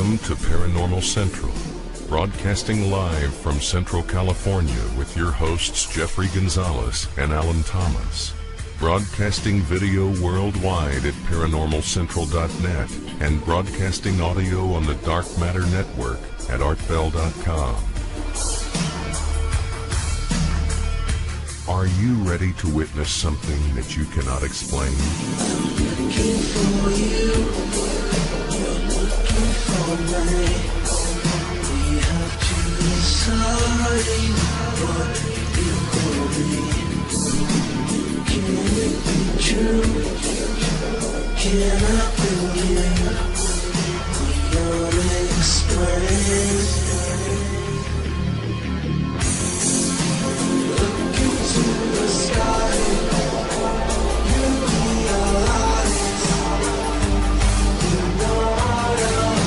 Welcome to Paranormal Central, broadcasting live from Central California with your hosts Jeffrey Gonzalez and Alan Thomas. Broadcasting video worldwide at ParanormalCentral.net and broadcasting audio on the Dark Matter Network at ArtBell.com. Are you ready to witness something that you cannot explain? Looking for you, you're looking for me. We have to decide what it will be. Can it be true? Can I believe the unexplained? Look into the sky, you realize you're not alone.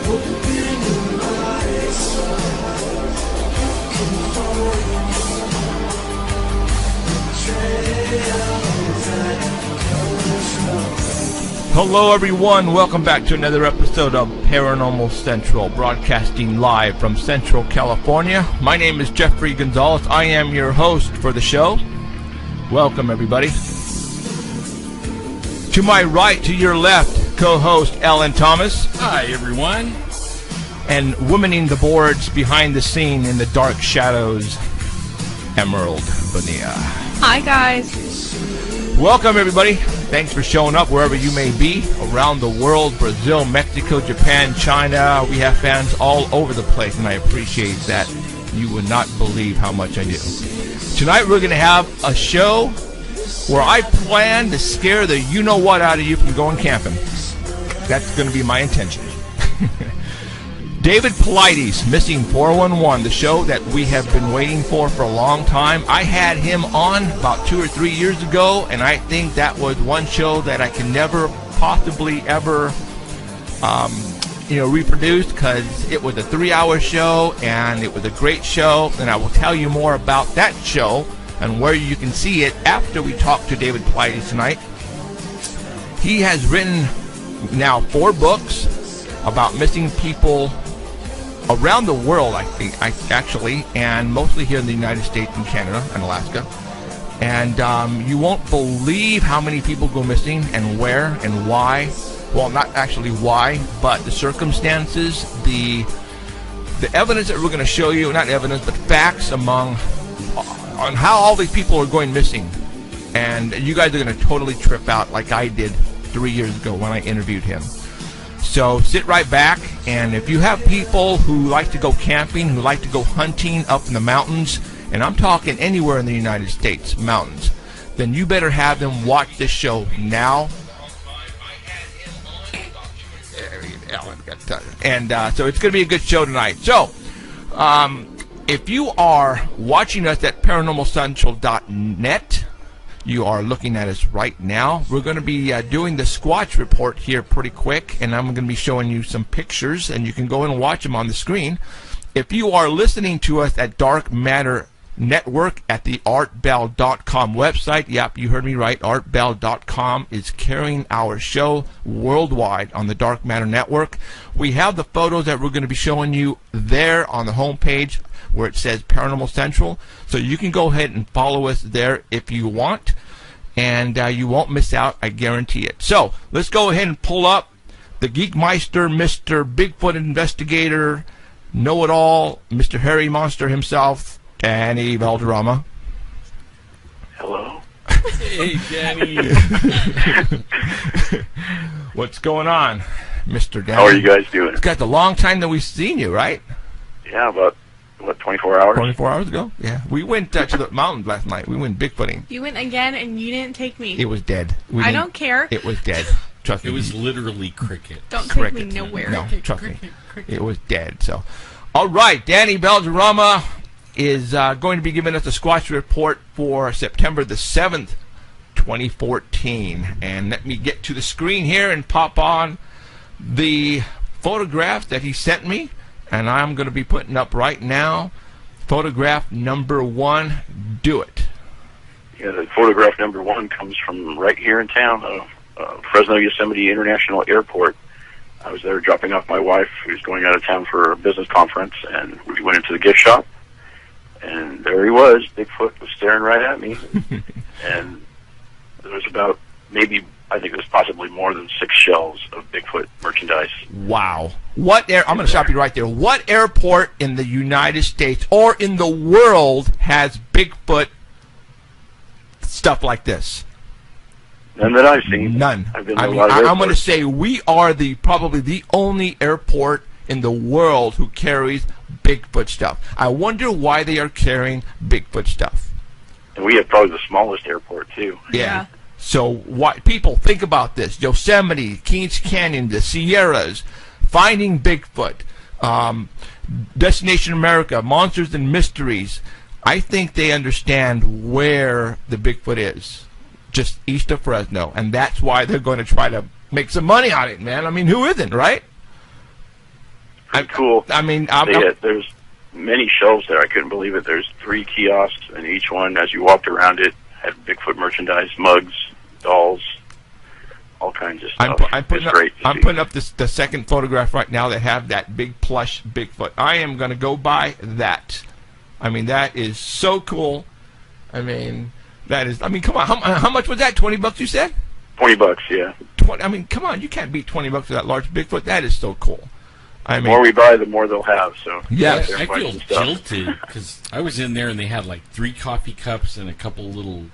Open your eyes, looking for trails that goes wrong. Hello everyone, welcome back to another episode of Paranormal Central, broadcasting live from Central California. My name is Jeffrey Gonzalez. I am your host for the show. Welcome everybody. To my right, to your left, co-host Alan Thomas. Hi everyone. And womaning the boards behind the scene in the dark shadows, Emerald Bonilla. Hi guys. Welcome everybody. Thanks for showing up wherever you may be around the world, Brazil, Mexico, Japan, China. We have fans all over the place, and I appreciate that. You would not believe how much I do. Tonight we're going to have a show where I plan to scare the you-know-what out of you from going camping. That's going to be my intention. David Paulides, Missing 411, the show that we have been waiting for a long time. I had him on about 2 or 3 years ago, and I think that was one show that I can never possibly ever reproduce, because it was a 3-hour show, and it was a great show, and I will tell you more about that show and where you can see it after we talk to David Paulides tonight. He has written now 4 books about missing people around the world, I think, actually, and mostly here in the United States and Canada and Alaska. And you won't believe how many people go missing and where and why. Well, not actually why, but the circumstances, the evidence that we're going to show you, not evidence, but facts on how all these people are going missing. And you guys are going to totally trip out like I did 3 years ago when I interviewed him. So sit right back, and if you have people who like to go camping, who like to go hunting up in the mountains, and I'm talking anywhere in the United States, mountains, then you better have them watch this show now. And so it's going to be a good show tonight. So if you are watching us at ParanormalCentral.net, you are looking at us right now. We're going to be doing the Squatch report here pretty quick, and I'm going to be showing you some pictures, and you can go and watch them on the screen. If you are listening to us at Dark Matter Network at the ArtBell.com website, yep, you heard me right, ArtBell.com is carrying our show worldwide on the Dark Matter Network. We have the photos that we're going to be showing you there on the homepage where it says Paranormal Central, so you can go ahead and follow us there if you want, and you won't miss out, I guarantee it. So let's go ahead and pull up the Geekmeister, Mr. Bigfoot Investigator, Know-It-All, Mr. Hairy Monster himself, Danny Valderrama. Hello. Hey, Danny. What's going on, Mr. Danny? How are you guys doing? It's got the long time that we've seen you, right? Yeah, about, 24 hours? 24 hours ago? Yeah. We went to the mountains last night. We went bigfooting. You went again and you didn't take me. It was dead. I don't care. It was dead. Trust me. It was literally cricket. Don't cricket. take me nowhere. No, trust me. It was dead. So, all right, Danny Valderrama is going to be giving us a Squatch report for September the 7th, 2014. And let me get to the screen here and pop on the photographs that he sent me. And I'm going to be putting up right now photograph number 1. Do it. Yeah, the photograph number 1 comes from right here in town, Fresno Yosemite International Airport. I was there dropping off my wife, who's going out of town for a business conference, and we went into the gift shop, and there he was. Bigfoot was staring right at me, and there was about maybe, I think it was possibly more than 6 shelves of Bigfoot merchandise. Wow. I'm going to stop you right there. What airport in the United States or in the world has Bigfoot stuff like this? None that I've seen. None. I've been to I a mean, lot of I'm going to airports. say we are probably the only airport in the world who carries Bigfoot stuff. I wonder why they are carrying Bigfoot stuff. And we have probably the smallest airport, too. Yeah. So why people think about this? Yosemite, Kings Canyon, the Sierras, finding Bigfoot, Destination America, Monsters and Mysteries. I think they understand where the Bigfoot is, just east of Fresno, and that's why they're going to try to make some money on it, man. I mean, who isn't, right? Pretty cool. I mean, There's many shelves there. I couldn't believe it. There's 3 kiosks, and each one, as you walked around it, had Bigfoot merchandise, mugs, dolls, all kinds of stuff. I'm putting up the second photograph right now that have that big plush Bigfoot. I am going to go buy that. I mean, that is so cool. I mean, come on. How much was that? $20 you said? $20, yeah. 20. I mean, come on. You can't beat $20 for that large Bigfoot. That is so cool. I The mean, more we buy, the more they'll have. So yes. I feel jilted because I was in there and they had like 3 coffee cups and a couple little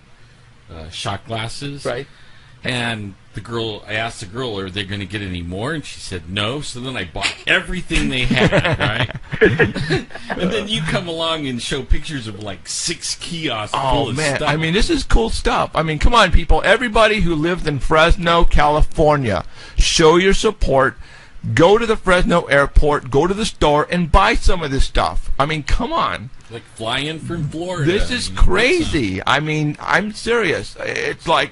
shot glasses. Right. And I asked the girl, are they going to get any more? And she said no. So then I bought everything they had, right? And then you come along and show pictures of like 6 kiosks full of man. stuff. I mean, this is cool stuff. I mean, come on, people. Everybody who lives in Fresno, California, show your support. Go to the Fresno airport, go to the store, and buy some of this stuff. I mean, come on. like flying from Florida. This is crazy. I mean, I'm serious. It's like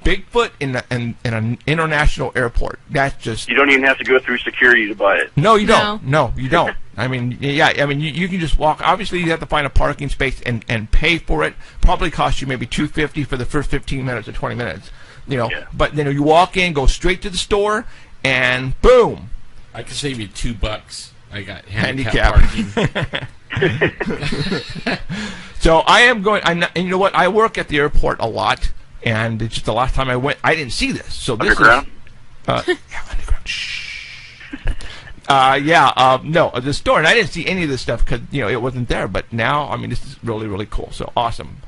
Bigfoot in an international airport. That's just... You don't even have to go through security to buy it. No, you don't. No, you don't. I mean, yeah, I mean, you can just walk. Obviously, you have to find a parking space and pay for it. Probably cost you maybe $2.50 for the first 15 minutes or 20 minutes. You know, Yeah. but then you walk in, go straight to the store, and boom. I could save you $2. I got Handicap. handicap parking. So I am going. And you know what? I work at the airport a lot, and it's just the last time I went, I didn't see this. So this Underground? is yeah, underground. Shh. No, the store, and I didn't see any of this stuff because it wasn't there. But now, I mean, this is really, really cool. So awesome.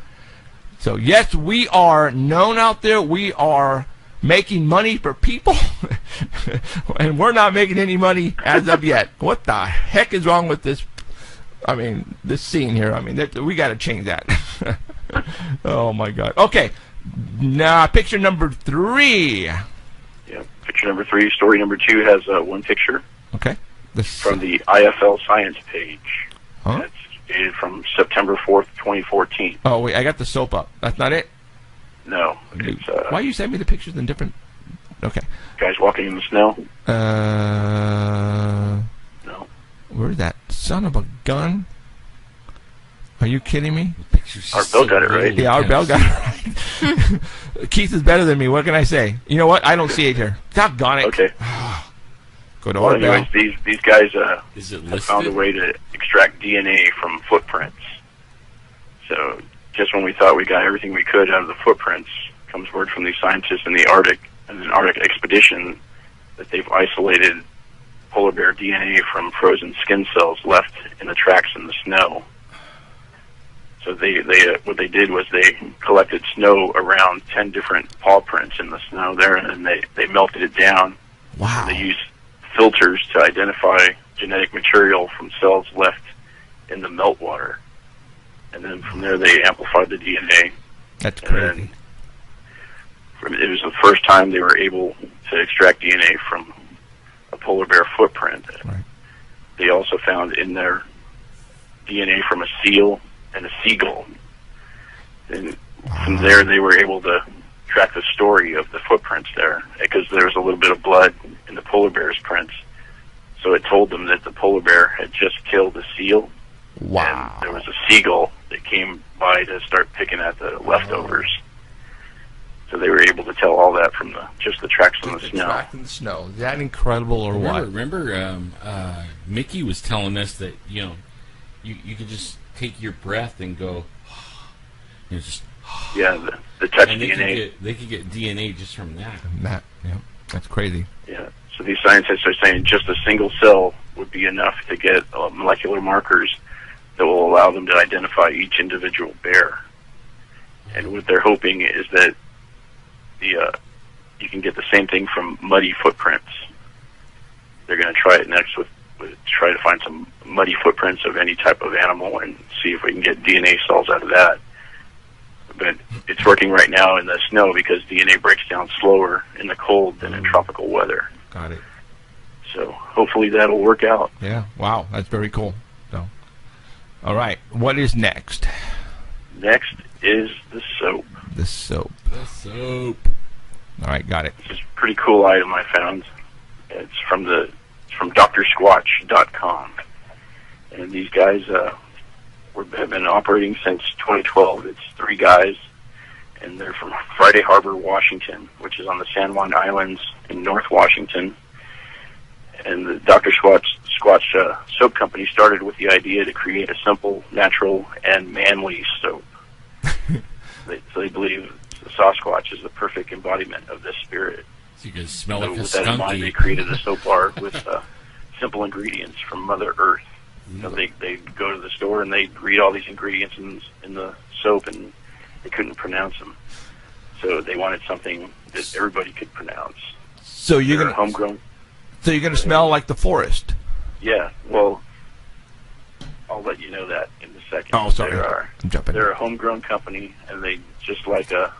So yes, we are known out there. We are making money for people, and we're not making any money as of yet. What the heck is wrong with this? I mean, this scene here. I mean, we got to change that. Oh my God. Okay, now picture number 3. Yeah. Picture number 3. Story number 2 has one picture Okay. from the IFL Science page. Huh? It's dated from September 4th, 2014. Oh wait, I got the soap up. That's not it. No. It's Why you send me the pictures in different? Okay. guys walking in the snow. No. Where's that son of a gun? Are you kidding me? Our Bill got it right. Yeah, our Bell got it right. Keith is better than me. What can I say? You know what? I don't see it here. Doggone it. Okay. Go to Well, our Bell. anyways, these guys Is it have listed? found a way to extract DNA from footprints. So just when we thought we got everything we could out of the footprints, comes word from these scientists in the Arctic and an Arctic expedition that they've isolated polar bear DNA from frozen skin cells left in the tracks in the snow. So they what they did was they collected snow around 10 different paw prints in the snow there, and they melted it down. Wow. They used filters to identify genetic material from cells left in the meltwater. And then from there they amplified the DNA. That's And crazy. then it was the first time they were able to extract DNA from a polar bear footprint. Right. They also found in their DNA from a seal and a seagull. And from there they were able to track the story of the footprints there, because there was a little bit of blood in the polar bear's prints. So it told them that the polar bear had just killed a seal. Wow. And there was a seagull that came by to start picking at the leftovers. So they were able to tell all that from just the tracks in the snow. Track in the snow. Is that incredible or what? Remember, Mickey was telling us that you could just take your breath and go, just. Yeah, the touch and DNA. They could get DNA just from that. That's crazy. Yeah. So these scientists are saying just a single cell would be enough to get molecular markers that will allow them to identify each individual bear. And what they're hoping is that you can get the same thing from muddy footprints. They're going to try it next with try to find some muddy footprints of any type of animal and see if we can get DNA cells out of that. But it's working right now in the snow because DNA breaks down slower in the cold than in tropical weather. Got it. So hopefully that'll work out. Yeah. Wow. That's very cool. So, all right. What is next? Next is the soap. The soap. The soap. All right. Got it. This is a pretty cool item I found. It's from DrSquatch.com. And these guys have been operating since 2012. It's 3 guys, and they're from Friday Harbor, Washington, which is on the San Juan Islands in North Washington. And the Dr. Squatch soap company started with the idea to create a simple, natural, and manly soap. So they believe the Sasquatch is the perfect embodiment of this spirit. So you can smell So like a with that in mind, they skunky. created a soap bar with simple ingredients from Mother Earth. So they go to the store and they read all these ingredients in the soap, and they couldn't pronounce them. So they wanted something that everybody could pronounce. So you're They're gonna homegrown. So you're gonna smell like the forest. Yeah, well, I'll let you know that in a second. Oh, sorry. I'm jumping. They're a homegrown company, and they, just like a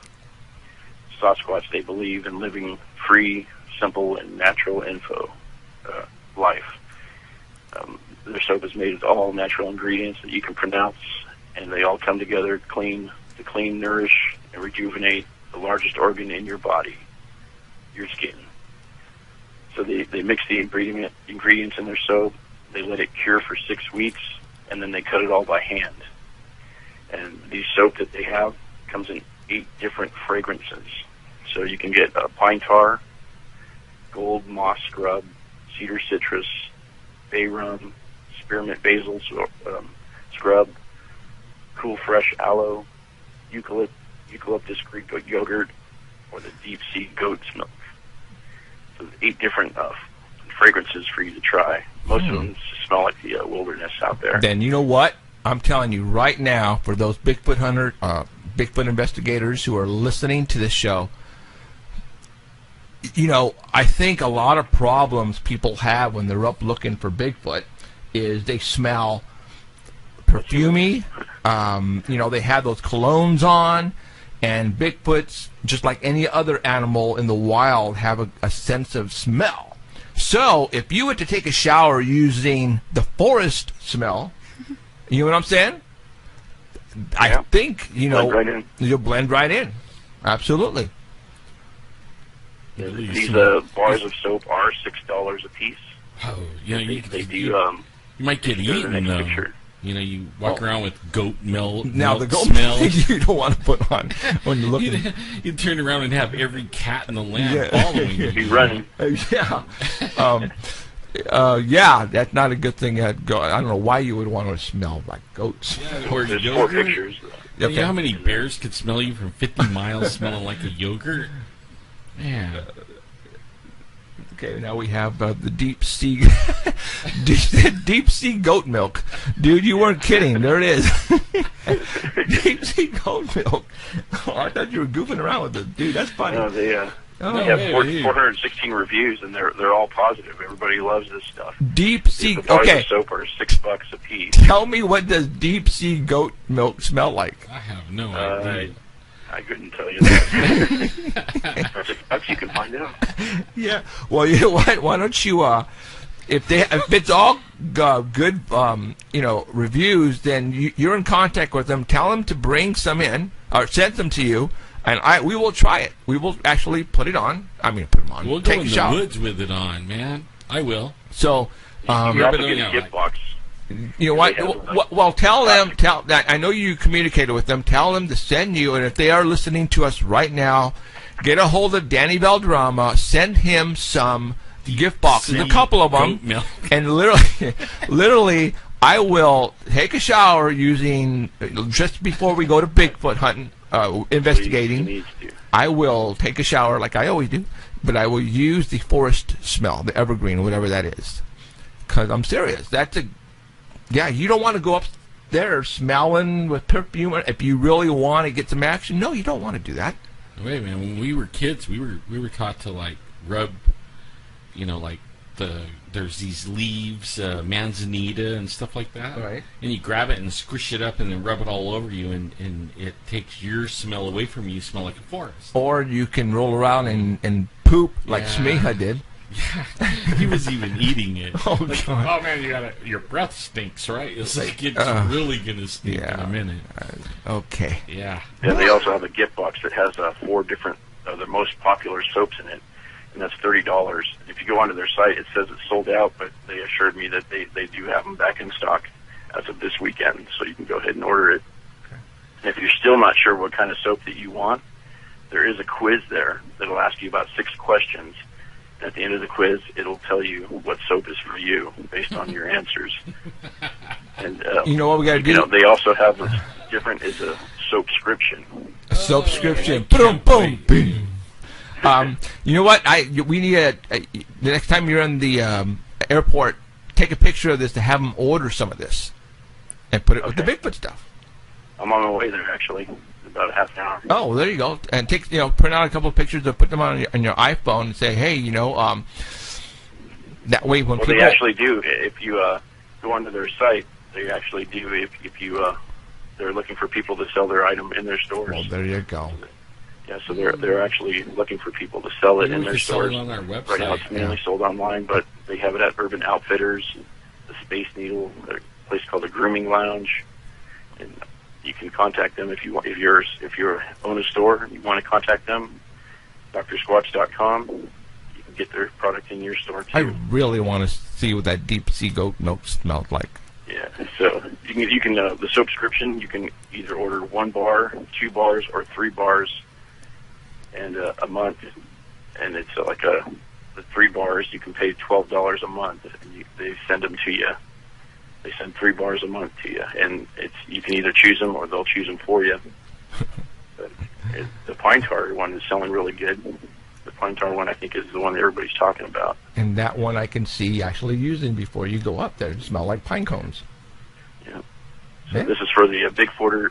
Sasquatch, they believe in living free, simple, and natural life. Their soap is made with all natural ingredients that you can pronounce, and they all come together to clean, nourish, and rejuvenate the largest organ in your body, your skin. So they mix the ingredients in their soap, they let it cure for 6 weeks, and then they cut it all by hand. And the soap that they have comes in 8 different fragrances. So you can get pine tar, gold moss scrub, cedar citrus, bay rum, spearmint basil scrub, cool fresh aloe, eucalyptus Greek yogurt, or the deep sea goat's milk. So 8 different fragrances for you to try. Most of them smell like the wilderness out there. Then you know what? I'm telling you right now, for those Bigfoot Bigfoot investigators who are listening to this show, I think a lot of problems people have when they're up looking for Bigfoot is they smell perfumey. They have those colognes on, and Bigfoots, just like any other animal in the wild, have a sense of smell. So if you were to take a shower using the forest smell, you know what I'm saying? I think, Blend right in. you'll blend right in. Absolutely. These bars of soap are $6 a piece. Oh, you might get go to the eaten next though. picture. You walk around with goat milk. Now the goat smell. you don't want to put on when you're looking. You'd turn around and have every cat in the land following you. Be running. Yeah, that's not a good thing. I don't know why you would want to smell like goats. Or There's 4 yogurt. pictures. You know how many bears could smell you from 50 miles smelling like a yogurt? Man. Okay, now we have the deep sea, deep sea goat milk. Dude, you weren't kidding. There it is. Deep sea goat milk. Oh, I thought you were goofing around with it. Dude, that's funny. No, they have hey. 416 reviews, and they're all positive. Everybody loves this stuff. Deep sea. The bars Okay, of soap are $6 a piece. tell me, what does deep sea goat milk smell like? I have no idea. I couldn't tell you that. Perhaps you can find out. Yeah. Well, you know what? Why don't you, if it's all good, reviews, then you're in contact with them. Tell them to bring some in or send them to you, and we will try it. We will actually put it on. I mean, put them on. We'll go Take in a the shower. woods with it on, man. I will. So, You also but get a gift box. you know what? Well, tell them. I know you communicated with them. Tell them to send you, and if they are listening to us right now, get a hold of Danny Valderrama, send him some gift boxes, a couple of them, Goat milk. and literally, I will take a shower using, just before we go to Bigfoot hunting, investigating, Needs to. I will take a shower like I always do, but I will use the forest smell, the evergreen, whatever that is. Because I'm serious. You don't want to go up there smelling with perfume if you really want to get some action. No, you don't want to do that. Wait, man. When we were kids, we were taught to like rub, like there's these leaves, manzanita and stuff like that. Right. And you grab it and squish it up and then rub it all over you, and it takes your smell away from you. You smell like a forest. Or you can roll around and poop like Yeah. Smeha did. Yeah, he was even eating it. Oh, Like, God. oh man, your breath stinks, right? It's like it's really gonna stink in a minute. Okay. Yeah. And they also have a gift box that has 4 different of the most popular soaps in it, and that's $30. If you go onto their site, it says it's sold out, but they assured me that they do have them back in stock as of this weekend, so you can go ahead and order it. Okay. And if you're still not sure what kind of soap that you want, there is a quiz there that'll ask you about 6 questions. At the end of the quiz, it'll tell you what soap is for you based on your answers. And You know what we got to do? they also have a different is a soapscription. A subscription. I Boom, can't boom, wait. boom. You know what? We need the next time you're in the airport, take a picture of this to have them order some of this and put it with the Okay. Bigfoot stuff. I'm on my way there, actually, in about a half an hour. Oh, there you go. And take print out a couple of pictures or put them on your iPhone and say, hey, that way when Well, people they actually do. If you go onto their site, they actually do. If you they're looking for people to sell their item in their stores. well, there you go. Yeah, so they're actually looking for people to sell it Maybe in we their could sell it stores. on our Right now, website. it's mainly sold online, but they have it at Urban Outfitters, the Space Needle, a place called the Grooming Lounge, and you can contact them if you want. If you own a store and you want to contact them, drsquatch.com. You can get their product in your store too. I really want to see what that deep sea goat milk smelled like. Yeah, so you can the subscription. You can either order 1 bar, 2 bars, or 3 bars, and a month. And it's the 3 bars. You can pay $12 a month. And they send them to you. They send 3 bars a month to you, and you can either choose them or they'll choose them for you. But the pine tar one is selling really good. The pine tar one, I think, is the one that everybody's talking about. And that one I can see actually using before you go up there. It smell like pine cones. Yeah. So Yeah. this is for the Bigfooter.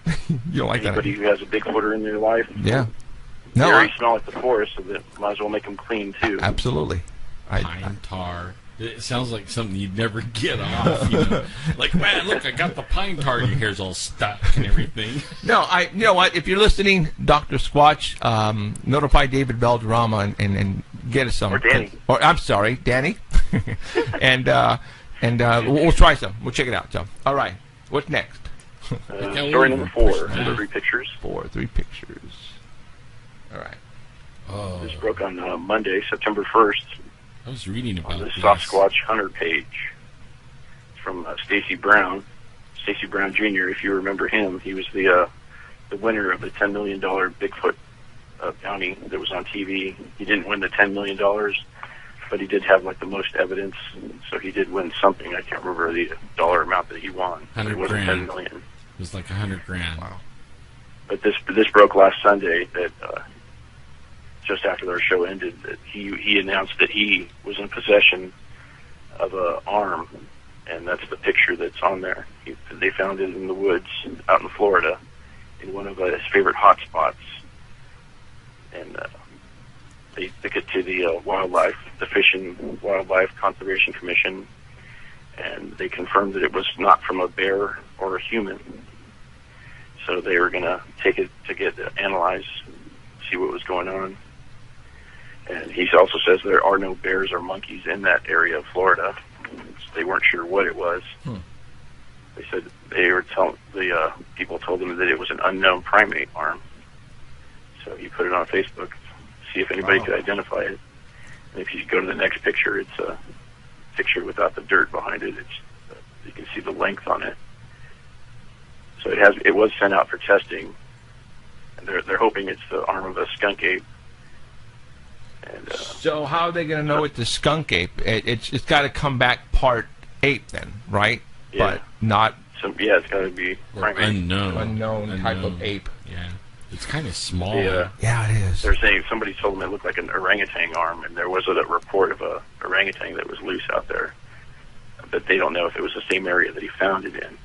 You don't like that? Anybody who has a Bigfooter in their life. Yeah. They No, already smell like the forest, so that might as well make them clean too. absolutely. Pine tar. It sounds like something you'd never get off. Like, man, look, I got the pine tar. Your hair's all stuck and everything. No, you know what? If you're listening, Dr. Squatch, notify David Valderrama and get us some. Or Danny. Or I'm sorry, Danny. and we'll try some. We'll check it out. So, all right. What's next? Story number 4, Yeah. the 3 pictures. 3 pictures. All right. Oh, This broke on Monday, September 1st, I was reading on about the this. Soft Squatch Hunter page. It's from Stacy Brown. Stacy Brown Jr., if you remember him, he was the winner of the $10 million Bigfoot bounty that was on TV. He didn't win the $10 million, but he did have the most evidence, so he did win something. I can't remember the dollar amount that he won. But it 100 wasn't grand. $10 million. It was like $100,000. Wow. But this broke last Sunday that just after our show ended, that he announced that he was in possession of a arm, and that's the picture that's on there. They found it in the woods out in Florida, in one of his favorite hot spots, and they took it to the Fish and Wildlife Conservation Commission, and they confirmed that it was not from a bear or a human. So they were going to take it to get analyzed, see what was going on. And he also says there are no bears or monkeys in that area of Florida. So they weren't sure what it was. They said the people told him that it was an unknown primate arm. So he put it on Facebook to see if anybody could identify it. And if you go to the next picture, it's a picture without the dirt behind it. You can see the length on it. So it was sent out for testing, and they're hoping it's the arm of a skunk ape. And So how are they going to know it's a skunk ape? It's got to come back part ape then, right? Yeah. But not it's got to be Or unknown. unknown type of ape. Yeah. It's kind of small. Yeah, it is. They're saying somebody told them it looked like an orangutan arm, and there was a report of a orangutan that was loose out there, but they don't know if it was the same area that he found it in.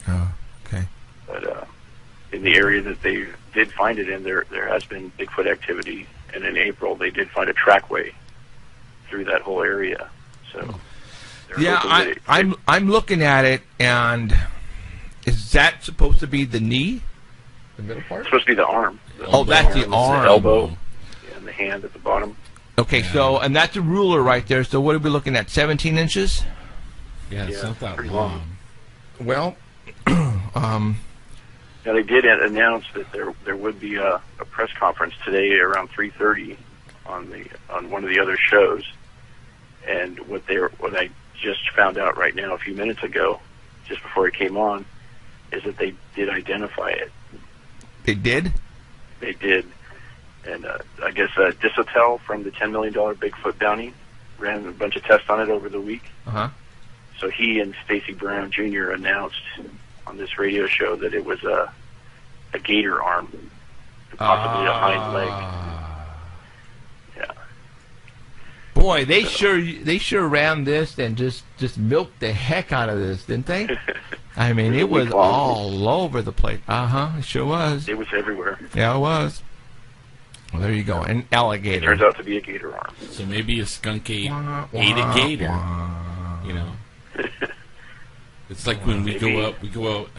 Oh, okay. But in the area that they did find it in, there has been Bigfoot activity, and in April they did find a trackway through that whole area. So they're hoping that I'm looking at it, and is that supposed to be the knee? The middle part? it's supposed to be the arm. That's the arm. The elbow, and the hand at the bottom. Okay, so, and that's a ruler right there, so what are we looking at, 17 inches? Yeah, it's Yeah, not that pretty long. Well, Now they did announce that there would be a press conference today around 3:30 on one of the other shows, and what I just found out right now a few minutes ago, just before it came on, is that they did identify it. they did? They did, and I guess Disotel from the $10 million Bigfoot bounty ran a bunch of tests on it over the week. Uh-huh. So he and Stacy Brown Jr. announced on this radio show that it was a gator arm, and possibly a hind leg. Yeah. Boy, they sure ran this and just milked the heck out of this, didn't they? I mean, it was all over the place. It sure was. It was everywhere. Yeah, it was. Well, there you go. An It alligator. turns out to be a gator arm. So maybe a skunk ape ate a gator. You know, it's like when we go out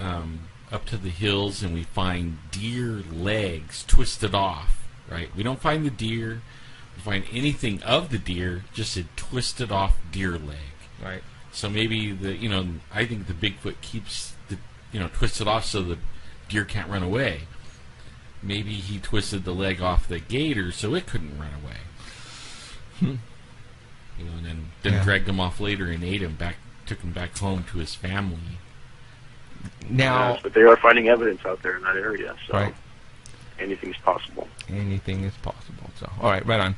up to the hills and we find deer legs twisted off. Right? We don't find the deer. We find anything of the deer, just a twisted off deer leg. Right. So maybe I think the Bigfoot keeps the twisted off so the deer can't run away. Maybe he twisted the leg off the gator so it couldn't run away. And then dragged him off later and ate him back, took him back home to his family. Now, Yes, but they are finding evidence out there in that area, so right. anything's possible. Anything is possible. So, all right, right on.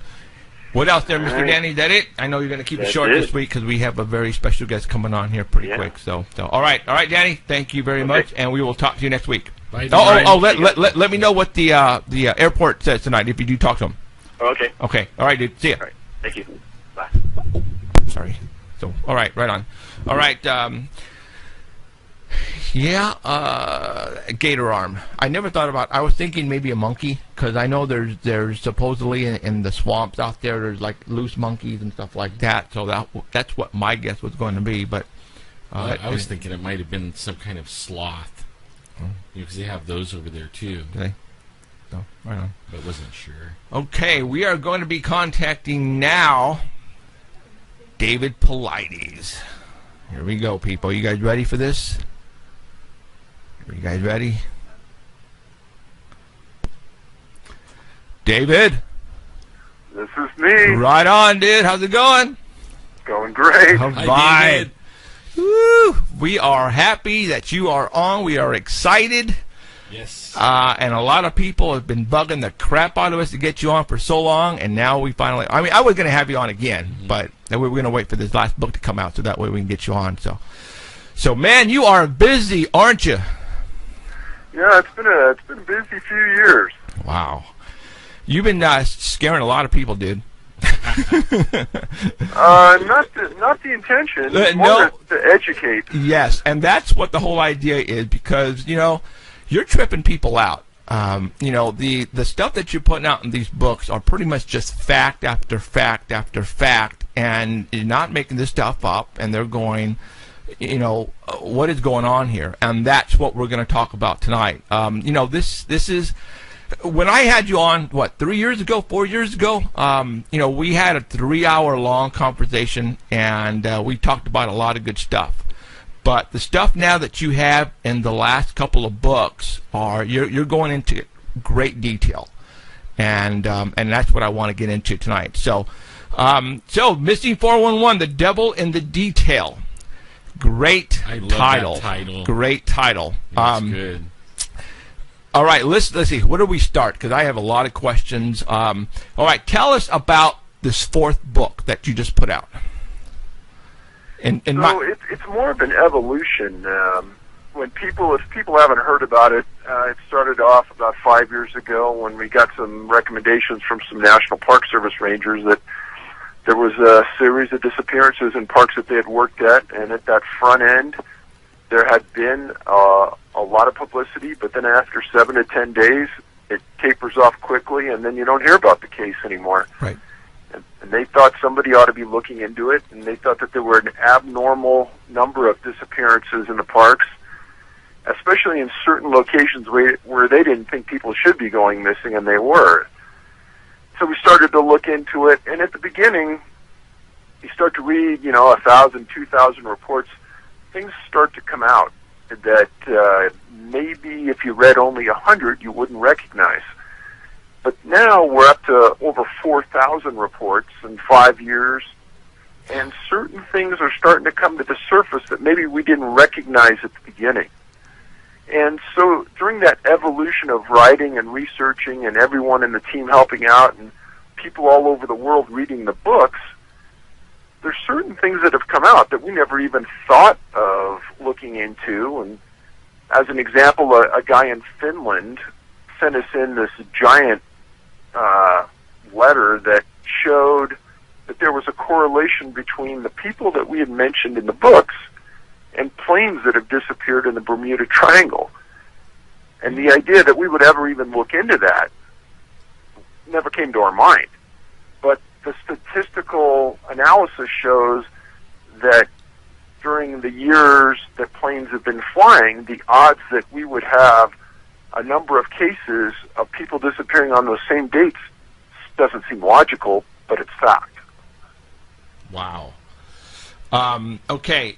What else there, Mr. All right. Danny? Is that it? I know you're going to keep it That's short it. this week because we have a very special guest coming on here pretty Yeah. quick. So, all right, Danny. Thank you very much, and we will talk to you next week. Bye, Let me know what the airport says tonight if you do talk to him. Okay. Okay. All right, dude. See ya. All right. Thank you. Bye. Sorry. So, all right, right on. All right. Gator arm. I never thought about. I was thinking maybe a monkey because I know there's supposedly in the swamps out there there's like loose monkeys and stuff like that. So that's what my guess was going to be. But I was thinking it might have been some kind of sloth, because they have those over there too. Okay. So, right on. But wasn't sure. Okay, we are going to be contacting now David Paulides. Here we go, people. You guys ready for this? Are you guys ready? David? This is me. Right on, dude. How's it going? Going great. All Hi, right. David. Woo! We are happy that you are on. We are excited. Yes. And a lot of people have been bugging the crap out of us to get you on for so long, and now we finally... I mean, I was going to have you on again, but then we were going to wait for this last book to come out so that way we can get you on. So man, you are busy, aren't you? Yeah, it's been a busy few years. Wow. You've been scaring a lot of people, dude. Not the intention. No. To educate. Yes, and that's what the whole idea is, because, you're tripping people out. The stuff that you're putting out in these books are pretty much just fact after fact after fact, and you're not making this stuff up, and they're going, what is going on here? And that's what we're going to talk about tonight. This is... When I had you on, 4 years ago, we had a 3-hour long conversation, and we talked about a lot of good stuff. But the stuff now that you have in the last couple of books you're going into great detail, and that's what I want to get into tonight. So Missing 411, The Devil in the Detail. Great I love title. that title. Great title. That's good. All right, let's see. Where do we start? Because I have a lot of questions. All right, tell us about this fourth book that you just put out? It's more of an evolution. If people haven't heard about it, it started off about 5 years ago when we got some recommendations from some National Park Service rangers that there was a series of disappearances in parks that they had worked at, and at that front end, there had been a lot of publicity, but then after 7 to 10 days, it tapers off quickly, and then you don't hear about the case anymore. Right. And they thought somebody ought to be looking into it, and they thought that there were an abnormal number of disappearances in the parks, especially in certain locations where they didn't think people should be going missing, and they were. So we started to look into it, and at the beginning, you start to read, 1,000, 2,000 reports, things start to come out that maybe if you read only 100, you wouldn't recognize. But now we're up to over 4,000 reports in 5 years, and certain things are starting to come to the surface that maybe we didn't recognize at the beginning. And so during that evolution of writing and researching and everyone in the team helping out and people all over the world reading the books, there's certain things that have come out that we never even thought of looking into. And as an example, a guy in Finland sent us in this giant letter that showed that there was a correlation between the people that we had mentioned in the books and planes that have disappeared in the Bermuda Triangle. And the idea that we would ever even look into that never came to our mind. But the statistical analysis shows that during the years that planes have been flying, the odds that we would have a number of cases of people disappearing on those same dates doesn't seem logical, but it's fact. Wow. Okay.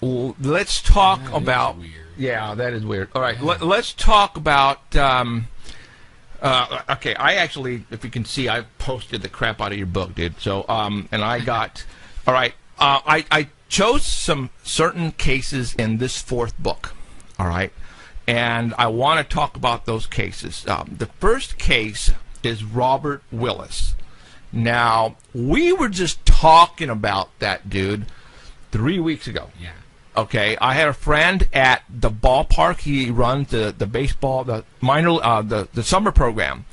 Let's talk about. Weird. Yeah, that is weird. All right, let's talk about. Okay, I actually, if you can see, I posted the crap out of your book, dude. So, and I got. All right, I chose some certain cases in this fourth book. All right, and I want to talk about those cases. The first case is Robert Willis. Now, we were just talking about that dude 3 weeks ago. Yeah. Okay, I had a friend at the ballpark. He runs the baseball, the minor, the summer program,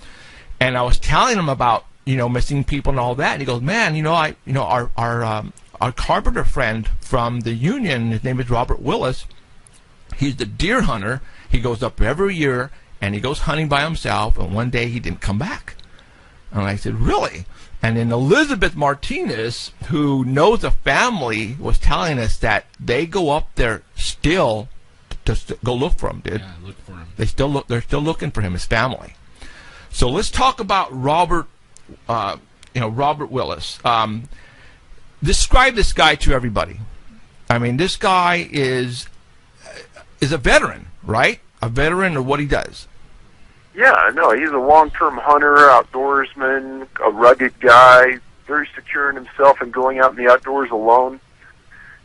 and I was telling him about missing people and all that. And he goes, "Man, our carpenter friend from the union, his name is Robert Willis. He's the deer hunter. He goes up every year and he goes hunting by himself. And one day he didn't come back." And I said, "Really?" And then Elizabeth Martinez, who knows the family, was telling us that they go up there still to go look for him, dude. Yeah, look for him. They're still looking for him, his family. So let's talk about Robert Willis. Describe this guy to everybody. I mean, this guy is a veteran, right? A veteran of what he does. Yeah, no, he's a long-term hunter, outdoorsman, a rugged guy, very secure in himself and going out in the outdoors alone.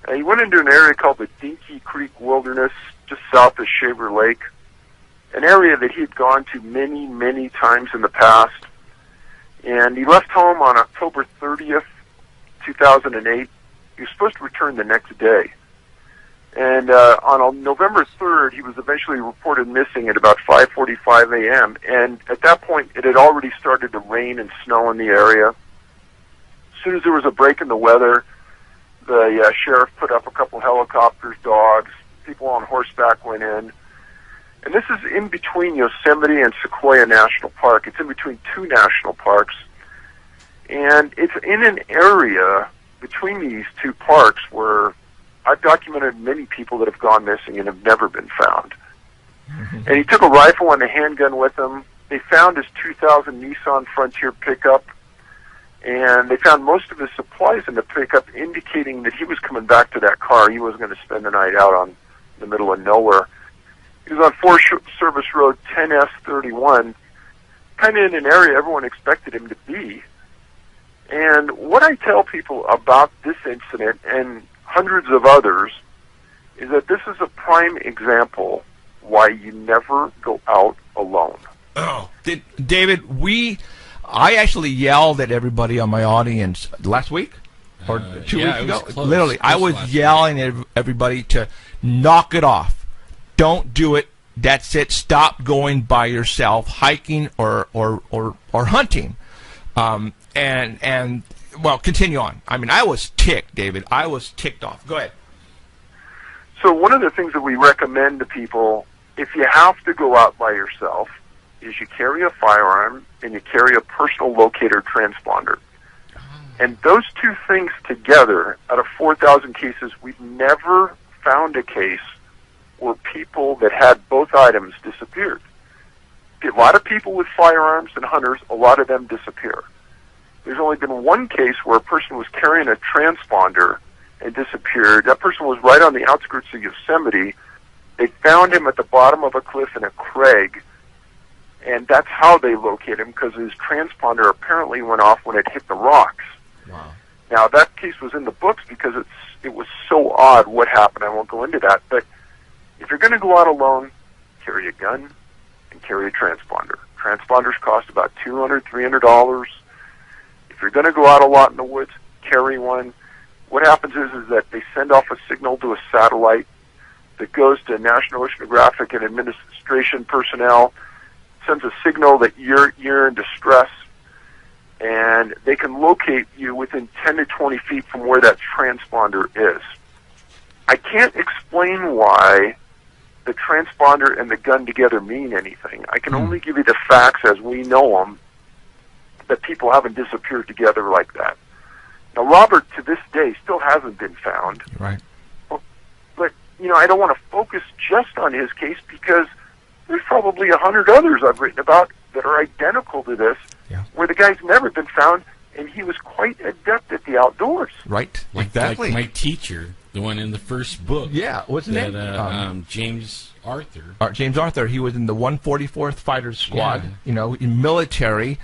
He went into an area called the Dinky Creek Wilderness, just south of Shaver Lake, an area that he'd gone to many, many times in the past. And he left home on October 30th, 2008. He was supposed to return the next day. And on November 3rd, he was eventually reported missing at about 5:45 a.m. And at that point, it had already started to rain and snow in the area. As soon as there was a break in the weather, the sheriff put up a couple helicopters, dogs, people on horseback went in. And this is in between Yosemite and Sequoia National Park. It's in between two national parks. And it's in an area between these two parks where I've documented many people that have gone missing and have never been found. And he took a rifle and a handgun with him. They found his 2000 Nissan Frontier pickup, and they found most of his supplies in the pickup, indicating that he was coming back to that car. He wasn't going to spend the night out on the middle of nowhere. He was on Forest Service Road 10S31, kind of in an area everyone expected him to be. And what I tell people about this incident and hundreds of others is that this is a prime example why you never go out alone. Oh, David, we I actually yelled at everybody on my audience last week or 2 yeah, weeks it was ago. close. Literally, I Close was last yelling at everybody to knock it off. Don't do it. That's it. Stop going by yourself, hiking or hunting. And well, continue on. I mean, I was ticked, David. I was ticked off. Go ahead. So one of the things that we recommend to people, if you have to go out by yourself, is you carry a firearm and you carry a personal locator transponder. And those two things together, out of 4,000 cases, we've never found a case where people that had both items disappeared. A lot of people with firearms and hunters, a lot of them disappear. There's only been one case where a person was carrying a transponder and disappeared. That person was right on the outskirts of Yosemite. They found him at the bottom of a cliff in a crag, and that's how they located him, because his transponder apparently went off when it hit the rocks. Wow. Now, that case was in the books because it was so odd what happened. I won't go into that, but if you're going to go out alone, carry a gun and carry a transponder. Transponders cost about $200, $300. If you're going to go out a lot in the woods, carry one. What happens is that they send off a signal to a satellite that goes to National Oceanographic and Administration personnel, sends a signal that you're in distress, and they can locate you within 10 to 20 feet from where that transponder is. I can't explain why the transponder and the gun together mean anything. I can only give you the facts as we know them, that people haven't disappeared together like that. Now, Robert, to this day, still hasn't been found. Right. But, I don't want to focus just on his case because there's probably 100 others I've written about that are identical to this, where the guy's never been found, and he was quite adept at the outdoors. Right. Like my teacher, the one in the first book. Yeah. What's his name? James Arthur. James Arthur. He was in the 144th Fighters Squad. Yeah. In military.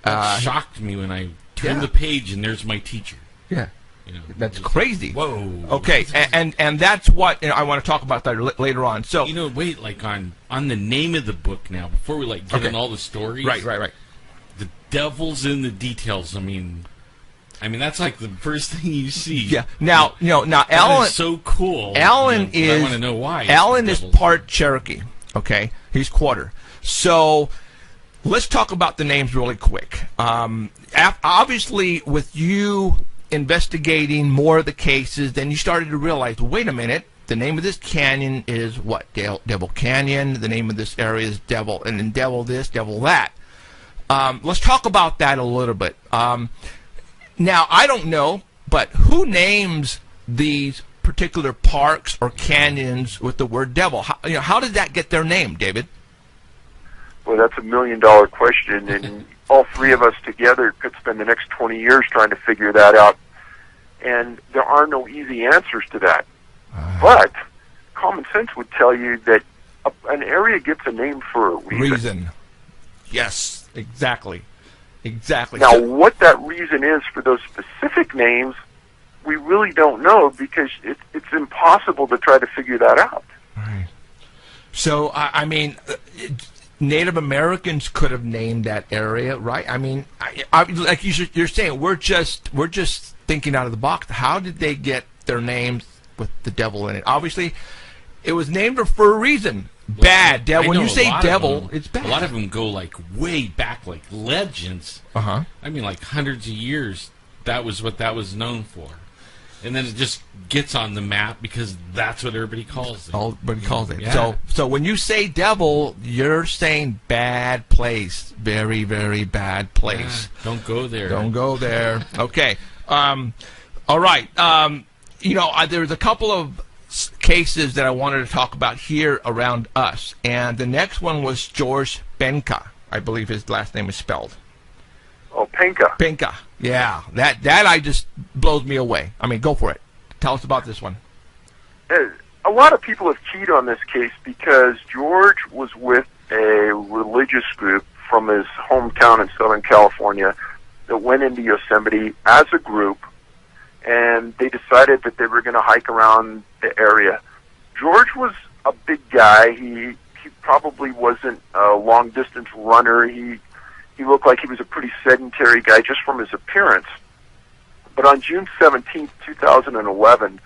Shocked me when I turned the page and there's my teacher. Yeah. That's crazy. Whoa. Okay, and that's what I want to talk about that later on. So wait, like on the name of the book now, before we get in all the stories. Right. The devil's in the details. I mean that's like the first thing you see. Yeah. Now Alan is so cool. Alan is. I want to know why. Alan is part Cherokee. Okay, he's quarter. So let's talk about the names really quick. Obviously, with you investigating more of the cases, then you started to realize, wait a minute, the name of this canyon is what? Devil Canyon. The name of this area is Devil, and then Devil this, Devil that. Let's talk about that a little bit. Now, I don't know, but who names these particular parks or canyons with the word devil? How did that get their name, David? Well, that's $1 million question, and all three of us together could spend the next 20 years trying to figure that out. And there are no easy answers to that. But common sense would tell you that an area gets a name for a reason. Yes, exactly. Now, what that reason is for those specific names, we really don't know, because it's impossible to try to figure that out. Right. So, Native Americans could have named that area, right? Like you're saying, we're just thinking out of the box. How did they get their names with the devil in it? Obviously, it was named for a reason. Bad devil. When you say devil, it's bad. A lot of them go way back, like legends. Like hundreds of years. That was what that was known for. And then it just gets on the map because that's what everybody calls it. Everybody calls it. Yeah. So when you say devil, you're saying bad place. Very, very bad place. Yeah, don't go there. Don't go there. Okay. All right. There's a couple of cases that I wanted to talk about here around us. And the next one was George Benka. I believe his last name is spelled. Oh, Penka. Penka. Yeah, that I just blows me away. Go for it. Tell us about this one. A lot of people have keyed on this case because George was with a religious group from his hometown in Southern California that went into Yosemite as a group, and they decided that they were going to hike around the area. George was a big guy. He probably wasn't a long-distance runner. He He looked like he was a pretty sedentary guy just from his appearance. But on June 17th, 2011,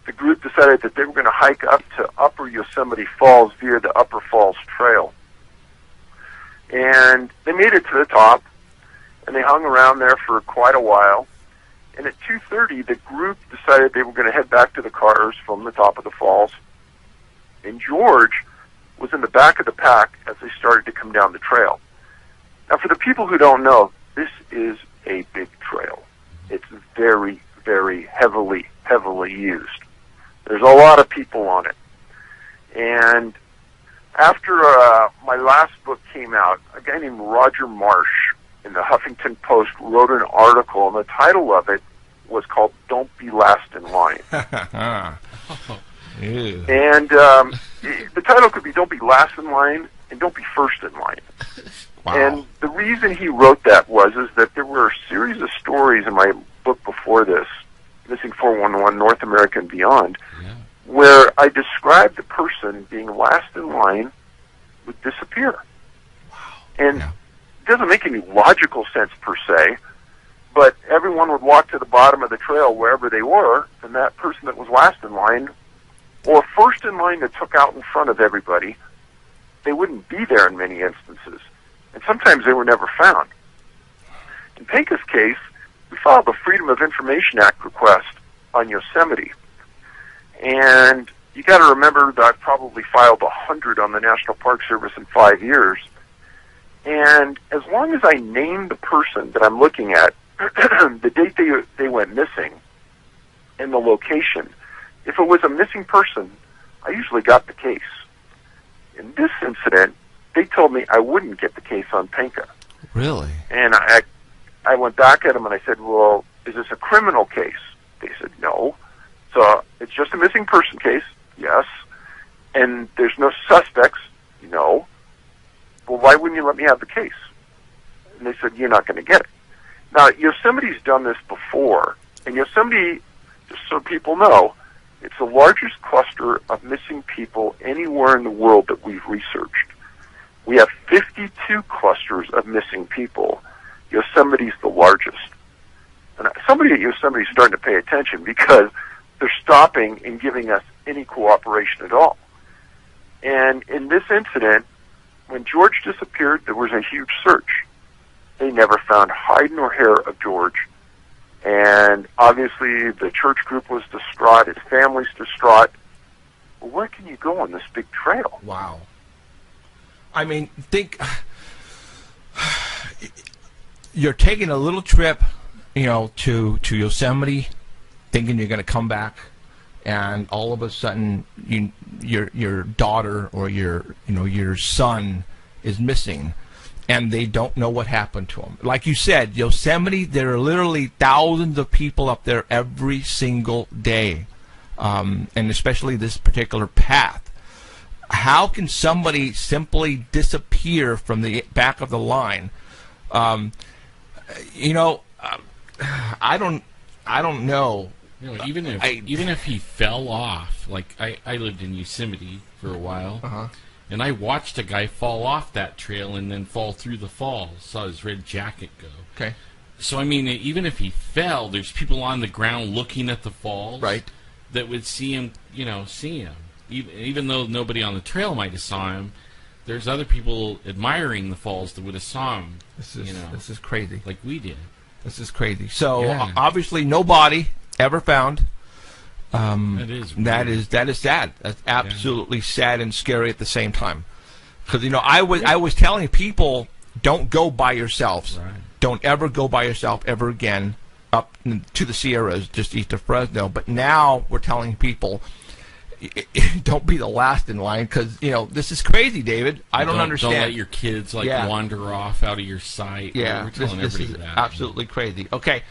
the group decided that they were going to hike up to Upper Yosemite Falls via the Upper Falls Trail. And they made it to the top, and they hung around there for quite a while. And at 2:30, the group decided they were going to head back to the cars from the top of the falls. And George was in the back of the pack as they started to come down the trail. Now, for the people who don't know, this is a big trail. It's very, very heavily used. There's a lot of people on it. And after my last book came out, a guy named Roger Marsh in the Huffington Post wrote an article, and the title of it was called "Don't Be Last in Line." And the title could be "Don't Be Last in Line" and "Don't Be First in Line." Wow. And the reason he wrote that is that there were a series of stories in my book before this, Missing 411, North America and Beyond, where I described the person being last in line would disappear. Wow. And it doesn't make any logical sense per se, but everyone would walk to the bottom of the trail wherever they were, and that person that was last in line, or first in line that took out in front of everybody, they wouldn't be there in many instances. And sometimes they were never found. In Penka's case, we filed the Freedom of Information Act request on Yosemite. And you got to remember that I've probably filed 100 on the National Park Service in 5 years. And as long as I name the person that I'm looking at, the date they went missing, and the location, if it was a missing person, I usually got the case. In this incident, they told me I wouldn't get the case on Penka. Really? And I went back at them and I said, well, is this a criminal case? They said, no. So it's just a missing person case? Yes. And there's no suspects? No. Well, why wouldn't you let me have the case? And they said, you're not going to get it. Now, Yosemite's done this before. And Yosemite, just so people know, it's the largest cluster of missing people anywhere in the world that we've researched. We have 52 clusters of missing people. Yosemite's the largest. And somebody at Yosemite is starting to pay attention because they're stopping and giving us any cooperation at all. And in this incident, when George disappeared, there was a huge search. They never found hide nor hair of George. And obviously the church group was distraught, his family's distraught. Well, where can you go on this big trail? Wow. I mean, think you're taking a little trip, to Yosemite, thinking you're going to come back, and all of a sudden, your daughter or your son is missing, and they don't know what happened to him. Like you said, Yosemite, there are literally thousands of people up there every single day, and especially this particular path. How can somebody simply disappear from the back of the line? I don't know. Even if he fell off, like I lived in Yosemite for a while, and I watched a guy fall off that trail and then fall through the falls. Saw his red jacket go. Okay. So I mean, even if he fell, there's people on the ground looking at the falls, right, that would see him. Even though nobody on the trail might have saw him, there's other people admiring the falls that would have saw him. This is crazy. Like we did. This is crazy. So obviously, no body ever found. That is sad. That's absolutely sad and scary at the same time. Because I was telling people, don't go by yourselves. Right. Don't ever go by yourself ever again up to the Sierras, just east of Fresno. But now we're telling people, don't be the last in line, because this is crazy, David. I don't understand. Don't let your kids wander off out of your sight. Yeah, we're telling this everybody is that. absolutely crazy. Okay,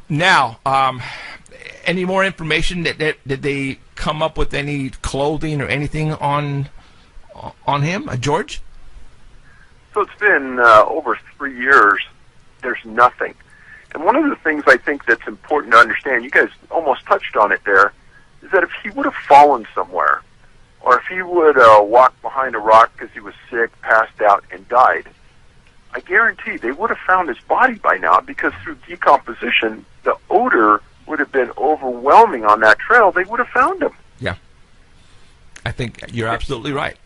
now, any more information? Did they come up with any clothing or anything on him, George? So it's been over 3 years. There's nothing. And one of the things I think that's important to understand, you guys almost touched on it there, is that if he would have fallen somewhere, or if he would walk behind a rock because he was sick, passed out, and died, I guarantee they would have found his body by now, because through decomposition, the odor would have been overwhelming on that trail. They would have found him. Yeah. I think you're absolutely right.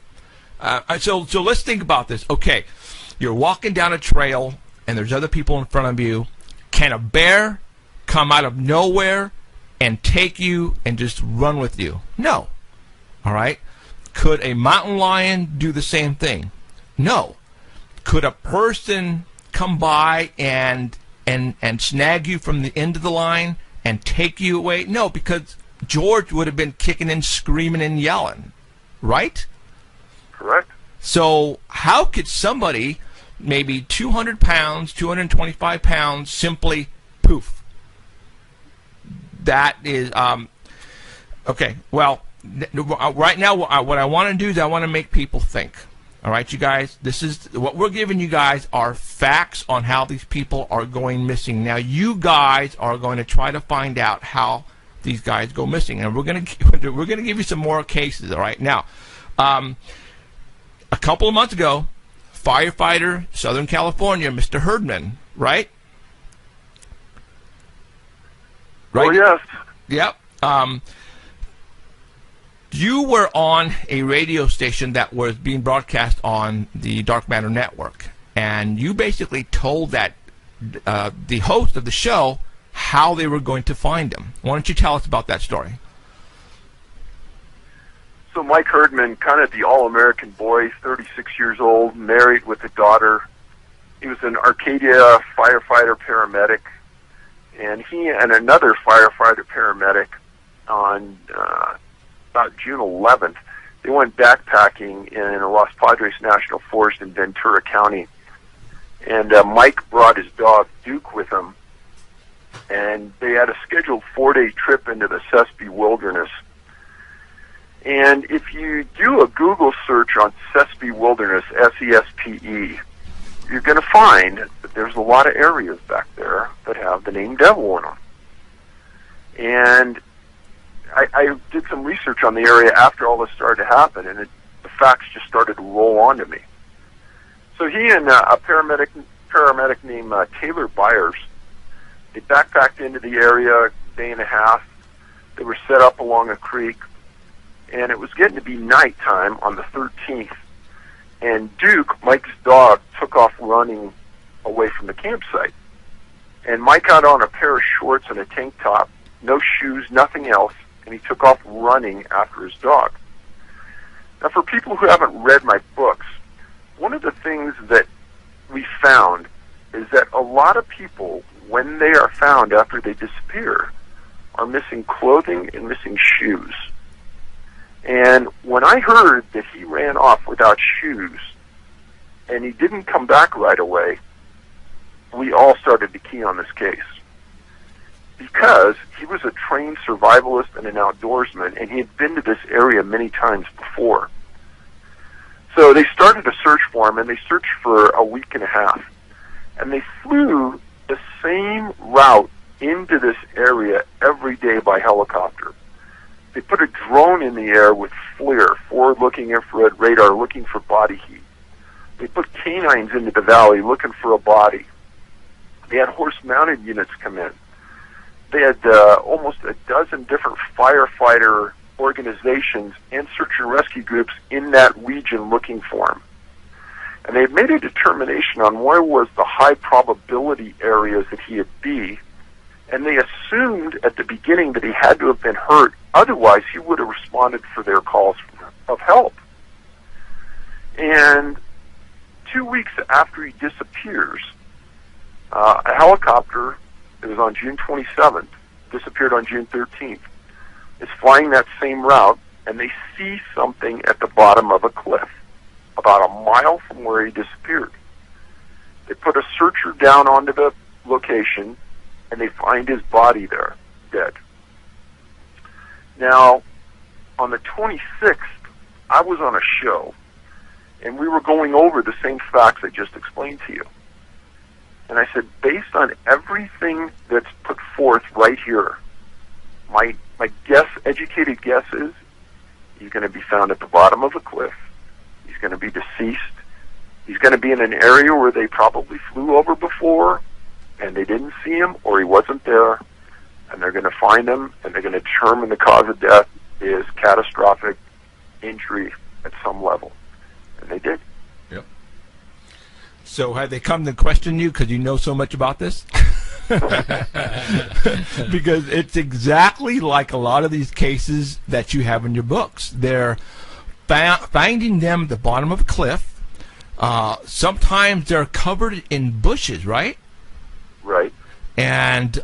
So let's think about this. Okay, you're walking down a trail, and there's other people in front of you. Can a bear come out of nowhere and take you and just run with you? No. All right? Could a mountain lion do the same thing? No. Could a person come by and snag you from the end of the line and take you away? No, because George would have been kicking and screaming and yelling, right? Correct. So how could somebody, maybe 200 pounds, 225 pounds, simply poof? That is, okay, well, right now what I want to do is I want to make people think. All right, you guys, this is what we're giving you guys are facts on how these people are going missing. Now, you guys are going to try to find out how these guys go missing, and we're going to give you some more cases. All right, now, a couple of months ago, firefighter, Southern California, Mr. Herdman, right? Oh, yes. Yep. You were on a radio station that was being broadcast on the Dark Matter Network, and you basically told that the host of the show how they were going to find him. Why don't you tell us about that story? So Mike Herdman, kind of the all-American boy, 36 years old, married with a daughter. He was an Arcadia firefighter paramedic, and he and another firefighter paramedic on about June 11th, they went backpacking in Los Padres National Forest in Ventura County. And Mike brought his dog, Duke, with him, and they had a scheduled 4-day trip into the Sespe Wilderness. And if you do a Google search on Sespe Wilderness, S-E-S-P-E, you're going to find that there's a lot of areas back there that have the name Devil in them. And I did some research on the area after all this started to happen, and the facts just started to roll onto me. So he and a paramedic named Taylor Byers, they backpacked into the area a day and a half. They were set up along a creek, and it was getting to be nighttime on the 13th. And Duke, Mike's dog, took off running away from the campsite. And Mike got on a pair of shorts and a tank top, no shoes, nothing else, and he took off running after his dog. Now, for people who haven't read my books, one of the things that we found is that a lot of people, when they are found after they disappear, are missing clothing and missing shoes. And when I heard that he ran off without shoes and he didn't come back right away, we all started to key on this case. Because he was a trained survivalist and an outdoorsman, and he had been to this area many times before. So they started a search for him, and they searched for a week and a half. And they flew the same route into this area every day by helicopter. They put a drone in the air with FLIR, forward-looking infrared radar, looking for body heat. They put canines into the valley looking for a body. They had horse-mounted units come in. They had almost a dozen different firefighter organizations and search and rescue groups in that region looking for him. And they had made a determination on where was the high probability areas that he would be, and they assumed at the beginning that he had to have been hurt, otherwise he would have responded for their calls of help. And 2 weeks after he disappears, a helicopter, it was on June 27th, disappeared on June 13th, is flying that same route, and they see something at the bottom of a cliff, about a mile from where he disappeared. They put a searcher down onto the location, and they find his body there, dead. Now, on the 26th, I was on a show, and we were going over the same facts I just explained to you. And I said, based on everything that's put forth right here, my guess, educated guess is he's going to be found at the bottom of a cliff. He's going to be deceased. He's going going to be in an area where they probably flew over before, and they didn't see him, or he wasn't there, and they're going to find him, and they're going to determine the cause of death is catastrophic injury at some level. And they did. Yep. So have they come to question you because you know so much about this? Because it's exactly like a lot of these cases that you have in your books. They're finding them at the bottom of a cliff. Sometimes they're covered in bushes, right? Right. And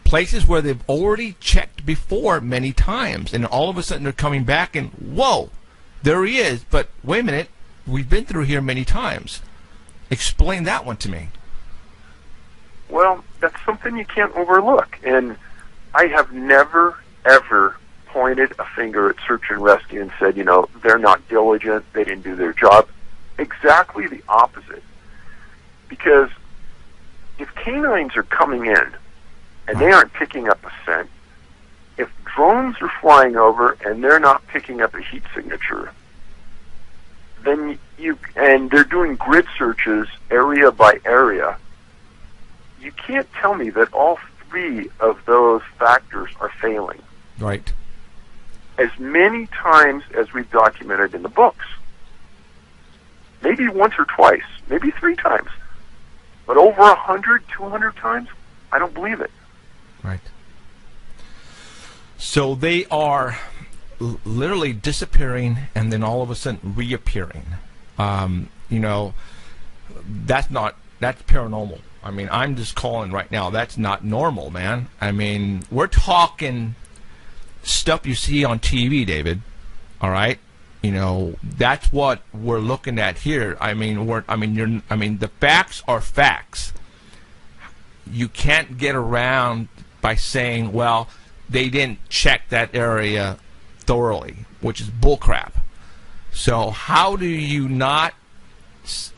places where they've already checked before many times. And all of a sudden they're coming back and, whoa, there he is. But wait a minute, we've been through here many times. Explain that one to me. Well, that's something you can't overlook. And I have never, ever pointed a finger at search and rescue and said, they're not diligent, they didn't do their job. Exactly the opposite. Because if canines are coming in and they aren't picking up a scent, if drones are flying over and they're not picking up a heat signature, then and they're doing grid searches area by area, you can't tell me that all three of those factors are failing. Right. As many times as we've documented in the books. Maybe once or twice, maybe 3 times. But over 100, 200 times, I don't believe it. Right. So they are literally disappearing and then all of a sudden reappearing. That's paranormal. I mean, I'm just calling right now, that's not normal, man. I mean, we're talking stuff you see on TV, David. All right? That's what we're looking at here. The facts are facts. You can't get around by saying, well, they didn't check that area thoroughly, which is bullcrap. So how do you not?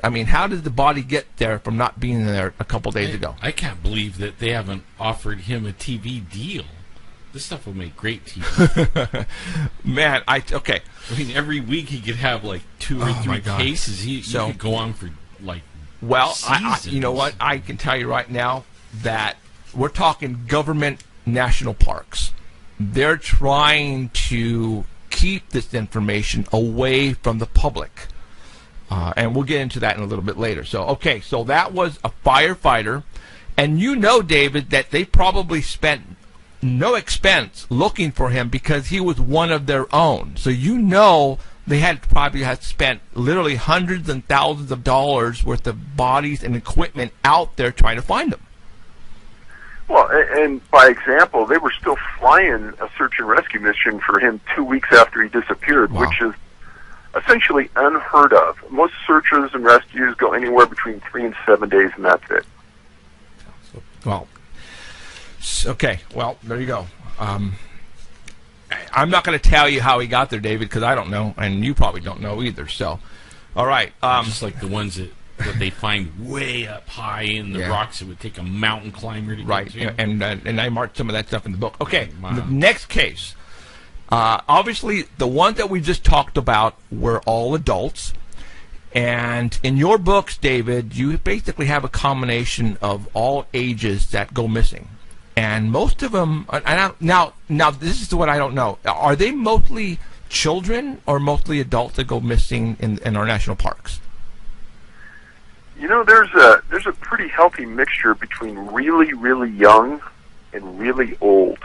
How did the body get there from not being there a couple days ago? I can't believe that they haven't offered him a TV deal. This stuff will make great TV. Man, okay. I mean, every week he could have like 2 or 3 cases. He could go on for like seasons. You know what? I can tell you right now that we're talking government national parks. They're trying to keep this information away from the public. And we'll get into that in a little bit later. So that was a firefighter. And David, that they probably spent no expense looking for him because he was one of their own. So they probably had spent literally hundreds and thousands of dollars worth of bodies and equipment out there trying to find him. Well, and by example, they were still flying a search and rescue mission for him 2 weeks after he disappeared, Wow. which is essentially unheard of. Most searches and rescues go anywhere between 3 and 7 days, and that's it. Well, okay. Well, there you go. I'm not going to tell you how he got there, David, because I don't know, and you probably don't know either. So, all right. Just like the ones that they find way up high in the rocks, it would take a mountain climber to get to. And I marked some of that stuff in the book. Okay, Wow. The next case. Obviously, the ones that we just talked about were all adults. And in your books, David, you basically have a combination of all ages that go missing. And most of them, now this is what I don't know. Are they mostly children or mostly adults that go missing in our national parks? There's a pretty healthy mixture between really, really young and really old.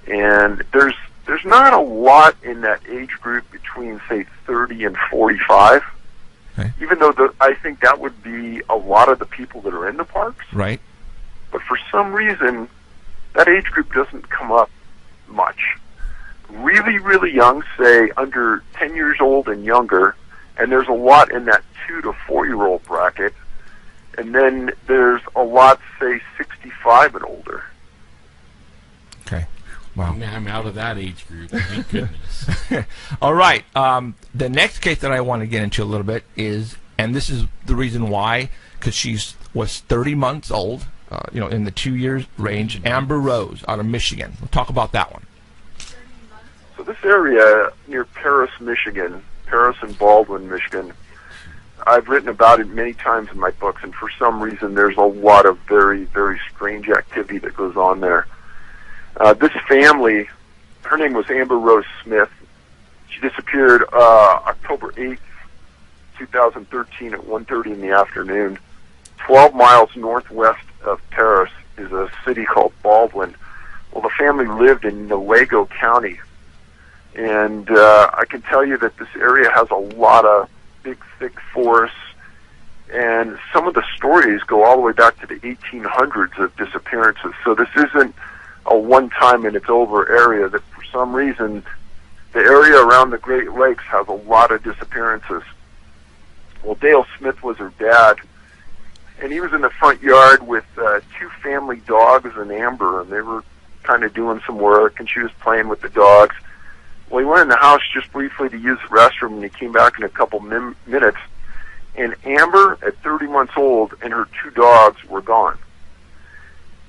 And there's not a lot in that age group between, say, 30 and 45. Okay. Even though I think that would be a lot of the people that are in the parks. Right. But for some reason, that age group doesn't come up much. Really, really young, say under 10 years old and younger, and there's a lot in that 2 to 4-year-old bracket. And then there's a lot, say, 65 and older. Okay. Wow. I'm out of that age group. Thank goodness. All right. The next case that I want to get into a little bit is, and this is the reason why, because she was 30 months old, in the 2 years range, Amber Rose out of Michigan. We'll talk about that one. So this area near Paris, Michigan, Paris and Baldwin, Michigan, I've written about it many times in my books, and for some reason there's a lot of very, very strange activity that goes on there. This family, her name was Amber Rose Smith. She disappeared October 8th, 2013 at 1:30 in the afternoon. 12 miles northwest of Paris is a city called Baldwin. Well, the family lived in Newego County, and I can tell you that this area has a lot of big, thick forests, and some of the stories go all the way back to the 1800s of disappearances. So this isn't a one-time and it's over area. That for some reason, the area around the Great Lakes has a lot of disappearances. Well, Dale Smith was her dad, and he was in the front yard with two family dogs and Amber, and they were kind of doing some work, and she was playing with the dogs. Well, he went in the house just briefly to use the restroom, and he came back in a couple minutes, and Amber, at 30 months old, and her two dogs were gone.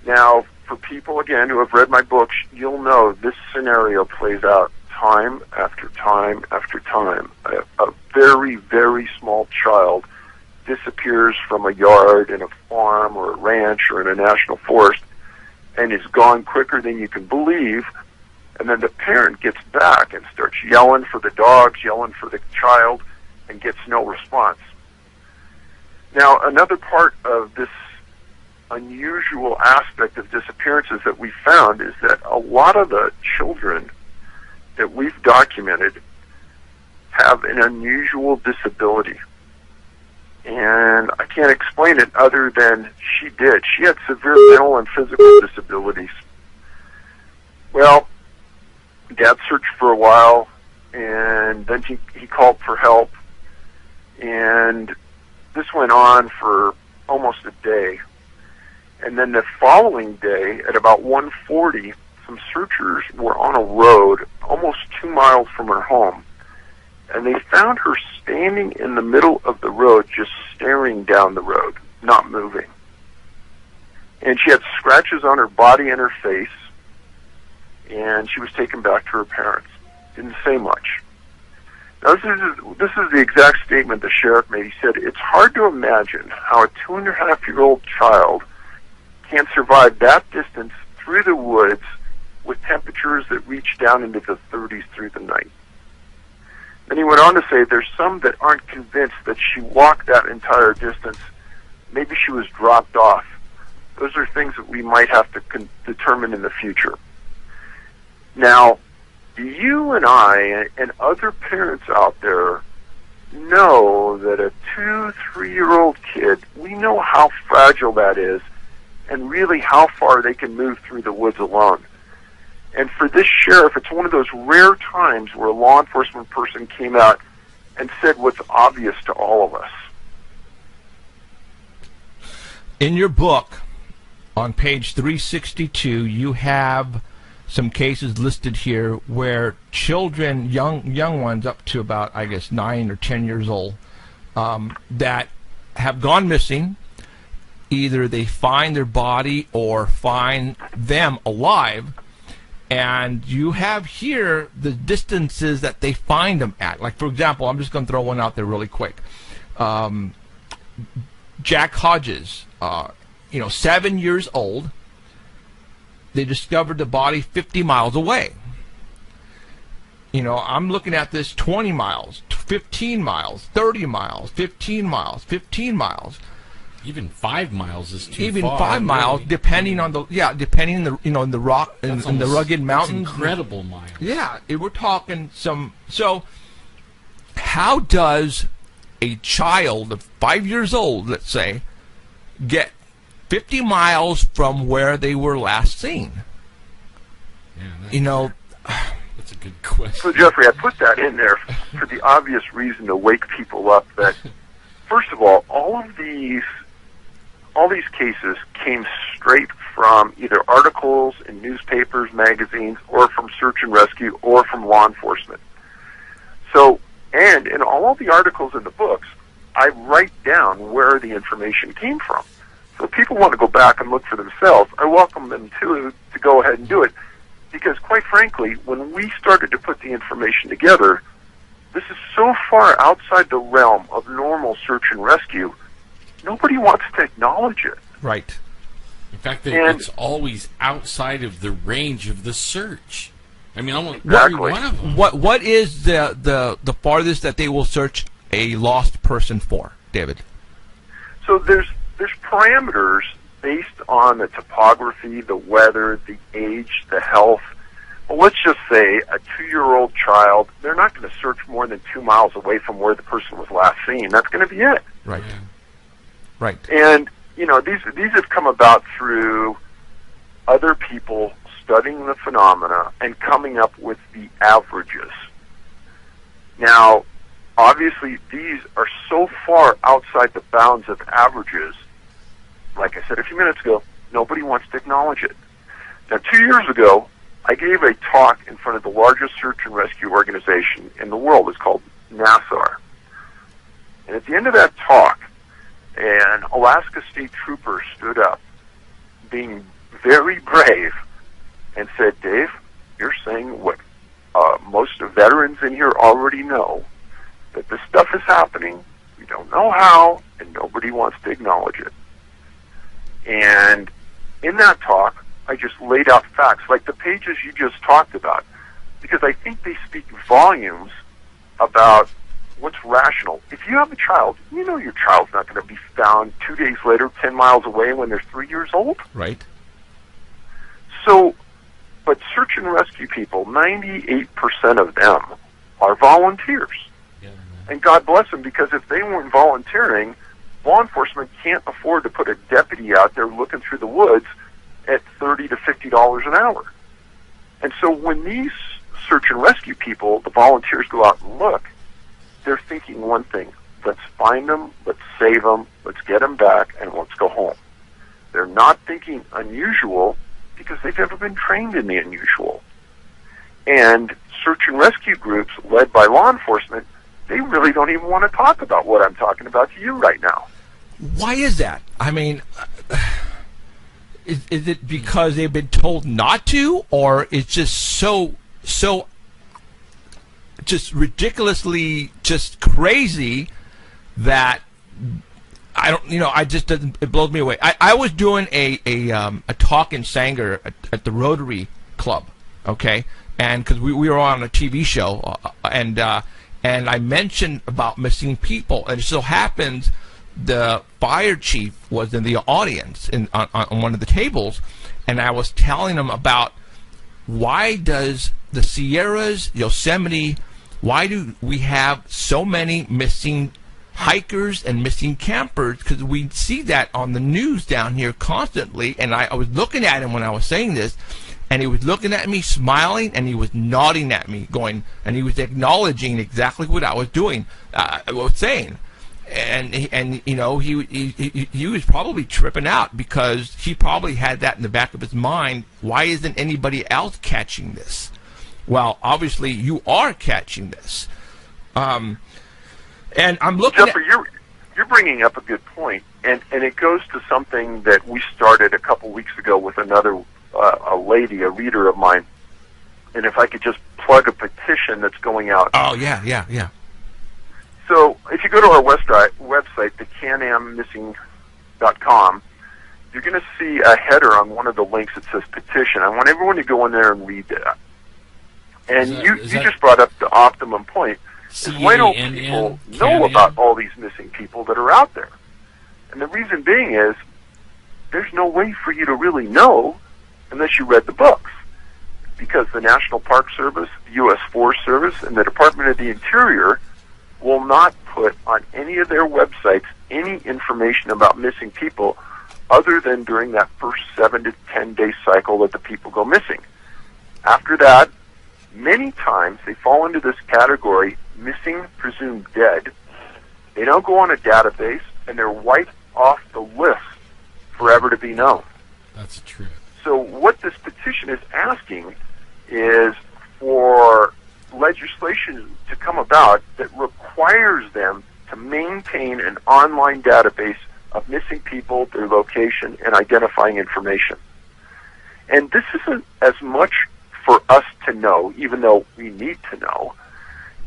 Now, for people, again, who have read my books, you'll know this scenario plays out time after time after time. A very, very small child disappears from a yard in a farm or a ranch or in a national forest and is gone quicker than you can believe, and then the parent gets back and starts yelling for the dogs, yelling for the child, and gets no response. Now, another part of this unusual aspect of disappearances that we found is that a lot of the children that we've documented have an unusual disability. And I can't explain it other than she did. She had severe mental and physical disabilities. Well, Dad searched for a while, and then he called for help, and this went on for almost a day. And then the following day, at about 1:40, some searchers were on a road almost 2 miles from her home, and they found her standing in the middle of the road, just staring down the road, not moving. And she had scratches on her body and her face, and she was taken back to her parents. Didn't say much. Now, this is the exact statement the sheriff made. He said, "It's hard to imagine how a 2.5-year-old child can survive that distance through the woods with temperatures that reach down into the 30s through the night." Then he went on to say there's some that aren't convinced that she walked that entire distance. Maybe she was dropped off. Those are things that we might have to determine in the future. Now, you and I and other parents out there know that a 2-3-year-old kid, we know how fragile that is and really how far they can move through the woods alone. And for this sheriff, it's one of those rare times where a law enforcement person came out and said what's obvious to all of us. In your book, on page 362, you have some cases listed here where children, young ones up to about, I guess, 9 or 10 years old, that have gone missing. Either they find their body or find them alive. And you have here the distances that they find them at. Like, for example, I'm just going to throw one out there really quick. Jack Hodges, 7 years old. They discovered the body 50 miles away. I'm looking at this 20 miles, 15 miles, 30 miles, 15 miles, 15 miles. Even 5 miles is too far. Even 5 miles, really. depending on the in the rock and the rugged mountains. That's incredible miles. Yeah, we're talking some. So, how does a child of 5 years old, let's say, get 50 miles from where they were last seen? Yeah, that's a good question. So, Jeffrey, I put that in there for the obvious reason to wake people up that, first of all these cases came straight from either articles in newspapers, magazines, or from search and rescue, or from law enforcement. So, and in all of the articles in the books, I write down where the information came from. So if people want to go back and look for themselves, I welcome them to go ahead and do it. Because quite frankly, when we started to put the information together, this is so far outside the realm of normal search and rescue, nobody wants to acknowledge it. Right. In fact, And- it's always outside of the range of the search. I mean, almost Exactly. every one of them. What is the farthest that they will search a lost person for, David? So there's parameters based on the topography, the weather, the age, the health. Well, let's just say a 2-year-old child, they're not going to search more than 2 miles away from where the person was last seen. That's going to be it. Right. Yeah. Right. And, you know, these have come about through other people studying the phenomena and coming up with the averages. Now, obviously, these are so far outside the bounds of averages. Like I said a few minutes ago, nobody wants to acknowledge it. Now, 2 years ago, I gave a talk in front of the largest search and rescue organization in the world. It's called NASAR. And at the end of that talk, an Alaska State Trooper stood up, being very brave, and said, Dave, you're saying what most veterans in here already know, that this stuff is happening, we don't know how, and nobody wants to acknowledge it. And in that talk, I just laid out facts, like the pages you just talked about, because I think they speak volumes about what's rational. If you have a child, you know your child's not going to be found 2 days later, 10 miles away when they're 3 years old. Right. So, but search and rescue people, 98% of them are volunteers. Yeah, And God bless them, because if they weren't volunteering, law enforcement can't afford to put a deputy out there looking through the woods at $30 to $50 an hour. And so when these search and rescue people, the volunteers, go out and look, they're thinking one thing: let's find them, let's save them, let's get them back, and let's go home. They're not thinking unusual because they've never been trained in the unusual. And search and rescue groups led by law enforcement, they really don't even want to talk about what I'm talking about to you right now. Why is that? I mean, is it because they've been told not to, or it's just so just ridiculously just crazy that I don't, I just doesn't, it blows me away. I was doing a talk in Sanger at the Rotary Club, okay, and because we were on a TV show, and I mentioned about missing people, and it so happens the fire chief was in the audience on one of the tables, and I was telling him about why does the Sierras, Yosemite, why do we have so many missing hikers and missing campers? Because we see that on the news down here constantly. And I was looking at him when I was saying this, and he was looking at me, smiling, and he was nodding at me, going, and he was acknowledging exactly what I was doing, was saying. And he was probably tripping out, because he probably had that in the back of his mind. Why isn't anybody else catching this? Well, obviously you are catching this, and I'm looking. Jeffrey, you're bringing up a good point, and it goes to something that we started a couple weeks ago with another a lady, a reader of mine. And if I could just plug a petition that's going out. Oh yeah. So if you go to our website, the canammissing.com, you're going to see a header on one of the links that says petition. I want everyone to go in there and read that. And you just brought up the optimum point. Is why don't people know about all these missing people that are out there? And the reason being is there's no way for you to really know unless you read the books. Because the National Park Service, the U.S. Forest Service, and the Department of the Interior will not put on any of their websites any information about missing people other than during that first 7 to 10 day cycle that the people go missing. After that, many times they fall into this category, missing, presumed dead. They don't go on a database, and they're wiped off the list forever to be known. That's true. So what this petition is asking is for legislation to come about that requires them to maintain an online database of missing people, their location, and identifying information. And this isn't as much for us to know, even though we need to know.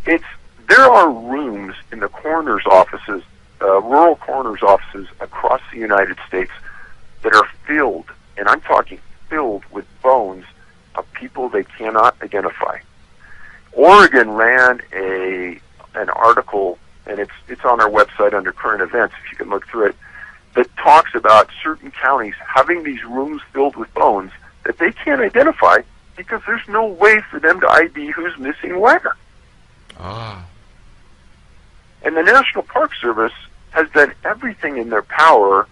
It's there are rooms in the coroner's offices, rural coroner's offices across the United States that are filled, and I'm talking filled with bones of people they cannot identify. Oregon ran an article, and it's on our website under current events, if you can look through it, that talks about certain counties having these rooms filled with bones that they can't identify because there's no way for them to ID who's missing where. Ah. And the National Park Service has done everything in their power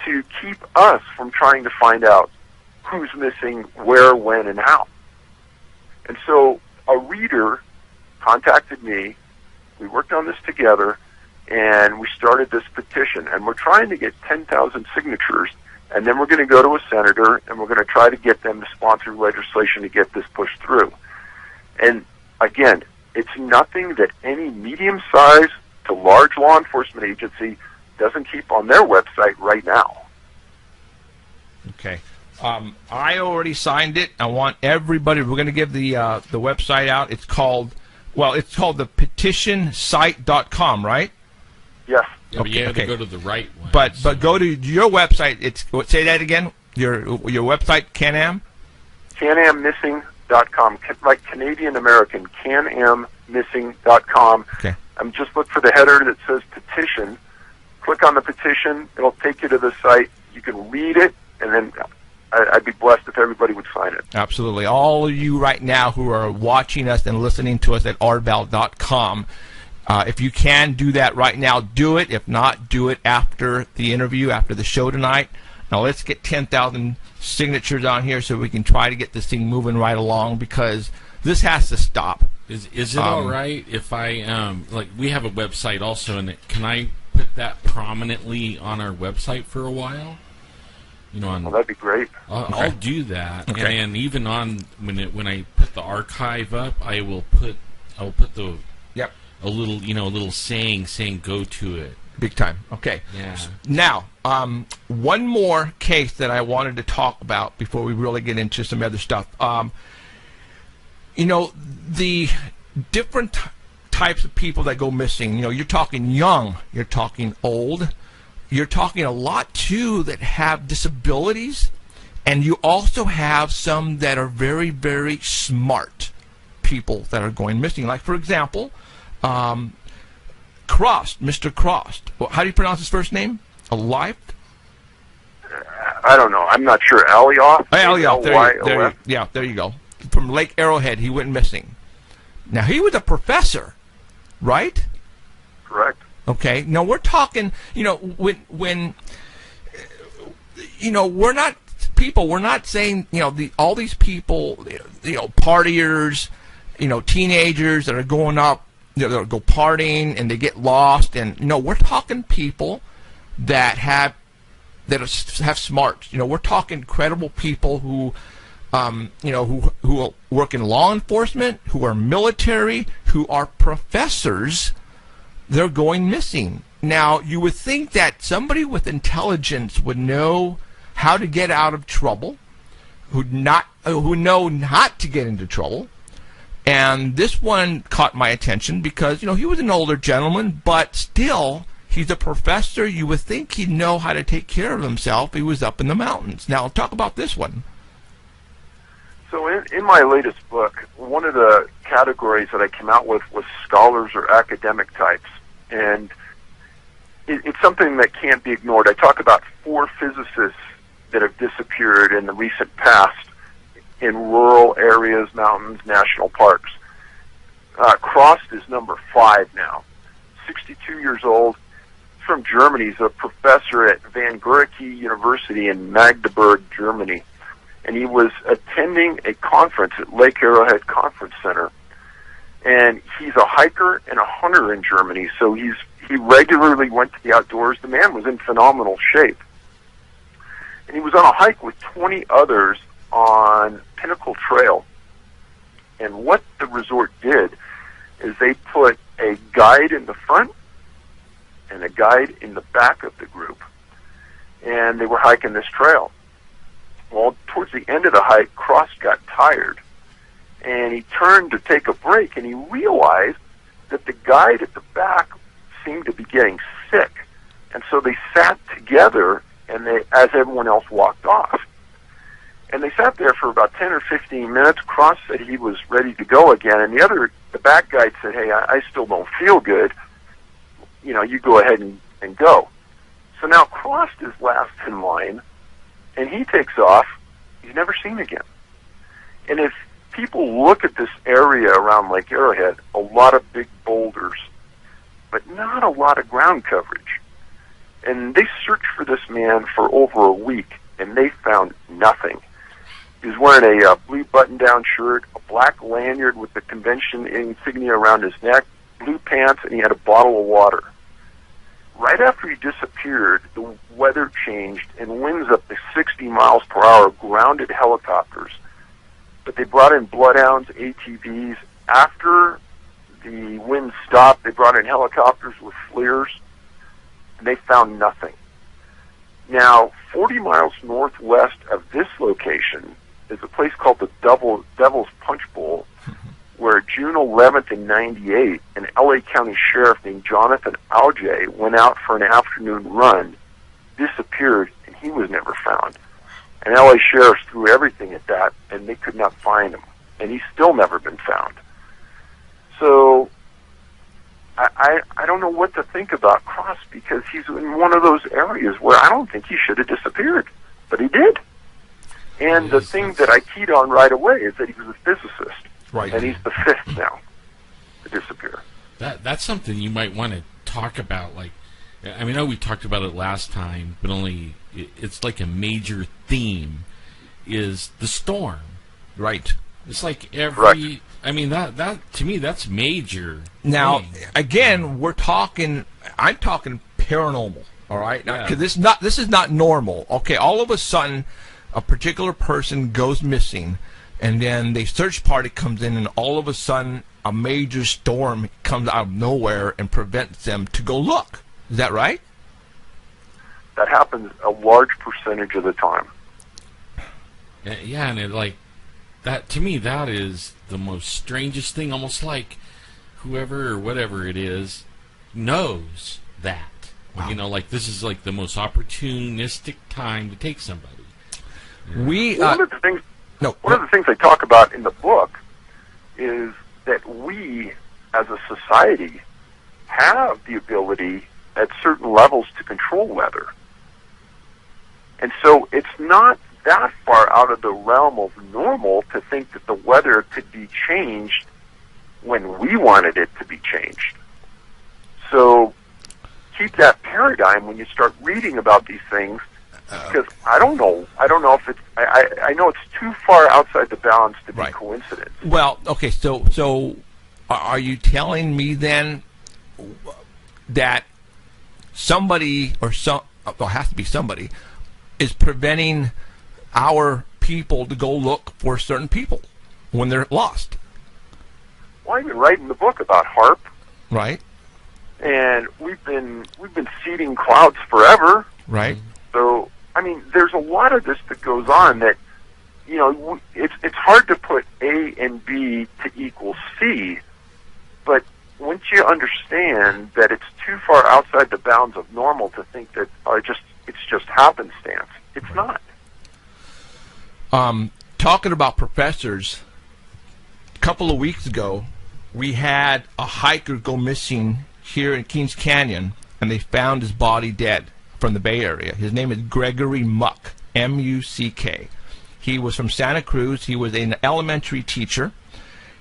to keep us from trying to find out who's missing where, when, and how. And so a reader contacted me. We worked on this together, and we started this petition. And we're trying to get 10,000 signatures, and then we're going to go to a senator, and we're going to try to get them to sponsor legislation to get this pushed through. And again, it's nothing that any medium-sized to large law enforcement agency doesn't keep on their website right now. Okay. I already signed it. I want everybody. We're going to give the website out. It's called the petitionsite.com, right? Yes. Yeah, but you have to go to the right one. But go to your website. Say that again. Your website, Can-Am? CanAmMissing.com, like Canadian American, CanAmMissing.com. Okay. Just look for the header that says petition. Click on the petition. It'll take you to the site. You can read it, and then I'd be blessed if everybody would sign it. Absolutely. All of you right now who are watching us and listening to us at rval.com, if you can do that right now, do it. If not, do it after the interview, after the show tonight. Now let's get 10,000 signatures on here so we can try to get this thing moving right along, because this has to stop. Is it all right if I we have a website also, and can I put that prominently on our website for a while? Well, that'd be great. I'll do that, Okay. and even on when I put the archive up, I'll put the a little saying go to it. Big time. Okay. Yeah. Now, one more case that I wanted to talk about before we really get into some other stuff. The different types of people that go missing. You're talking young, you're talking old, you're talking a lot too that have disabilities, and you also have some that are very, very smart people that are going missing. Like, for example, Cross, Mr. Cross. Well, how do you pronounce his first name? Alive? I don't know. I'm not sure. Alioth? Alioth. Alioth. There you go. From Lake Arrowhead, he went missing. Now, he was a professor, right? Correct. Okay. Now, we're talking, when we're not people, we're not saying, all these people, partiers, teenagers that are going up, they'll go partying and they get lost, and we're talking people that have smarts. We're talking credible people who work in law enforcement, who are military, who are professors. They're going missing. Now, you would think that somebody with intelligence would know how to get out of trouble, who know not to get into trouble. And this one caught my attention because, he was an older gentleman, but still, he's a professor. You would think he'd know how to take care of himself. He was up in the mountains. Now, talk about this one. So in my latest book, one of the categories that I came out with was scholars or academic types. And it's something that can't be ignored. I talk about 4 physicists that have disappeared in the recent past in rural areas, mountains, national parks. Crost is number 5 now. 62 years old. He's from Germany. He's a professor at Van Gurke University in Magdeburg, Germany. And he was attending a conference at Lake Arrowhead Conference Center. And he's a hiker and a hunter in Germany, so he regularly went to the outdoors. The man was in phenomenal shape. And he was on a hike with 20 others on Pinnacle Trail. And what the resort did is they put a guide in the front and a guide in the back of the group. And they were hiking this trail. Well, towards the end of the hike, Cross got tired. And he turned to take a break, and he realized that the guide at the back seemed to be getting sick. And so they sat together and as everyone else walked off. And they sat there for about 10 or 15 minutes. Cross said he was ready to go again. And the back guide said, hey, I still don't feel good. You know, you go ahead and go. So now Cross is last in line, and he takes off. He's never seen again. And if people look at this area around Lake Arrowhead, a lot of big boulders, but not a lot of ground coverage. And they searched for this man for over a week, and they found nothing. He was wearing a blue button-down shirt, a black lanyard with the convention insignia around his neck, blue pants, and he had a bottle of water. Right after he disappeared, the weather changed, and winds up to 60 miles per hour grounded helicopters. But they brought in bloodhounds, ATVs. After the wind stopped, they brought in helicopters with FLIRs, and they found nothing. Now, 40 miles northwest of this location is a place called the Devil's Punch Bowl, where June 11th in 98, an L.A. County sheriff named Jonathan Auge went out for an afternoon run, disappeared, and he was never found. And L.A. sheriffs threw everything at that, and they could not find him. And he's still never been found. So I don't know what to think about Cross, because he's in one of those areas where I don't think he should have disappeared, but he did. And the thing that I keyed on right away is that he was a physicist. Right. And he's the fifth now to disappear. That's something you might want to talk about. Like, I mean, I know we talked about it last time, but it's like a major theme is the storm. Right. It's like every. Right. I mean, that to me, that's major. Now, thing. again, I'm talking paranormal, all right? Yeah. Because this is not normal. Okay, all of a sudden, a particular person goes missing, and then the search party comes in, and all of a sudden, a major storm comes out of nowhere and prevents them to go look. Is that right? That happens a large percentage of the time. Yeah, and that to me, that is the most strangest thing. Almost like whoever or whatever it is knows that. Wow. You know, like this is like the most opportunistic time to take somebody. We One of the things no. One of the things I talk about in the book is that we, as a society, have the ability at certain levels to control weather. And so it's not that far out of the realm of normal to think that the weather could be changed when we wanted it to be changed. So keep that paradigm when you start reading about these things, because I don't know if it's, I know it's too far outside the bounds to be Right. coincidence. Well, okay, so are you telling me then that somebody or well, it has to be somebody is preventing our people to go look for certain people when they're lost? Well, I've been writing the book about HARP, Right? and we've been seeding clouds forever. Right? So, I mean, there's a lot of this that goes on that, you know, it's hard to put A and B to equal C, but once you understand that it's too far outside the bounds of normal to think that it's just happenstance, it's not. Talking about professors, a couple of weeks ago, we had a hiker go missing here in Kings Canyon, and they found his body dead from the Bay Area. His name is Gregory Muck, M-U-C-K. He was from Santa Cruz. He was an elementary teacher.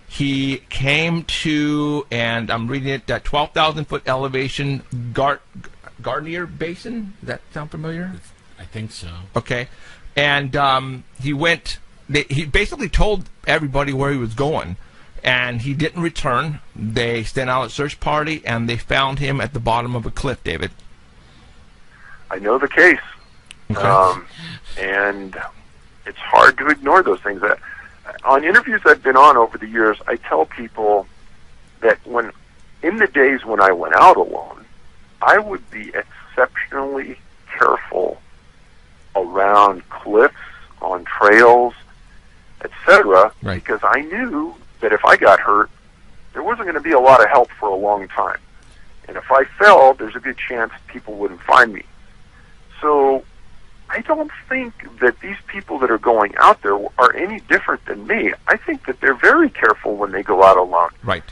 He came to, and I'm reading it, that 12,000-foot elevation Gardner Basin. Does that sound familiar? I think so. Okay. And he went, he basically told everybody where he was going, and he didn't return. They sent out a search party, and they found him at the bottom of a cliff, David. I know the case. Okay. And it's hard to ignore those things. On interviews I've been on over the years, I tell people that in the days when I went out alone, I would be exceptionally careful around cliffs, on trails, etc., Right. because I knew that if I got hurt, there wasn't going to be a lot of help for a long time. And if I fell, there's a good chance people wouldn't find me. So I don't think that these people that are going out there are any different than me. I think that they're very careful when they go out alone. Right.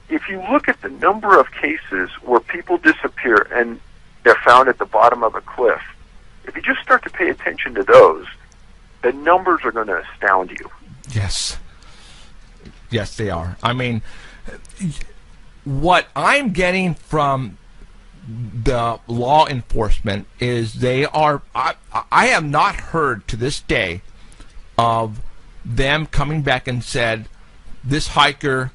If you look at the number of cases where people disappear and they're found at the bottom of a cliff, if you just start to pay attention to those, the numbers are going to astound you. Yes. Yes, they are. I mean, what I'm getting from the law enforcement is they are, I have not heard to this day of them coming back and said this hiker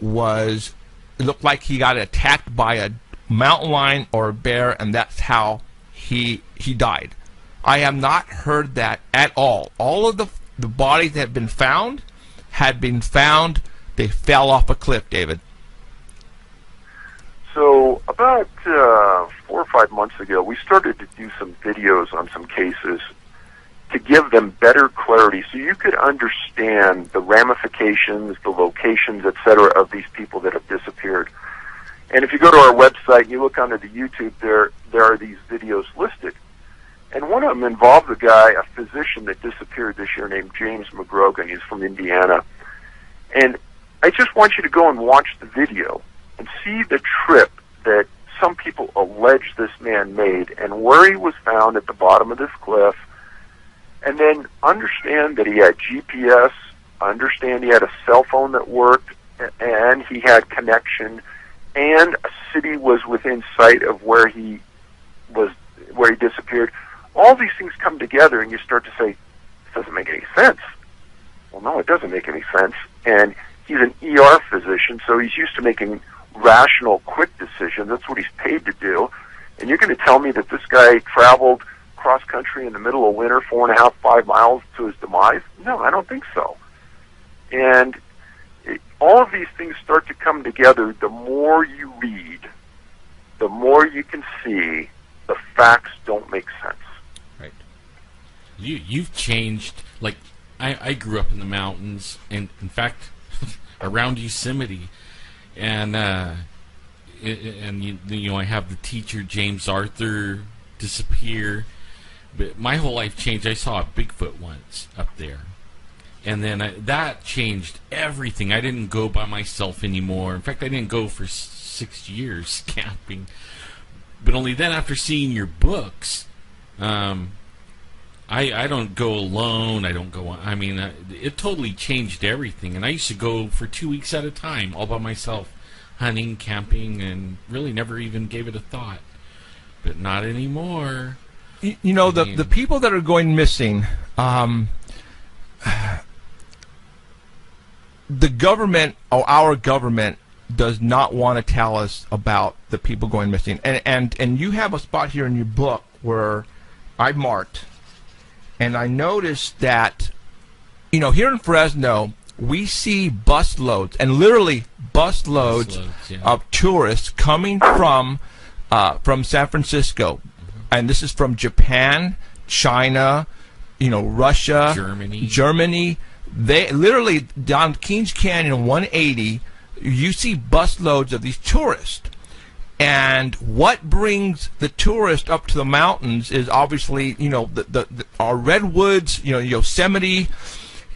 it looked like he got attacked by a mountain lion or a bear, and that's how he died. I have not heard that at all. All of the bodies that have been found had been found, they fell off a cliff, David. So about 4 or 5 months ago, we started to do some videos on some cases to give them better clarity so you could understand the ramifications, the locations, etc. of these people that have disappeared. And if you go to our website and you look under the YouTube, there are these videos listed. And one of them involved a guy, a physician that disappeared this year named James McGrogan. He's from Indiana. And I just want you to go and watch the video and see the trip that some people allege this man made and where he was found at the bottom of this cliff. And then understand that he had GPS, understand he had a cell phone that worked, and he had connection, and a city was within sight of where he disappeared. All these things come together, and you start to say, this doesn't make any sense. Well, no, it doesn't make any sense. And he's an ER physician, so he's used to making rational, quick decisions. That's what he's paid to do. And you're going to tell me that this guy traveled cross-country in the middle of winter, 4.5, 5 miles to his demise? No, I don't think so. And all of these things start to come together. The more you read, the more you can see the facts don't make sense. Right. You've changed. Like, I grew up in the mountains, and in fact, around Yosemite, and I have the teacher James Arthur disappear. But my whole life changed. I saw a Bigfoot once up there. And then that changed everything. I didn't go by myself anymore. In fact, I didn't go for 6 years camping. But only then, after seeing your books, I don't go alone. I don't go. I mean, it totally changed everything. And I used to go for 2 weeks at a time, all by myself, hunting, camping, and really never even gave it a thought. But not anymore. You know, the people that are going missing, the government, or our government, does not want to tell us about the people going missing. And you have a spot here in your book where I marked, and I noticed that, you know, here in Fresno, we see busloads, and literally busloads of tourists coming from San Francisco. And this is from Japan, China, Russia, Germany. They literally, down Kings Canyon 180, you see busloads of these tourists. And what brings the tourist up to the mountains is obviously, our redwoods, Yosemite,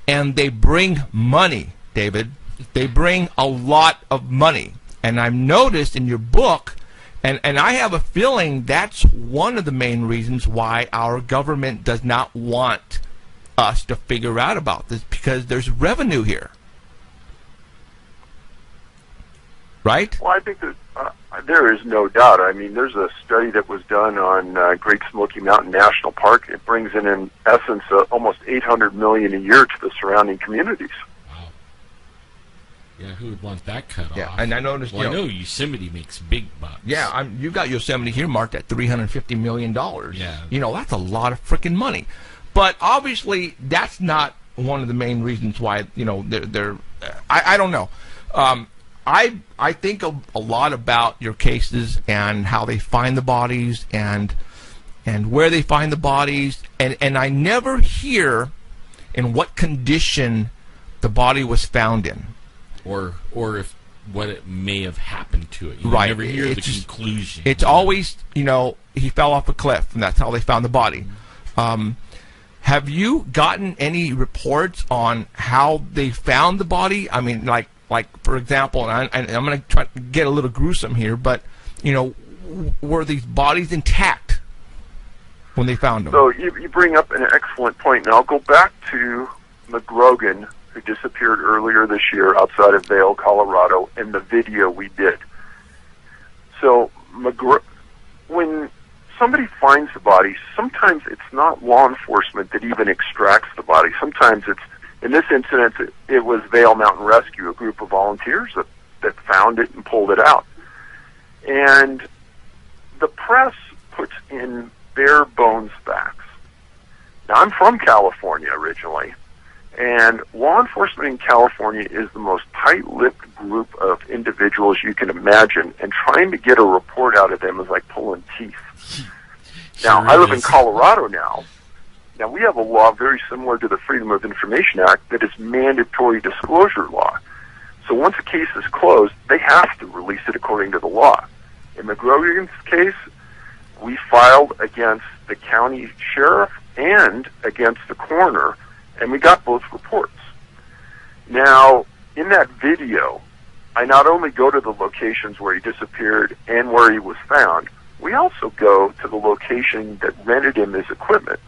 and they bring money, David. They bring a lot of money. And I've noticed in your book, and I have a feeling that's one of the main reasons why our government does not want us to figure out about this, because there's revenue here. Right? Well, I think that there is no doubt. I mean, there's a study that was done on Great Smoky Mountain National Park. It brings in essence, almost $800 million a year to the surrounding communities. Wow. Yeah, who would want that cut off? Yeah, and I noticed. Well, I know Yosemite makes big bucks. Yeah, you've got Yosemite here marked at $350 million. Yeah. That's a lot of freaking money. But obviously, that's not one of the main reasons why. They're. I don't know. I think a lot about your cases and how they find the bodies and where they find the bodies, and I never hear in what condition the body was found in. Or if what it may have happened to it. You Right. never hear the It's just- conclusion. It's always, he fell off a cliff, and that's how they found the body. Have you gotten any reports on how they found the body? I mean, like for example, and I'm going to try to get a little gruesome here, but were these bodies intact when they found them? So you bring up an excellent point. Now I'll go back to McGrogan, who disappeared earlier this year outside of Vail, Colorado, and the video we did. So when somebody finds the body, sometimes it's not law enforcement that even extracts the body. Sometimes it's, in this incident, it was Vail Mountain Rescue, a group of volunteers that found it and pulled it out. And the press puts in bare bones facts. Now, I'm from California originally, and law enforcement in California is the most tight-lipped group of individuals you can imagine, and trying to get a report out of them is like pulling teeth. Now, Sure I live in is. Colorado now. Now, we have a law very similar to the Freedom of Information Act that is mandatory disclosure law. So once a case is closed, they have to release it according to the law. In McGrogan's case, we filed against the county sheriff and against the coroner, and we got both reports. Now, in that video, I not only go to the locations where he disappeared and where he was found, we also go to the location that rented him his equipment.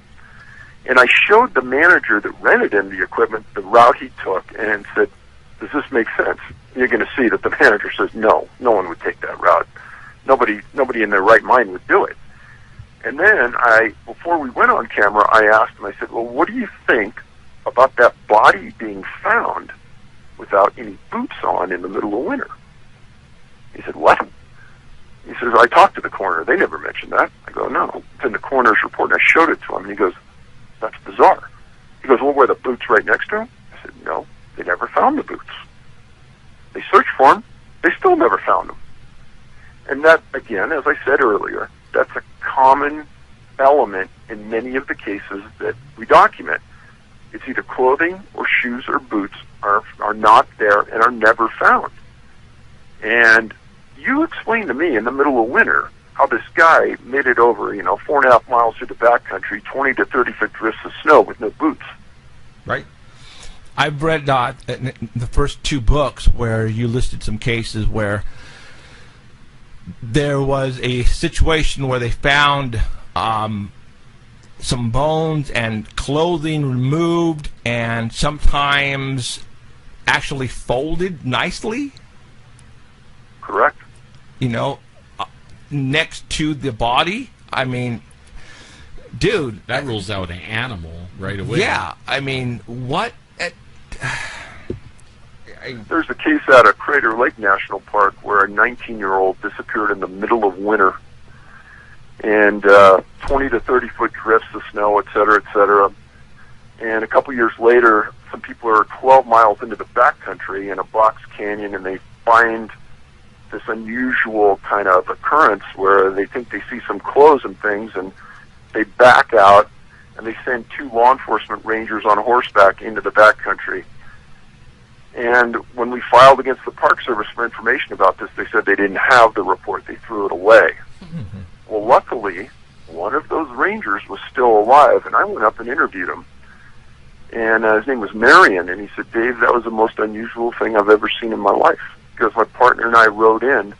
And I showed the manager that rented him the equipment the route he took and said, does this make sense? You're going to see that the manager says, no one would take that route. Nobody in their right mind would do it. And then before we went on camera, I asked him, I said, well, what do you think about that body being found without any boots on in the middle of winter? He said, what? He says, I talked to the coroner. They never mentioned that. I go, no, it's in the coroner's report. And I showed it to him, and he goes, that's bizarre. He goes, well, were the boots right next to him? I said, no, they never found the boots. They searched for them. They still never found them. And that, again, as I said earlier, that's a common element in many of the cases that we document. It's either clothing or shoes or boots are not there and are never found. And you explain to me in the middle of winter how this guy made it over, 4.5 miles through the backcountry, 20 to 30-foot drifts of snow with no boots. Right. I've read the first 2 books where you listed some cases where there was a situation where they found some bones and clothing removed and sometimes actually folded nicely. Correct. Next to the body. I mean, dude. That rules out an animal right away. Yeah. I mean, what? There's a case out of Crater Lake National Park where a 19-year-old disappeared in the middle of winter, and 20 to 30-foot drifts of snow, et cetera, et cetera. And a couple years later, some people are 12 miles into the backcountry in a box canyon, and they find this unusual kind of occurrence where they think they see some clothes and things, and they back out, and they send 2 law enforcement rangers on horseback into the backcountry. And when we filed against the Park Service for information about this, they said they didn't have the report. They threw it away. Mm-hmm. Well, luckily, one of those rangers was still alive, and I went up and interviewed him. And his name was Marion, and he said, Dave, that was the most unusual thing I've ever seen in my life. Because my partner and I rode in,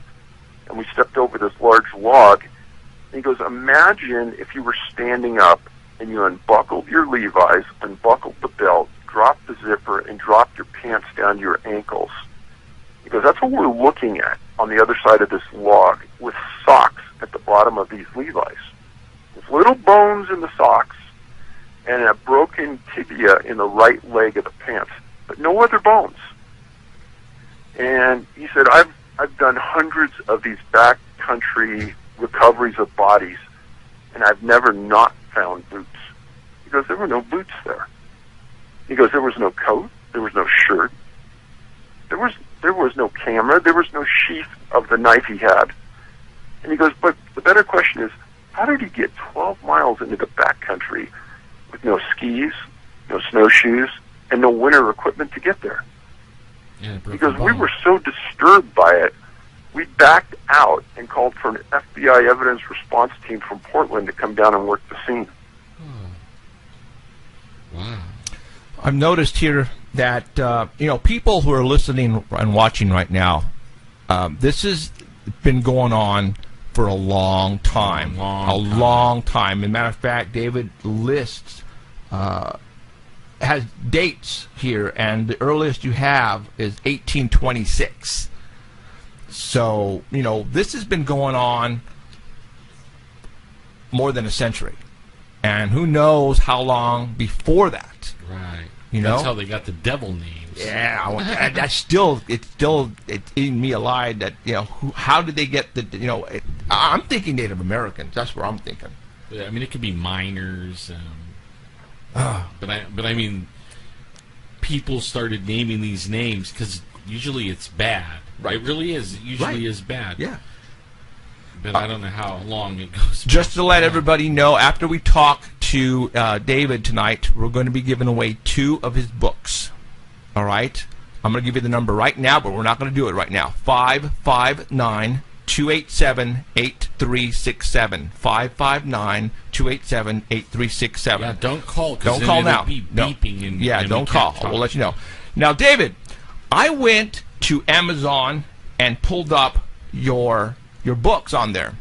and we stepped over this large log. And he goes, imagine if you were standing up, and you unbuckled your Levi's, unbuckled the belt, dropped the zipper, and dropped your pants down to your ankles. He goes, that's what we're looking at on the other side of this log, with socks at the bottom of these Levi's, with little bones in the socks, and a broken tibia in the right leg of the pants, but no other bones. And he said, I've done hundreds of these backcountry recoveries of bodies, and I've never not found boots. He goes, there were no boots there. He goes, there was no coat, there was no shirt, there was no camera, there was no sheath of the knife he had. And he goes, but the better question is, how did he get 12 miles into the backcountry with no skis, no snowshoes, and no winter equipment to get there? Yeah, it broke because the we bone. were so disturbed by it, we backed out and called for an FBI evidence response team from Portland to come down and work the scene. Wow. I've noticed here that people who are listening and watching right now, this has been going on for a long time. Long time. As a matter of fact, David lists has dates here, and the earliest you have is 1826. So, this has been going on more than a century. And who knows how long before that. Right. You know? That's how they got the devil names. Yeah, it's eating me alive that, how did they get I'm thinking Native Americans. That's where I'm thinking. Yeah, I mean, it could be miners. But I mean, people started naming these names because usually it's bad. Right. It really is. It usually is bad. Yeah. But I don't know how long it goes. Just to let everybody know, after we talk to David tonight, we're going to be giving away 2 of his books. All right? I'm going to give you the number right now, but we're not going to do it right now. 559-287-8367. 559-287-8367. Yeah, don't call. Don't call now. Be beeping and, yeah, and don't call. We'll let you know. Now, David, I went to Amazon and pulled up your books on there.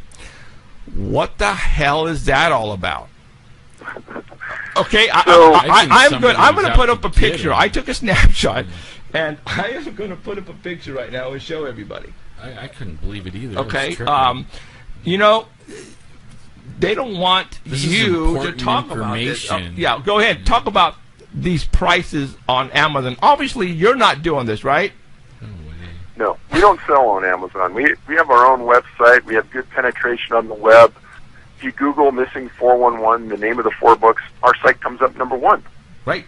What the hell is that all about? Okay, I'm going to put up a picture. I took a snapshot, and I am going to put up a picture right now and show everybody. I couldn't believe it either. Okay, they don't want you to talk about this. Yeah, go ahead. Talk about these prices on Amazon. Obviously, you're not doing this, right? No, we don't sell on Amazon. We have our own website. We have good penetration on the web. If you Google Missing 411, the name of the 4 books, our site comes up number 1. Right.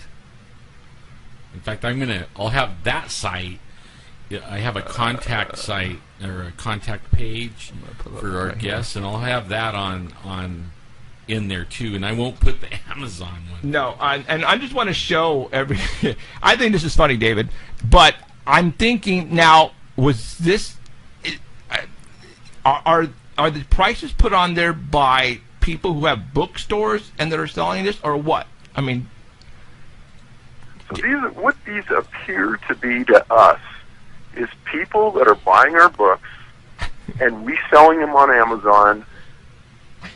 In fact, I'll have that site. I have a contact site or a contact page for our guests, and I'll have that on in there too. And I won't put the Amazon one. No, and I just want to show I think this is funny, David, but I'm thinking now, was this are the prices put on there by people who have bookstores and that are selling this, or what? I mean, so what these appear to be to us is people that are buying our books and reselling them on Amazon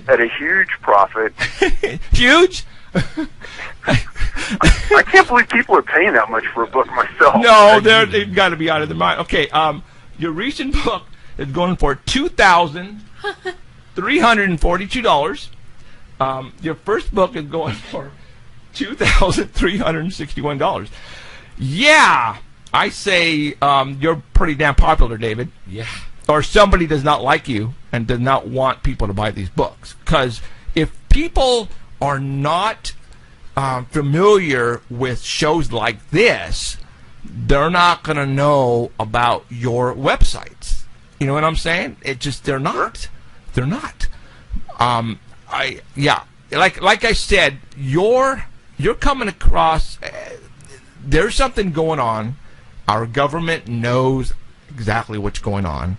at a huge profit. Huge? I can't believe people are paying that much for a book myself. No, they've got to be out of their mind. Okay, your recent book is going for $2,342. Your first book is going for $2,361. Yeah, I say you're pretty damn popular, David. Yeah. Or somebody does not like you and does not want people to buy these books. Because if people are not familiar with shows like this, they're not going to know about your websites. You know what I'm saying? They're not. They're not. Like I said, you're coming across. There's something going on. Our government knows exactly what's going on.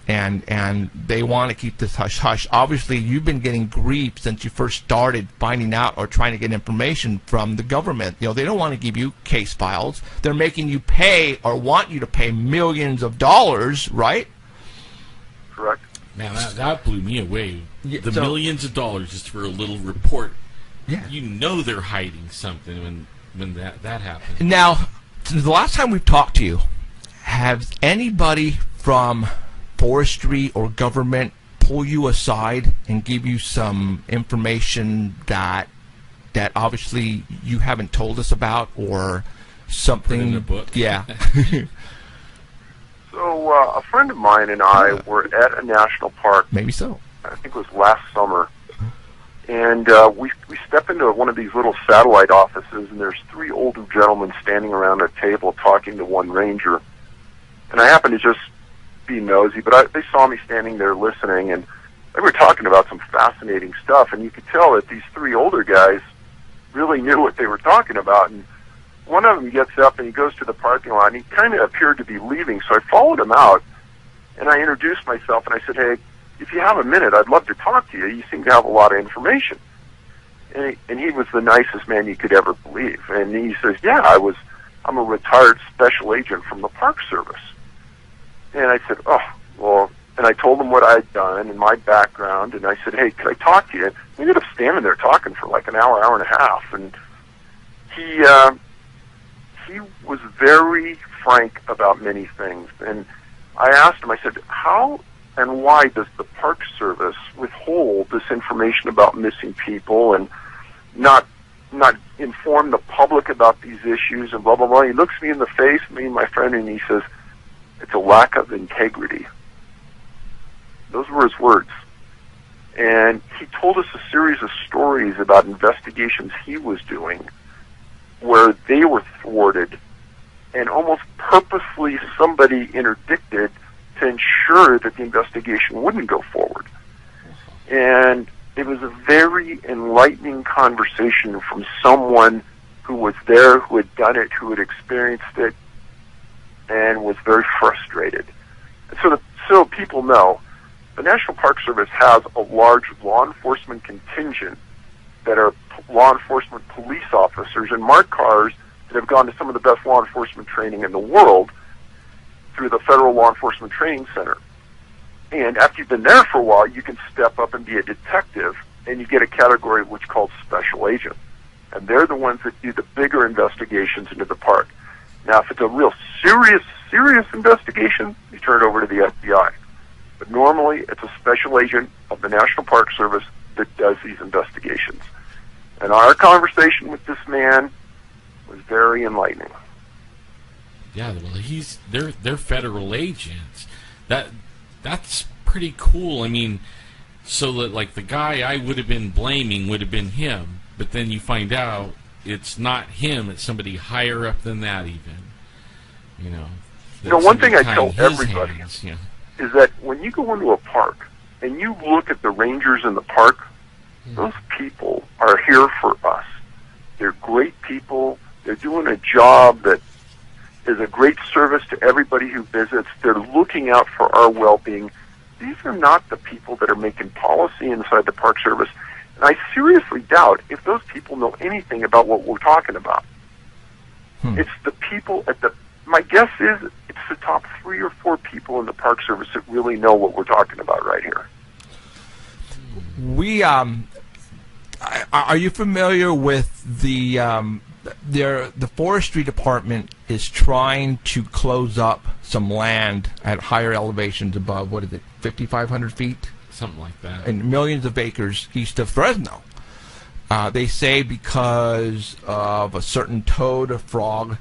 And they want to keep this hush-hush. Obviously, you've been getting grief since you first started finding out or trying to get information from the government. They don't want to give you case files. They're making you pay or want you to pay millions of dollars, right? Correct. Man, that blew me away. Yeah, the millions of dollars just for a little report. Yeah. You know they're hiding something when that happens. Now, the last time we've talked to you, has anybody from forestry or government pull you aside and give you some information that obviously you haven't told us about, or something? Put in the book. Yeah. So a friend of mine and I were at a national park. Maybe so. I think it was last summer. And we step into one of these little satellite offices, and there's 3 older gentlemen standing around a table talking to one ranger. And I happened to just be nosy, but they saw me standing there listening, and they were talking about some fascinating stuff, and you could tell that these 3 older guys really knew what they were talking about. And one of them gets up and he goes to the parking lot, and he kind of appeared to be leaving, so I followed him out, and I introduced myself, and I said, hey, if you have a minute, I'd love to talk to you. You seem to have a lot of information. And he was the nicest man you could ever believe. And he says, yeah, I'm a retired special agent from the Park Service. And I said, oh, well, and I told him what I had done and my background, and I said, hey, could I talk to you? And we ended up standing there talking for like an hour, hour and a half, and he was very frank about many things. And I asked him, I said, how and why does the Park Service withhold this information about missing people and not inform the public about these issues and blah, blah, blah? He looks me in the face, me and my friend, and he says, it's a lack of integrity. Those were his words. And he told us a series of stories about investigations he was doing where they were thwarted, and almost purposely somebody interdicted to ensure that the investigation wouldn't go forward. And it was a very enlightening conversation from someone who was there, who had done it, who had experienced it, and was very frustrated. And so people know, the National Park Service has a large law enforcement contingent that are law enforcement police officers and marked cars that have gone to some of the best law enforcement training in the world through the Federal Law Enforcement Training Center. And after you've been there for a while, you can step up and be a detective, and you get a category which is called special agent. And they're the ones that do the bigger investigations into the park. Now, if it's a real serious investigation, you turn it over to the FBI. But normally, it's a special agent of the National Park Service that does these investigations. And our conversation with this man was very enlightening. Yeah, well, they're federal agents. That's pretty cool. I mean, so that like the guy I would have been blaming would have been him, but then you find out it's not him; it's somebody higher up than that, even. You know, one thing I tell everybody hands, is that when you go into a park and you look at the rangers in the park, those people are here for us. They're great people. They're doing a job that is a great service to everybody who visits. They're looking out for our well-being. These are not the people that are making policy inside the Park Service. And I seriously doubt if those people know anything about what we're talking about. It's the people my guess is it's the top 3 or 4 people in the Park Service that really know what we're talking about right here. We are you familiar with the forestry department is trying to close up some land at higher elevations above, 5,500 feet? Something like that. And millions of acres east of Fresno. They say because of a certain toad or frog,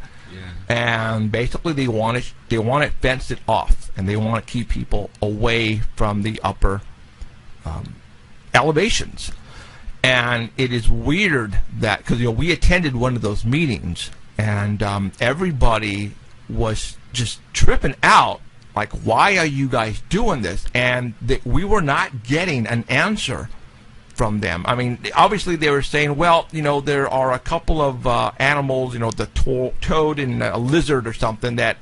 and basically they want it fenced it off, and they want to keep people away from the upper elevations. And it is weird that, because we attended one of those meetings, and everybody was just tripping out, like, why are you guys doing this? And we were not getting an answer from them. I mean, obviously they were saying, well, there are a couple of animals, the toad and a lizard or something that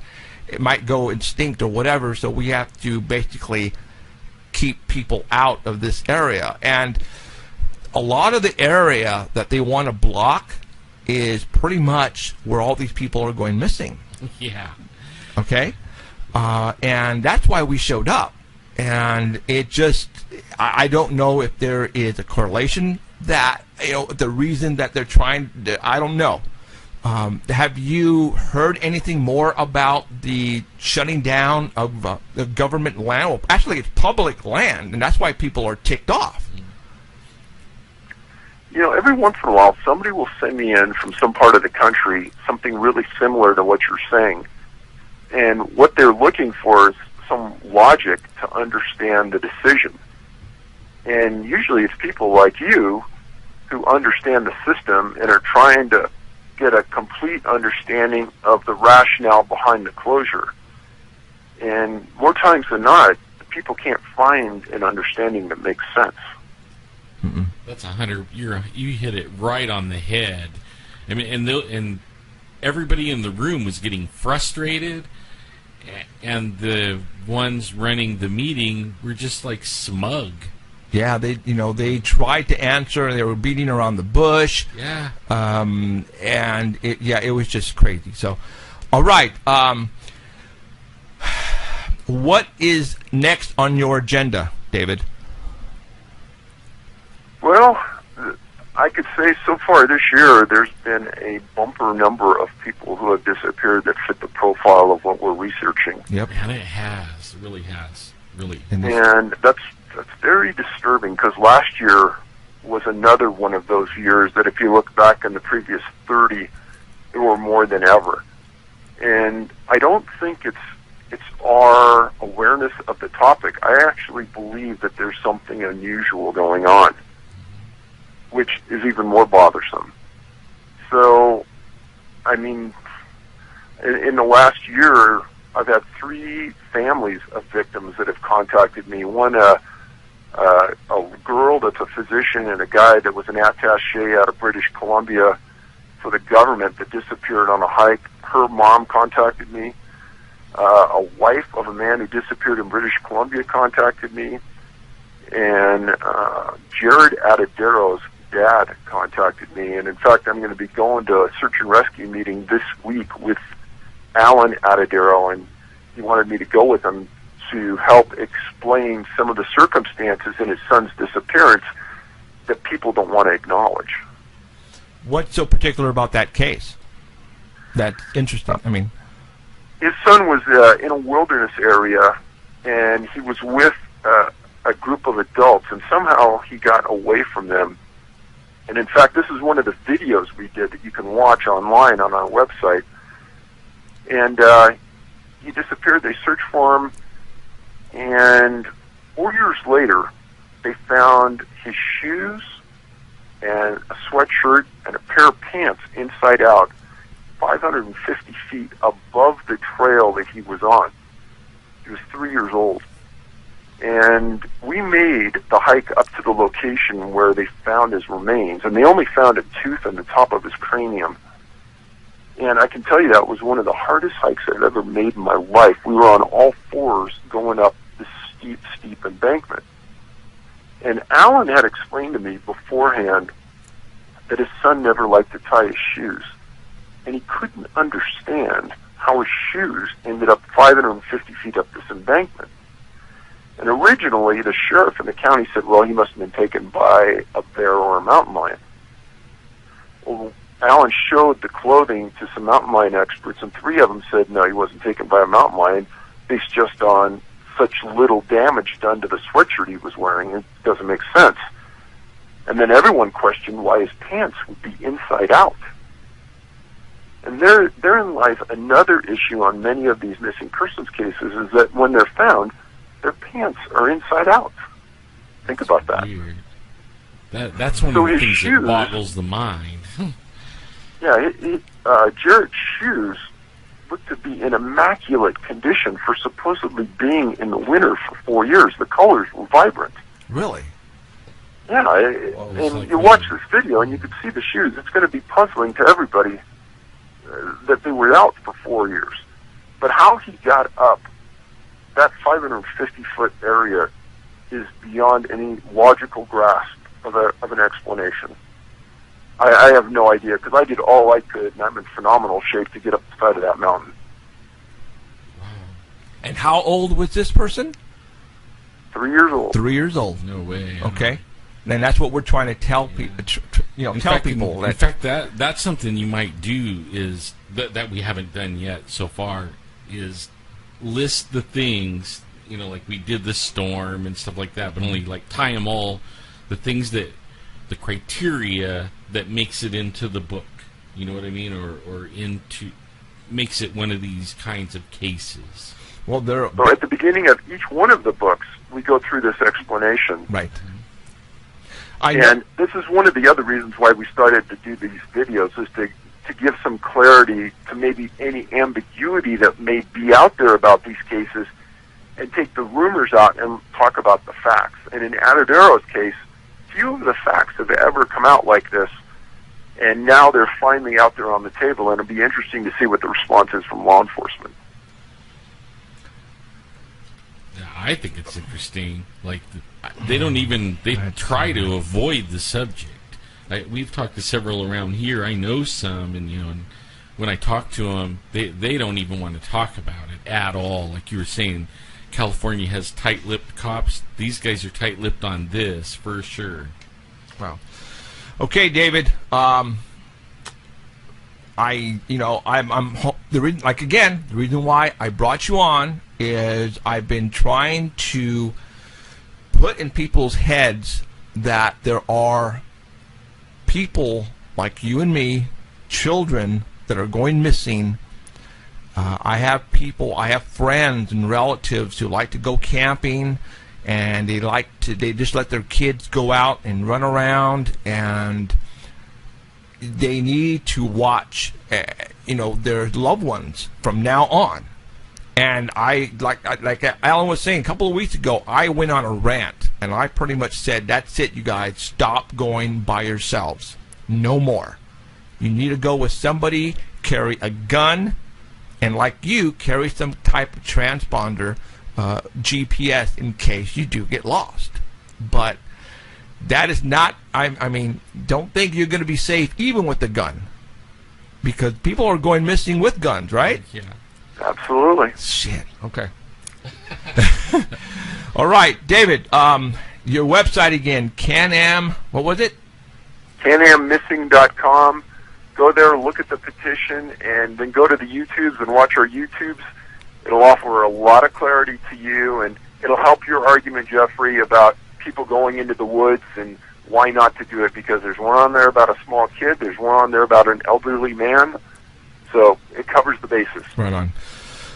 it might go extinct or whatever, so we have to basically keep people out of this area. And a lot of the area that they want to block is pretty much where all these people are going missing. Yeah. Okay? And that's why we showed up. And it just, I don't know if there is a correlation that, the reason that they're trying, I don't know. Have you heard anything more about the shutting down of the government land? Well, actually, it's public land, and that's why people are ticked off. Every once in a while, somebody will send me in from some part of the country something really similar to what you're saying. And what they're looking for is some logic to understand the decision. And usually it's people like you who understand the system and are trying to get a complete understanding of the rationale behind the closure. And more times than not, people can't find an understanding that makes sense. That's 100. You hit it right on the head. I mean, and everybody in the room was getting frustrated, and the ones running the meeting were just like smug. Yeah, they tried to answer. They were beating around the bush. Yeah. And it was just crazy. So, all right. What is next on your agenda, David? Well, I could say so far this year there's been a bumper number of people who have disappeared that fit the profile of what we're researching. Yep. And it has. It really has. Really. And that's very disturbing, because last year was another one of those years that if you look back in the previous 30, there were more than ever. And I don't think it's our awareness of the topic. I actually believe that there's something unusual going on, which is even more bothersome. So, I mean, in the last year, I've had 3 families of victims that have contacted me. One, a girl that's a physician, and a guy that was an attaché out of British Columbia for the government that disappeared on a hike. Her mom contacted me. A wife of a man who disappeared in British Columbia contacted me. And Jared Adadero's dad contacted me. And in fact, I'm going to be going to a search and rescue meeting this week with Alan Adadero, and he wanted me to go with him to help explain some of the circumstances in his son's disappearance that people don't want to acknowledge. What's so particular about that case? That's interesting. I mean, his son was in a wilderness area, and he was with a group of adults, and somehow he got away from them. And in fact, this is one of the videos we did that you can watch online on our website. And he disappeared. They searched for him, and 4 years later, they found his shoes and a sweatshirt and a pair of pants inside out, 550 feet above the trail that he was on. He was 3 years old. And we made the hike up to the location where they found his remains, and they only found a tooth on the top of his cranium. And I can tell you that was one of the hardest hikes I've ever made in my life. We were on all fours going up this steep embankment. And Alan had explained to me beforehand that his son never liked to tie his shoes. And he couldn't understand how his shoes ended up 550 feet up this embankment. And originally, the sheriff in the county said, well, he must have been taken by a bear or a mountain lion. Well, Alan showed the clothing to some mountain lion experts, and 3 of them said, no, he wasn't taken by a mountain lion, based just on such little damage done to the sweatshirt he was wearing. It doesn't make sense. And then everyone questioned why his pants would be inside out. And therein lies another issue on many of these missing persons cases, is that when they're found, their pants are inside out. Think about that. Weird. That's one of the things that boggles the mind. Yeah, Jared's shoes looked to be in immaculate condition for supposedly being in the winter for 4 years. The colors were vibrant. really? Yeah, and you watch this video and you can see the shoes. It's going to be puzzling to everybody that they were out for 4 years. But how he got up that 550-foot area is beyond any logical grasp of an explanation. I have no idea, because I did all I could, and I'm in phenomenal shape to get up the side of that mountain. And how old was this person? 3 years old. 3 years old. No way. Okay. And that's what we're trying to tell people. Tell people. In fact, that's something you might do is that we haven't done yet so far is list the things, like we did the storm and stuff like that, but only like tie them all, the things that the criteria that makes it into the book. You know what I mean, or into makes it one of these kinds of cases. Well, so at the beginning of each one of the books, we go through this explanation. Right. And this is one of the other reasons why we started to do these videos, is to give some clarity to maybe any ambiguity that may be out there about these cases, and take the rumors out and talk about the facts. And in Adadero's case, few of the facts have ever come out like this. And now they're finally out there on the table, and it'll be interesting to see what the response is from law enforcement. I think it's interesting. Like, they don't even, they try to avoid the subject. We've talked to several around here. I know some, and, and when I talk to them, they don't even want to talk about it at all. Like you were saying, California has tight-lipped cops. These guys are tight-lipped on this, for sure. Wow. Okay, David. I'm the reason why I brought you on is I've been trying to put in people's heads that there are people like you and me, children that are going missing. I have friends and relatives who like to go camping, and they just let their kids go out and run around, and they need to watch their loved ones from now on. And like Alan was saying a couple of weeks ago, I went on a rant, and I pretty much said, that's it, you guys, stop going by yourselves, no more. You need to go with somebody, carry a gun, and like you, carry some type of transponder, GPS, in case you do get lost. But that is not, I mean, don't think you're going to be safe even with the gun, because people are going missing with guns, right? Yeah. Absolutely. Shit. Okay. All right, David. Your website again, Can-Am. What was it? CanAmMissing.com. Go there, look at the petition, and then go to the YouTubes and watch our YouTubes. It'll offer a lot of clarity to you, and it'll help your argument, Jeffrey, about people going into the woods and why not to do it, because there's one on there about a small kid, there's one on there about an elderly man, so it covers the bases. Right on.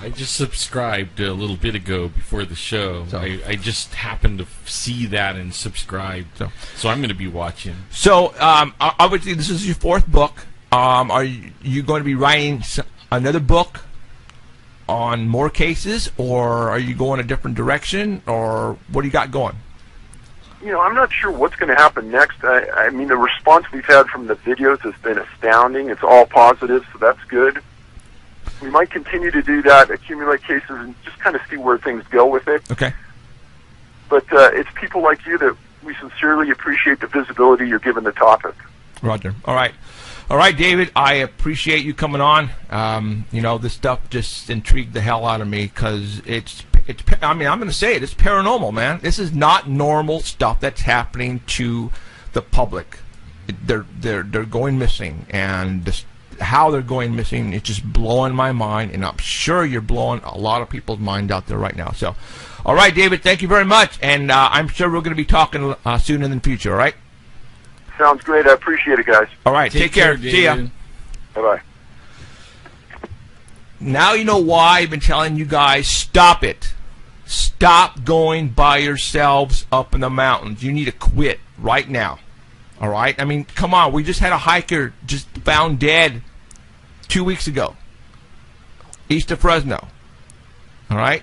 I just subscribed a little bit ago before the show. So- I just happened to see that and subscribed. So I'm going to be watching. So, obviously, this is your fourth book. Are you going to be writing another book on more cases, or are you going a different direction, or what do you got going? I'm not sure what's going to happen next. I mean, the response we've had from the videos has been astounding. It's all positive, so that's good. We might continue to do that, accumulate cases, and just kind of see where things go with it. Okay. But it's people like you that we sincerely appreciate the visibility you're giving the topic. Roger. All right. All right, David, I appreciate you coming on. This stuff just intrigued the hell out of me, because I mean, I'm going to say it, it's paranormal, man. This is not normal stuff that's happening to the public. They're going missing, and how they're going missing, it's just blowing my mind, and I'm sure you're blowing a lot of people's mind out there right now. So, all right, David, thank you very much, and I'm sure we're going to be talking soon in the future, all right? Sounds great. I appreciate it, guys. All right, take care. See ya. David. Bye-bye. Now you know why I've been telling you guys, stop it. Stop going by yourselves up in the mountains. You need to quit right now. All right? I mean, come on. We just had a hiker just found dead 2 weeks ago, east of Fresno. All right?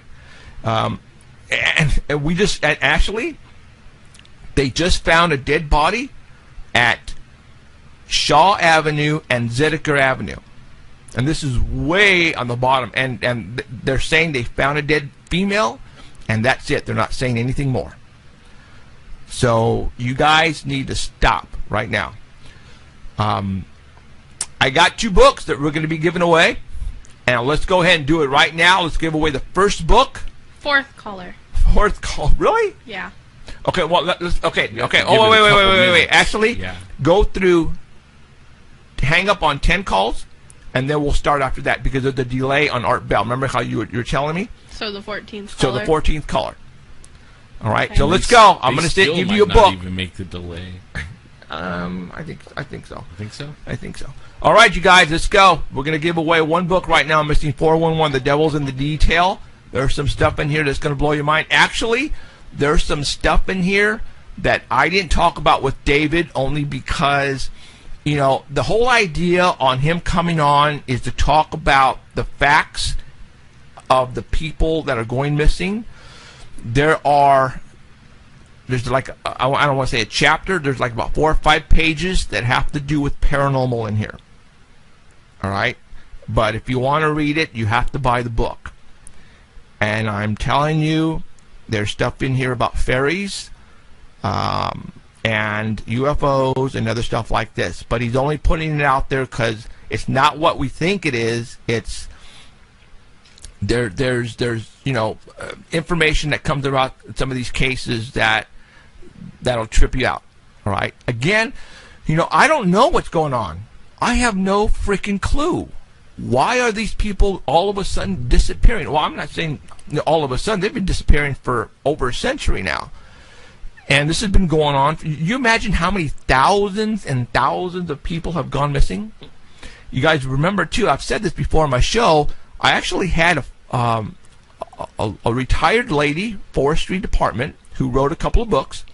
And we just, actually, they just found a dead body at Shaw Avenue and Zedeker Avenue. And this is way on the bottom. And they're saying they found a dead female, and that's it. They're not saying anything more. So you guys need to stop right now. I got 2 books that we're going to be giving away. And let's go ahead and do it right now. Let's give away the first book. Fourth caller. Fourth call. Really? Yeah. Okay, well, let's, okay. Give Oh, it a couple wait. minutes. Actually, Yeah. go through, hang up on 10 calls, and then we'll start after that, because of the delay on Art Bell. Remember how you were telling me? So the 14th So caller. the 14th caller. All right, Okay. so let's go. I'm They going to still give might you a not book. even make the delay. I think so. I think so. I think so. All right, you guys, let's go. We're going to give away 1 book right now. I'm missing 411, The Devil's in the Detail. There's some stuff in here that's going to blow your mind. Actually, there's some stuff in here that I didn't talk about with David, only because, the whole idea on him coming on is to talk about the facts of the people that are going missing. There are there's like I don't want to say a chapter. There's like about 4 or 5 pages that have to do with paranormal in here. All right, but if you want to read it, you have to buy the book. And I'm telling you, there's stuff in here about fairies, and UFOs and other stuff like this. But he's only putting it out there because it's not what we think it is. It's there's information that comes about some of these cases that'll trip you out. All right. Again, I don't know what's going on. I have no freaking clue. Why are these people all of a sudden disappearing? Well, I'm not saying all of a sudden. They've been disappearing for over a century now. And this has been going on. You imagine how many thousands and thousands of people have gone missing? You guys remember, too, I've said this before on my show, I actually had a retired lady, forestry department, who wrote a couple of books.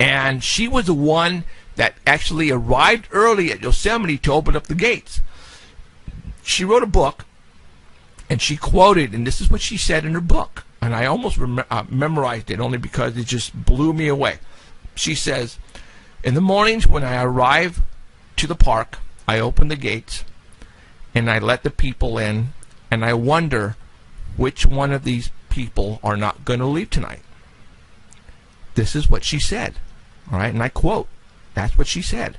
And she was the one that actually arrived early at Yosemite to open up the gates. She wrote a book, and she quoted, and this is what she said in her book. And I almost memorized it only because it just blew me away. She says, in the mornings when I arrive to the park, I open the gates and I let the people in, and I wonder which one of these people are not going to leave tonight. This is what she said. All right, and I quote, that's what she said.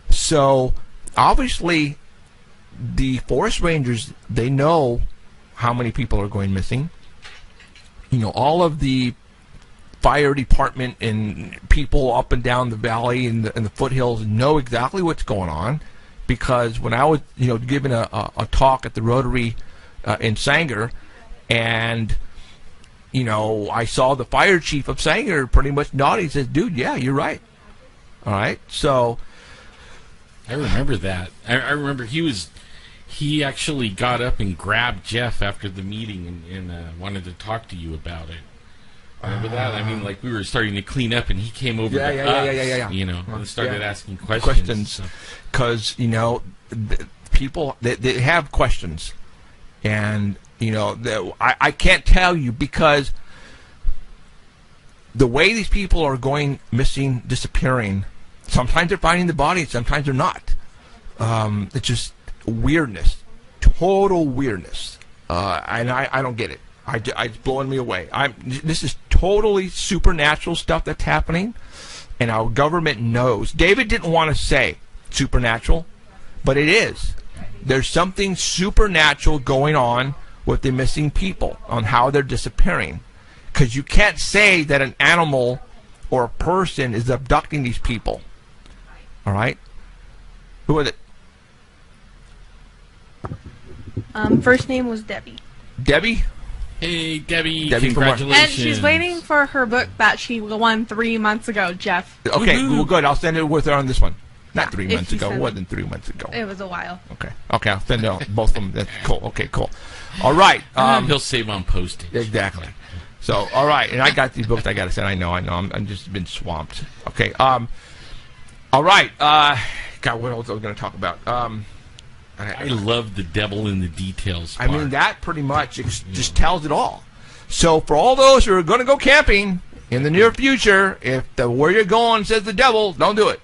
So obviously the forest rangers, they know how many people are going missing. All of the fire department and people up and down the valley and the foothills know exactly what's going on, because when I was, giving a talk at the Rotary in Sanger, and, I saw the fire chief of Sanger pretty much nodding. He says, dude, yeah, you're right. All right, so. I remember that. I remember he actually got up and grabbed Jeff after the meeting and wanted to talk to you about it. Remember that? I mean, like, we were starting to clean up, and he came over to us, and started asking questions. Because, people, they have questions. And, I can't tell you, because the way these people are going missing, disappearing, sometimes they're finding the body, sometimes they're not. It's just weirdness, total weirdness, and I don't get it. It's blowing me away. This is totally supernatural stuff that's happening, and our government knows. David didn't want to say supernatural, but it is. There's something supernatural going on with the missing people, on how they're disappearing, because you can't say that an animal or a person is abducting these people. All right, who is it? First name was Debbie. Debbie? Hey, Debbie, Debbie, congratulations. And she's waiting for her book that she won 3 months ago, Jeff. Okay, well, good. I'll send it with her on this one. Not Yeah, 3 if months you ago. It send wasn't 3 months ago. It was a while. Okay, I'll send it on both of them. That's cool. Okay, cool. All right. He'll save on postage. Exactly. So, all right. And I got these books I got to send. I know. I'm just been swamped. Okay. All right. God, what else was I going to talk about? I love the devil in the details part. I mean, that pretty much just tells it all. So for all those who are going to go camping in the near future, if where you're going says the devil, don't do it.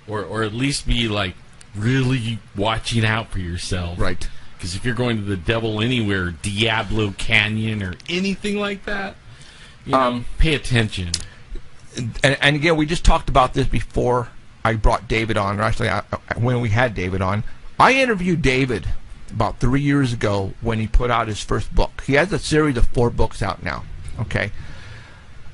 Or at least be, like, really watching out for yourself. Right. Because if you're going to the devil anywhere, Diablo Canyon or anything like that, pay attention. And again, we just talked about this before I brought David on. Or actually, when we had David on. I interviewed David about 3 years ago when he put out his first book. He has a series of 4 books out now. Okay.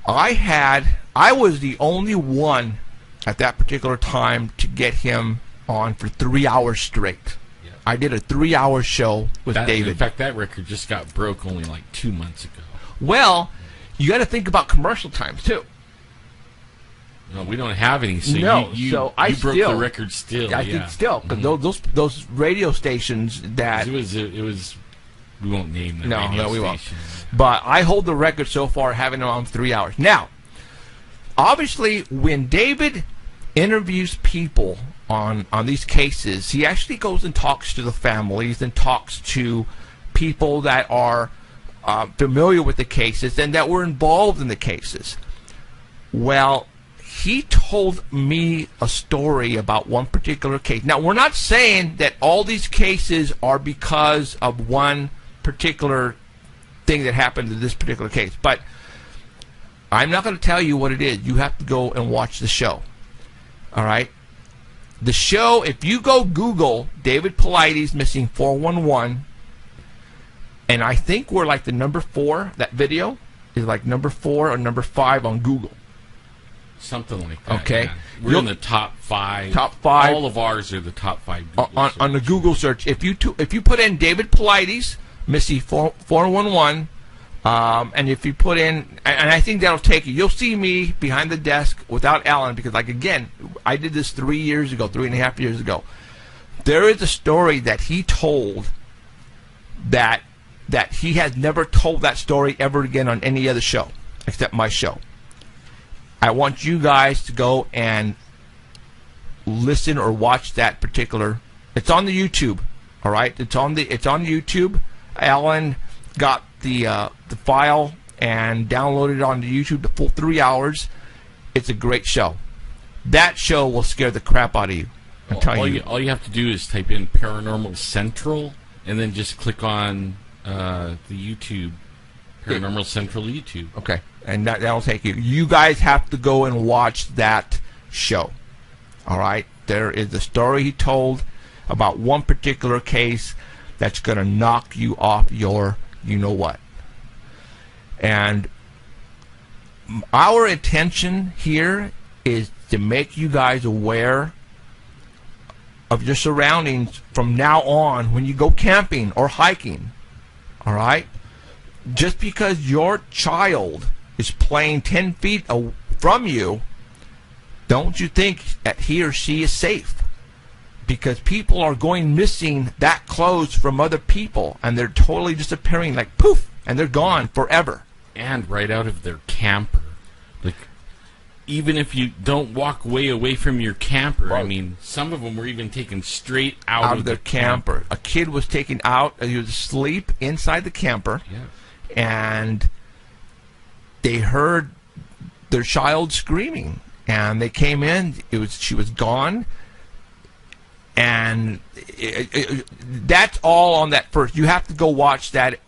I was the only one at that particular time to get him on for 3 hours straight. Yeah. I did a 3-hour show with David. In fact, that record just got broke only like 2 months ago. Well, you got to think about commercial times too. No, we don't have any. So no, you broke the record still. I think still, because those radio stations that it was. We won't name them. No, we won't. But I hold the record so far, having it on 3 hours. Now, obviously, when David interviews people on these cases, he actually goes and talks to the families and talks to people that are familiar with the cases and that were involved in the cases. Well, he told me a story about one particular case. Now, we're not saying that all these cases are because of one particular thing that happened in this particular case, but I'm not going to tell you what it is. You have to go and watch the show. All right? The show, if you go Google David Paulides missing 411, and I think we're like the number 4, that video is like number 4 or number 5 on Google. Something like that. Okay. Yeah. We're in the top 5. Top 5. All of ours are the top 5 Google on the Google search. If you put in David Paulides missing 411, and if you put in, and I think that'll take you, you'll see me behind the desk without Alan, because, like, again, I did this 3.5 years ago. There is a story that he told that he has never told that story ever again on any other show except my show. I want you guys to go and listen or watch that particular. It's on the YouTube, all right? It's on YouTube. Alan got the file and downloaded it onto YouTube, the full 3 hours. It's a great show. That show will scare the crap out of you. I'm telling you. All you have to do is type in Paranormal Central and then just click on the YouTube, Paranormal Central YouTube. Okay, and that'll take you. You guys have to go and watch that show. All right? There is a story he told about one particular case that's going to knock you off your you-know-what. And our intention here is to make you guys aware of your surroundings from now on when you go camping or hiking. All right? Just because your child is playing 10 feet from you, don't you think that he or she is safe? Because people are going missing that close from other people, and they're totally disappearing like poof, and they're gone forever. And right out of their camper. Like, even if you don't walk way away from your camper, Right. I mean, some of them were even taken straight out of their camper. A kid was taken out, he was asleep inside the camper, Yeah. and they heard their child screaming, and they came in. She was gone, and that's all on that first. You have to go watch that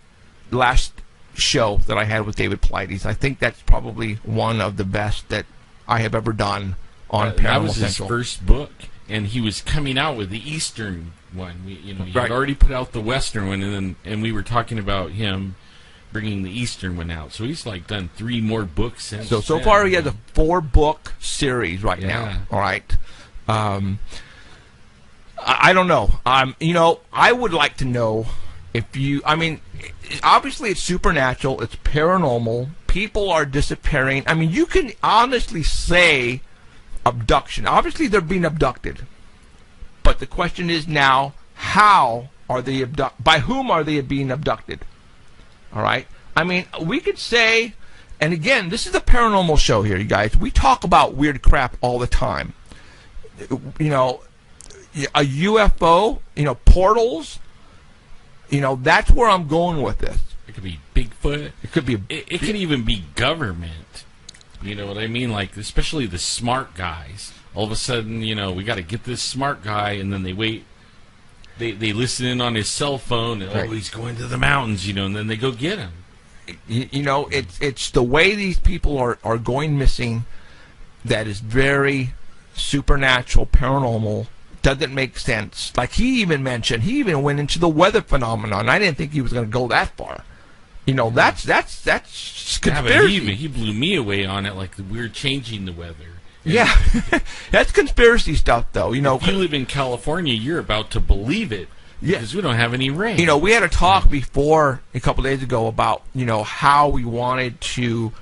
last show that I had with David Paulides. I think that's probably one of the best that I have ever done on Paranormal That was Central. his first book, and he was coming out with the Eastern one. He Right. had already put out the Western one, and we were talking about him bringing the Eastern one out. So he's like done 3 more books since. So then. far he has a 4-book series right now. Yeah. All right. I don't know. I would like to know if you. I mean, obviously it's supernatural. It's paranormal. People are disappearing. I mean, you can honestly say abduction. Obviously they're being abducted. But the question is now, how are they abducted? By whom are they being abducted? All right. I mean, we could say, and again, this is a paranormal show here, you guys. We talk about weird crap all the time. You know, a UFO, portals. That's where I'm going with this. It could be Bigfoot. It could be. It could even be government. You know what I mean? Like, especially the smart guys. All of a sudden, we got to get this smart guy, and then they wait. They listen in on his cell phone, and Right. he's going to the mountains, and then they go get him. It's the way these people are going missing that is very supernatural, paranormal. Doesn't make sense. Like he even went into the weather phenomenon. I didn't think he was going to go that far. That's conspiracy. Yeah, but he blew me away on it, like we're changing the weather. Yeah, that's conspiracy stuff, though. If you live in California, you're about to believe it because we don't have any rain. We had a talk before a couple days ago about how we wanted to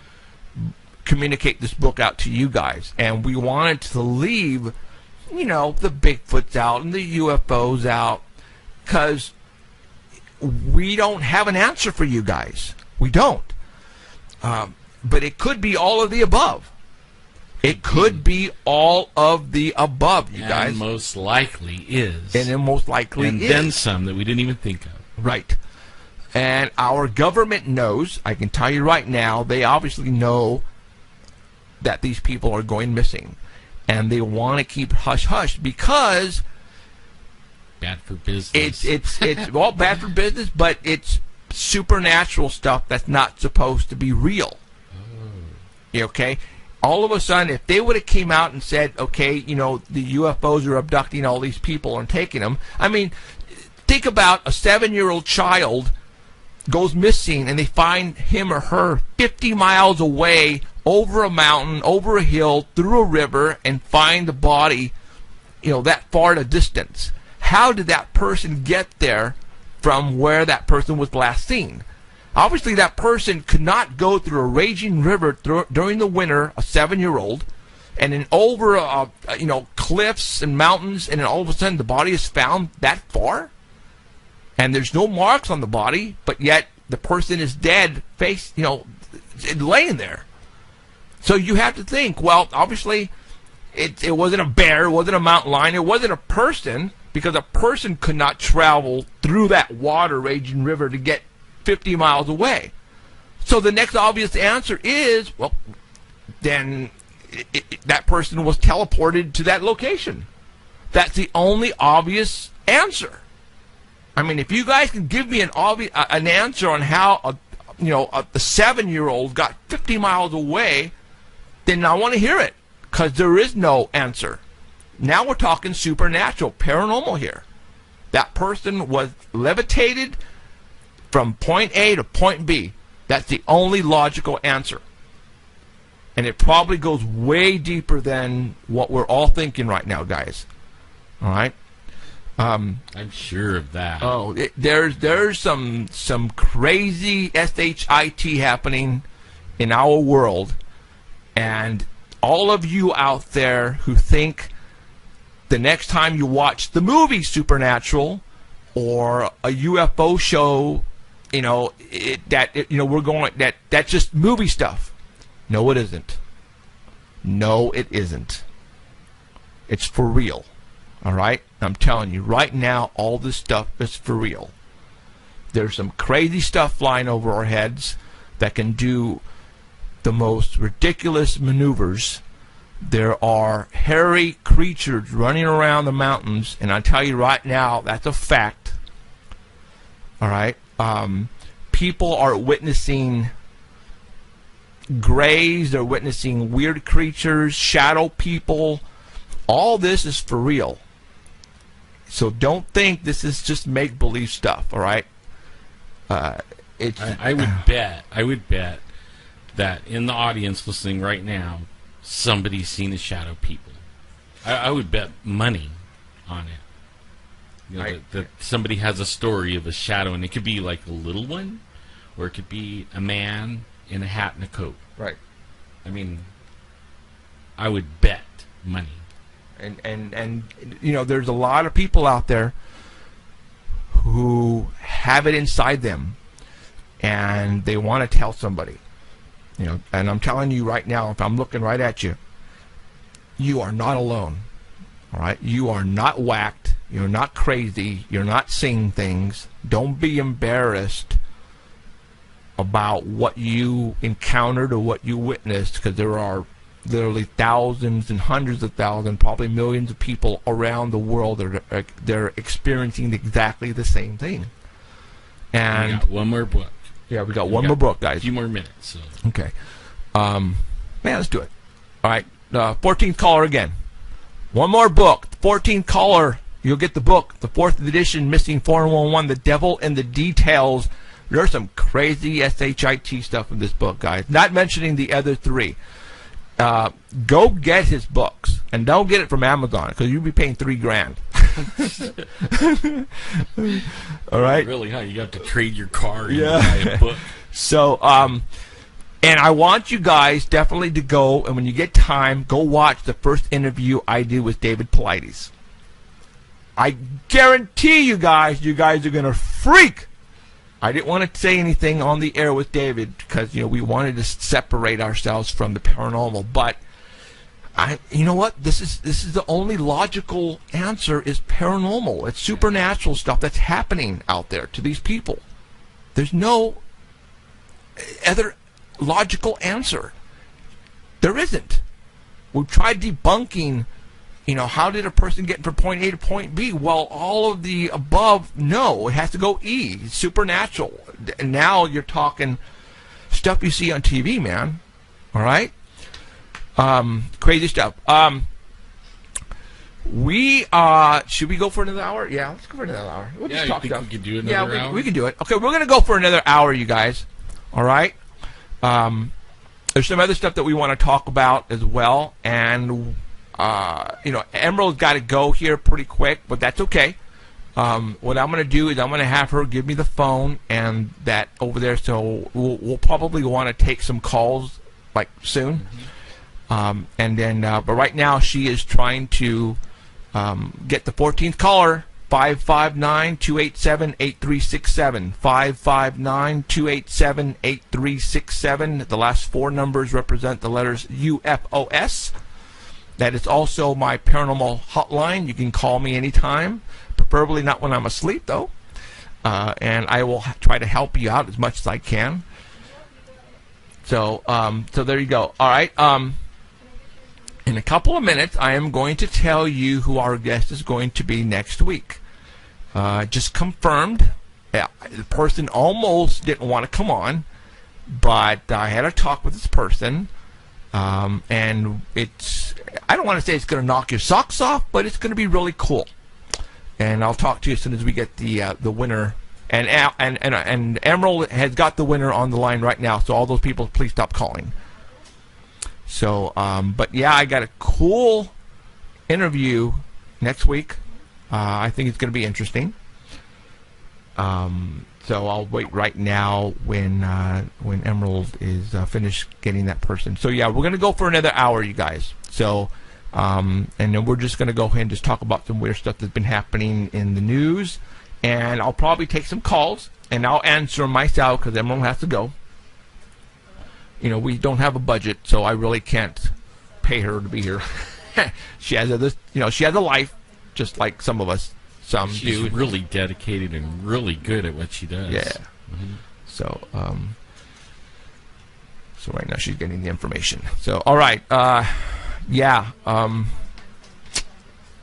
communicate this book out to you guys, and we wanted to leave the Bigfoots out and the UFOs out, because we don't have an answer for you guys. We don't. But it could be all of the above. It could be all of the above, you guys. And most likely is. And it most likely and is. then some that we didn't even think of. Right. And our government knows, I can tell you right now, they obviously know that these people are going missing, and they want to keep hush hush because Bad for business. it's well, bad for business, but it's supernatural stuff that's not supposed to be real. Okay, all of a sudden, if they would have came out and said, okay, you know, the UFOs are abducting all these people and taking them. I mean, think about a 7-year-old child goes missing and they find him or her 50 miles away, over a mountain, over a hill, through a river, and find the body, you know, that far at a distance. How did that person get there from where that person was last seen? Obviously, that person could not go through a raging river during the winter, a 7-year-old, and then over, you know, cliffs and mountains, and then all of a sudden the body is found that far, and there's no marks on the body, but yet the person is dead, you know, laying there. So you have to think, well, obviously, it wasn't a bear, it wasn't a mountain lion, it wasn't a person, because a person could not travel through that water raging river to get 50 miles away. So the next obvious answer is, well, then that person was teleported to that location. That's the only obvious answer. I mean, if you guys can give me an answer on how a 7-year-old got 50 miles away, then I want to hear it, because there is no answer. Now we're talking supernatural, paranormal here. That person was levitated from point A to point B. That's the only logical answer. And it probably goes way deeper than what we're all thinking right now, guys. All right? I'm sure of that. Oh, there's some crazy shit happening in our world. And all of you out there who think the next time you watch the movie Supernatural or a UFO show, you know, that's just movie stuff. No, it isn't. No, it isn't. It's for real. All right? I'm telling you, right now, all this stuff is for real. There's some crazy stuff flying over our heads that can do the most ridiculous maneuvers. There are hairy creatures running around the mountains, and I tell you right now, that's a fact. All right? People are witnessing grays, they're witnessing weird creatures, shadow people. All this is for real. So don't think this is just make-believe stuff, all right? I would bet that in the audience listening right now, somebody's seen a shadow people. I would bet money on it. You know, that somebody has a story of a shadow, and it could be like a little one, or it could be a man in a hat and a coat. Right. I mean, I would bet money. And you know, there's a lot of people out there who have it inside them, and they want to tell somebody. You know, and I'm telling you right now, if I'm looking right at you, you are not alone. All right, you are not whacked. You're not crazy. You're not seeing things. Don't be embarrassed about what you encountered or what you witnessed, because there are literally thousands and hundreds of thousands, probably millions of people around the world that are they're experiencing exactly the same thing. And we got one more book. Yeah, we got one more book, guys. A few more minutes. So. Okay. Man, let's do it. All right. 14th caller again. One more book. 14th caller, you'll get the book. The 4th edition, Missing 411, The Devil in the Details. There's some crazy shit stuff in this book, guys. Not mentioning the other 3. Go get his books. And don't get it from Amazon, because you'll be paying $3,000. All right. Really, huh? You got to trade your car and buy a book. So, and I want you guys definitely to go, and when you get time, go watch the first interview I did with David Paulides. I guarantee you guys are going to freak. I didn't want to say anything on the air with David because, you know, we wanted to separate ourselves from the paranormal, but you know what? This is the only logical answer is paranormal. It's supernatural stuff that's happening out there to these people. There's no other logical answer. There isn't. We've tried debunking, how did a person get from point A to point B? Well, all of the above, no. It has to go E. It's supernatural. And now you're talking stuff you see on TV, man. All right? Crazy stuff. Should we go for another hour? Yeah, let's go for another hour. We'll just talk stuff. We could do another hour? We can do it. Okay, we're going to go for another hour, you guys. All right? There's some other stuff that we want to talk about as well. And, Emerald's got to go here pretty quick, but that's okay. What I'm going to do is I'm going to have her give me the phone and that over there. So we'll probably want to take some calls, like, soon. And then, but right now she is trying to get the 14th caller, 559-287-8367. 559-287-8367. The last four numbers represent the letters UFOS. That is also my paranormal hotline. You can call me anytime, preferably not when I'm asleep, though. And I will try to help you out as much as I can. So there you go. All right. In a couple of minutes, I am going to tell you who our guest is going to be next week. Just confirmed. The person almost didn't want to come on, but I had a talk with this person, and I don't want to say it's going to knock your socks off, but it's going to be really cool. And I'll talk to you as soon as we get the winner. And Emerald has got the winner on the line right now, so all those people, please stop calling. So, but yeah, I got a cool interview next week. I think it's going to be interesting. So I'll wait right now when Emerald is finished getting that person. So yeah, we're going to go for another hour, you guys. So, and then we're just going to go ahead and just talk about some weird stuff that's been happening in the news. And I'll probably take some calls, and I'll answer them myself because Emerald has to go. We don't have a budget, so I really can't pay her to be here. She has she has a life, just like some of us. She's really dedicated and really good at what she does. Yeah. Mm-hmm. So, so right now she's getting the information. So, all right. Yeah.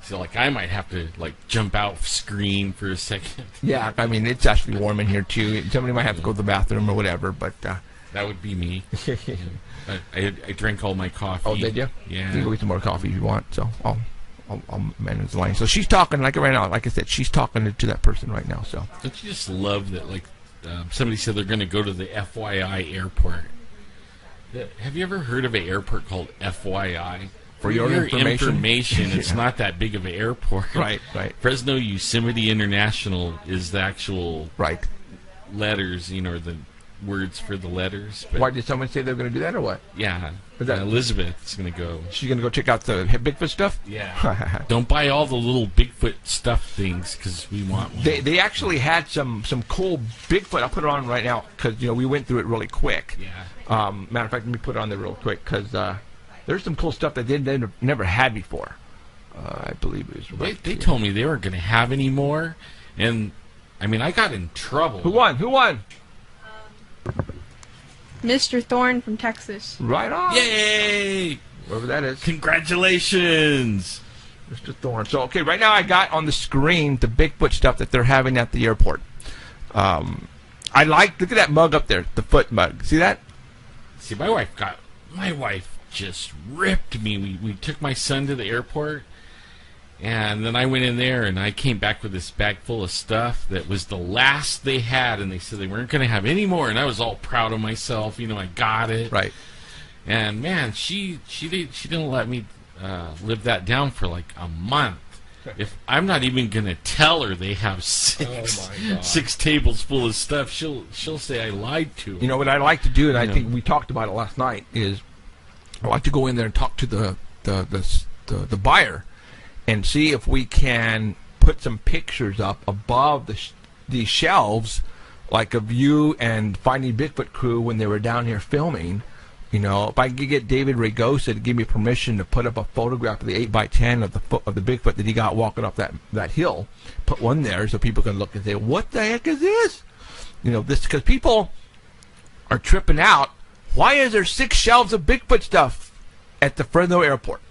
So, I might have to, jump out screen for a second. Yeah, I mean, it's actually warm in here, too. Somebody might have to go to the bathroom or whatever, but... that would be me. I drank all my coffee. Oh, did you? Yeah. You can go get some more coffee if you want, so I'll manage the line. So she's talking, right now, like I said, she's talking to that person right now, so... Don't you just love that, somebody said they're going to go to the FYI airport. Have you ever heard of an airport called FYI? For your information, it's not that big of an airport. Right. Fresno Yosemite International is the actual letters, or the words for the letters. But why did someone say they were going to do that, or what? Yeah, Elizabeth's going to go. She's going to go check out the Bigfoot stuff? Yeah. Don't buy all the little Bigfoot stuff things, because we want one. They actually had some cool Bigfoot. I'll put it on right now, because, we went through it really quick. Yeah. Matter of fact, let me put it on there real quick, because... there's some cool stuff that they never had before. I believe it was right. They told me they weren't going to have any more, and I got in trouble. Who won? Mr. Thorne from Texas. Right on. Yay! Whoever that is. Congratulations, Mr. Thorne. So okay, right now I got on the screen the Bigfoot stuff that they're having at the airport. Look at that mug up there, the foot mug. See that? See, my wife just ripped me. We took my son to the airport, and then I went in there, and I came back with this bag full of stuff that was the last they had, and they said they weren't going to have any more, and I was all proud of myself. I got it. Right. And, man, she didn't let me live that down for a month. If I'm not even going to tell her they have six tables full of stuff, she'll say I lied to her. What I'd like to do, and I think we talked about it last night, is I'd like to go in there and talk to the buyer and see if we can put some pictures up above the shelves, of you and Finding Bigfoot crew when they were down here filming. If I could get David Ragosa to give me permission to put up a photograph of the 8x10 of the Bigfoot that he got walking up that hill, put one there so people can look and say, what the heck is this? This because people are tripping out. Why is there 6 shelves of Bigfoot stuff? at the Fresno airport.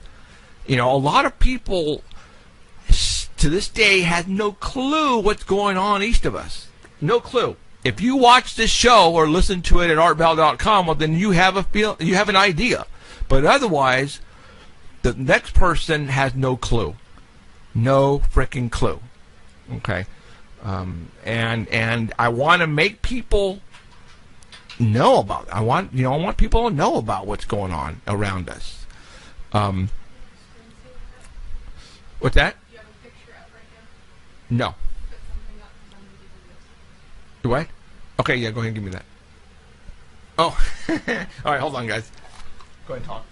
You know, a lot of people to this day has no clue what's going on east of us. No clue. If you watch this show or listen to it at artbell.com, well, then you have an idea. But otherwise, the next person has no clue. No freaking clue. Okay. And I want to make people know about it. I want people to know about what's going on around us. What's that? Do you have a picture up right now? No. Put something up because I'm going to do this. Do what? Okay, yeah, go ahead and give me that. Oh. All right, hold on, guys. Go ahead and talk.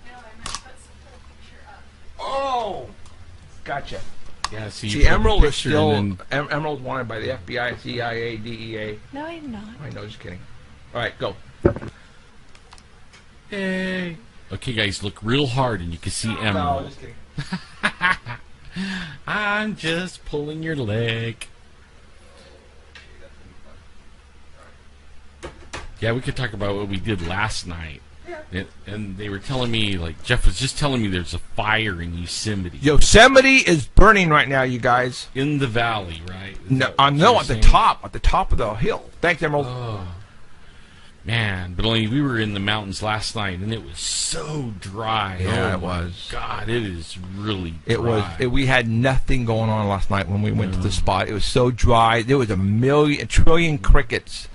No, I meant put a picture up. Oh! Gotcha. Yeah, so you See, put a Emerald is picture still... and then- Emerald's wanted by the FBI, CIA, DEA. No, I'm not. I know, just kidding. All right, go. Hey. Okay, guys, look real hard and you can see No, Emerald. just kidding. I'm just pulling your leg. Yeah, we could talk about what we did last night. And they were telling me, like, Jeff was just telling me there's a fire in Yosemite. Yosemite is burning right now, you guys. In the valley, right? Is No, that what no, you're at the saying? top of the hill. Thanks, Emerald. Oh. Man, but only we were in the mountains last night, and it was so dry. Yeah, Oh it my was. God, it is really dry. It was. We had nothing going on last night when we went to the spot. It was so dry. There was a trillion crickets.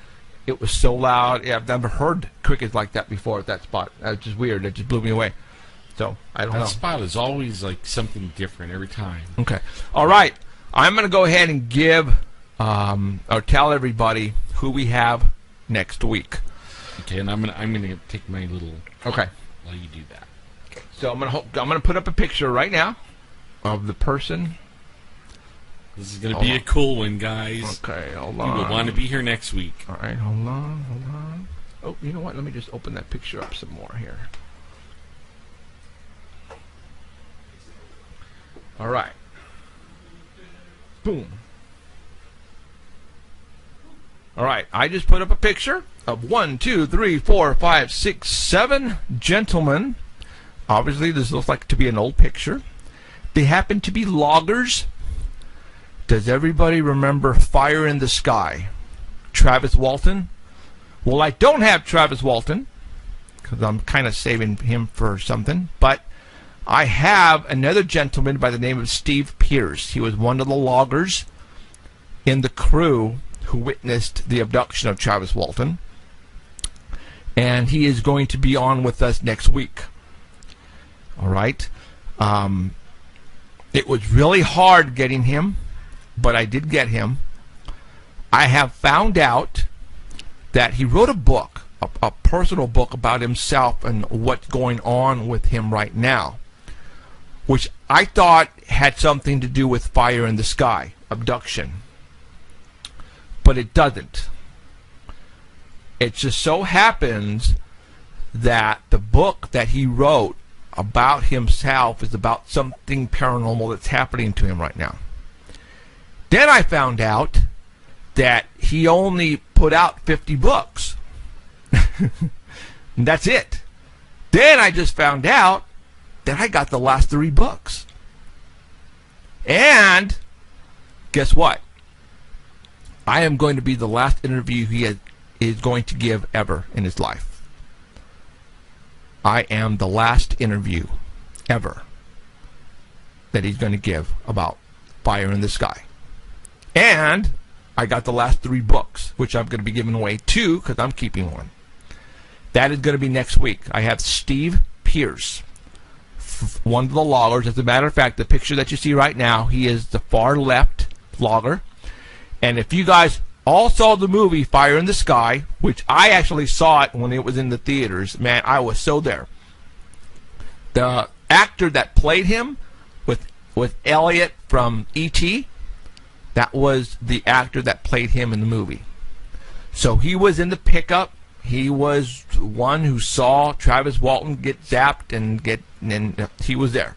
It was so loud. Yeah, I've never heard crickets like that before at that spot. That was just weird. It just blew me away. So I don't That know. spot is always like something different every time. Okay. All right. I'm going to go ahead and give or tell everybody who we have next week. Okay, and I'm gonna take my little. Okay. While you do that. So I'm gonna put up a picture right now of the person. This is gonna Hold be on. a cool one, guys. Okay, hold You on. will want to be here next week. All right, hold on. Oh, you know what? Let me just open that picture up some more here. All right. Boom. All right, I just put up a picture of 1, 2, 3, 4, 5, 6, 7 gentlemen. Obviously, this looks like to be an old picture. They happen to be loggers. Does everybody remember Fire in the Sky? Travis Walton? Well, I don't have Travis Walton because I'm kind of saving him for something. But I have another gentleman by the name of Steve Pierce. He was one of the loggers in the crew who witnessed the abduction of Travis Walton. And he is going to be on with us next week. All right. It was really hard getting him, but I did get him. I have found out that he wrote a book, a personal book about himself and what's going on with him right now, which I thought had something to do with Fire in the Sky, abduction. But it doesn't. It just so happens that the book that he wrote about himself is about something paranormal that's happening to him right now. Then I found out that he only put out 50 books. And that's it. Then I just found out that I got the last 3 books. And guess what? I am going to be the last interview he is going to give ever in his life. I am the last interview ever that he's going to give about Fire in the Sky. And I got the last 3 books, which I'm going to be giving away 2 because I'm keeping one. That is going to be next week. I have Steve Pierce, one of the loggers. As a matter of fact, the picture that you see right now, he is the far left logger. And if you guys all saw the movie Fire in the Sky, which I actually saw it when it was in the theaters, man, I was so there. The actor that played him with Elliot from E.T., that was the actor that played him in the movie. So he was in the pickup. He was one who saw Travis Walton get zapped and he was there.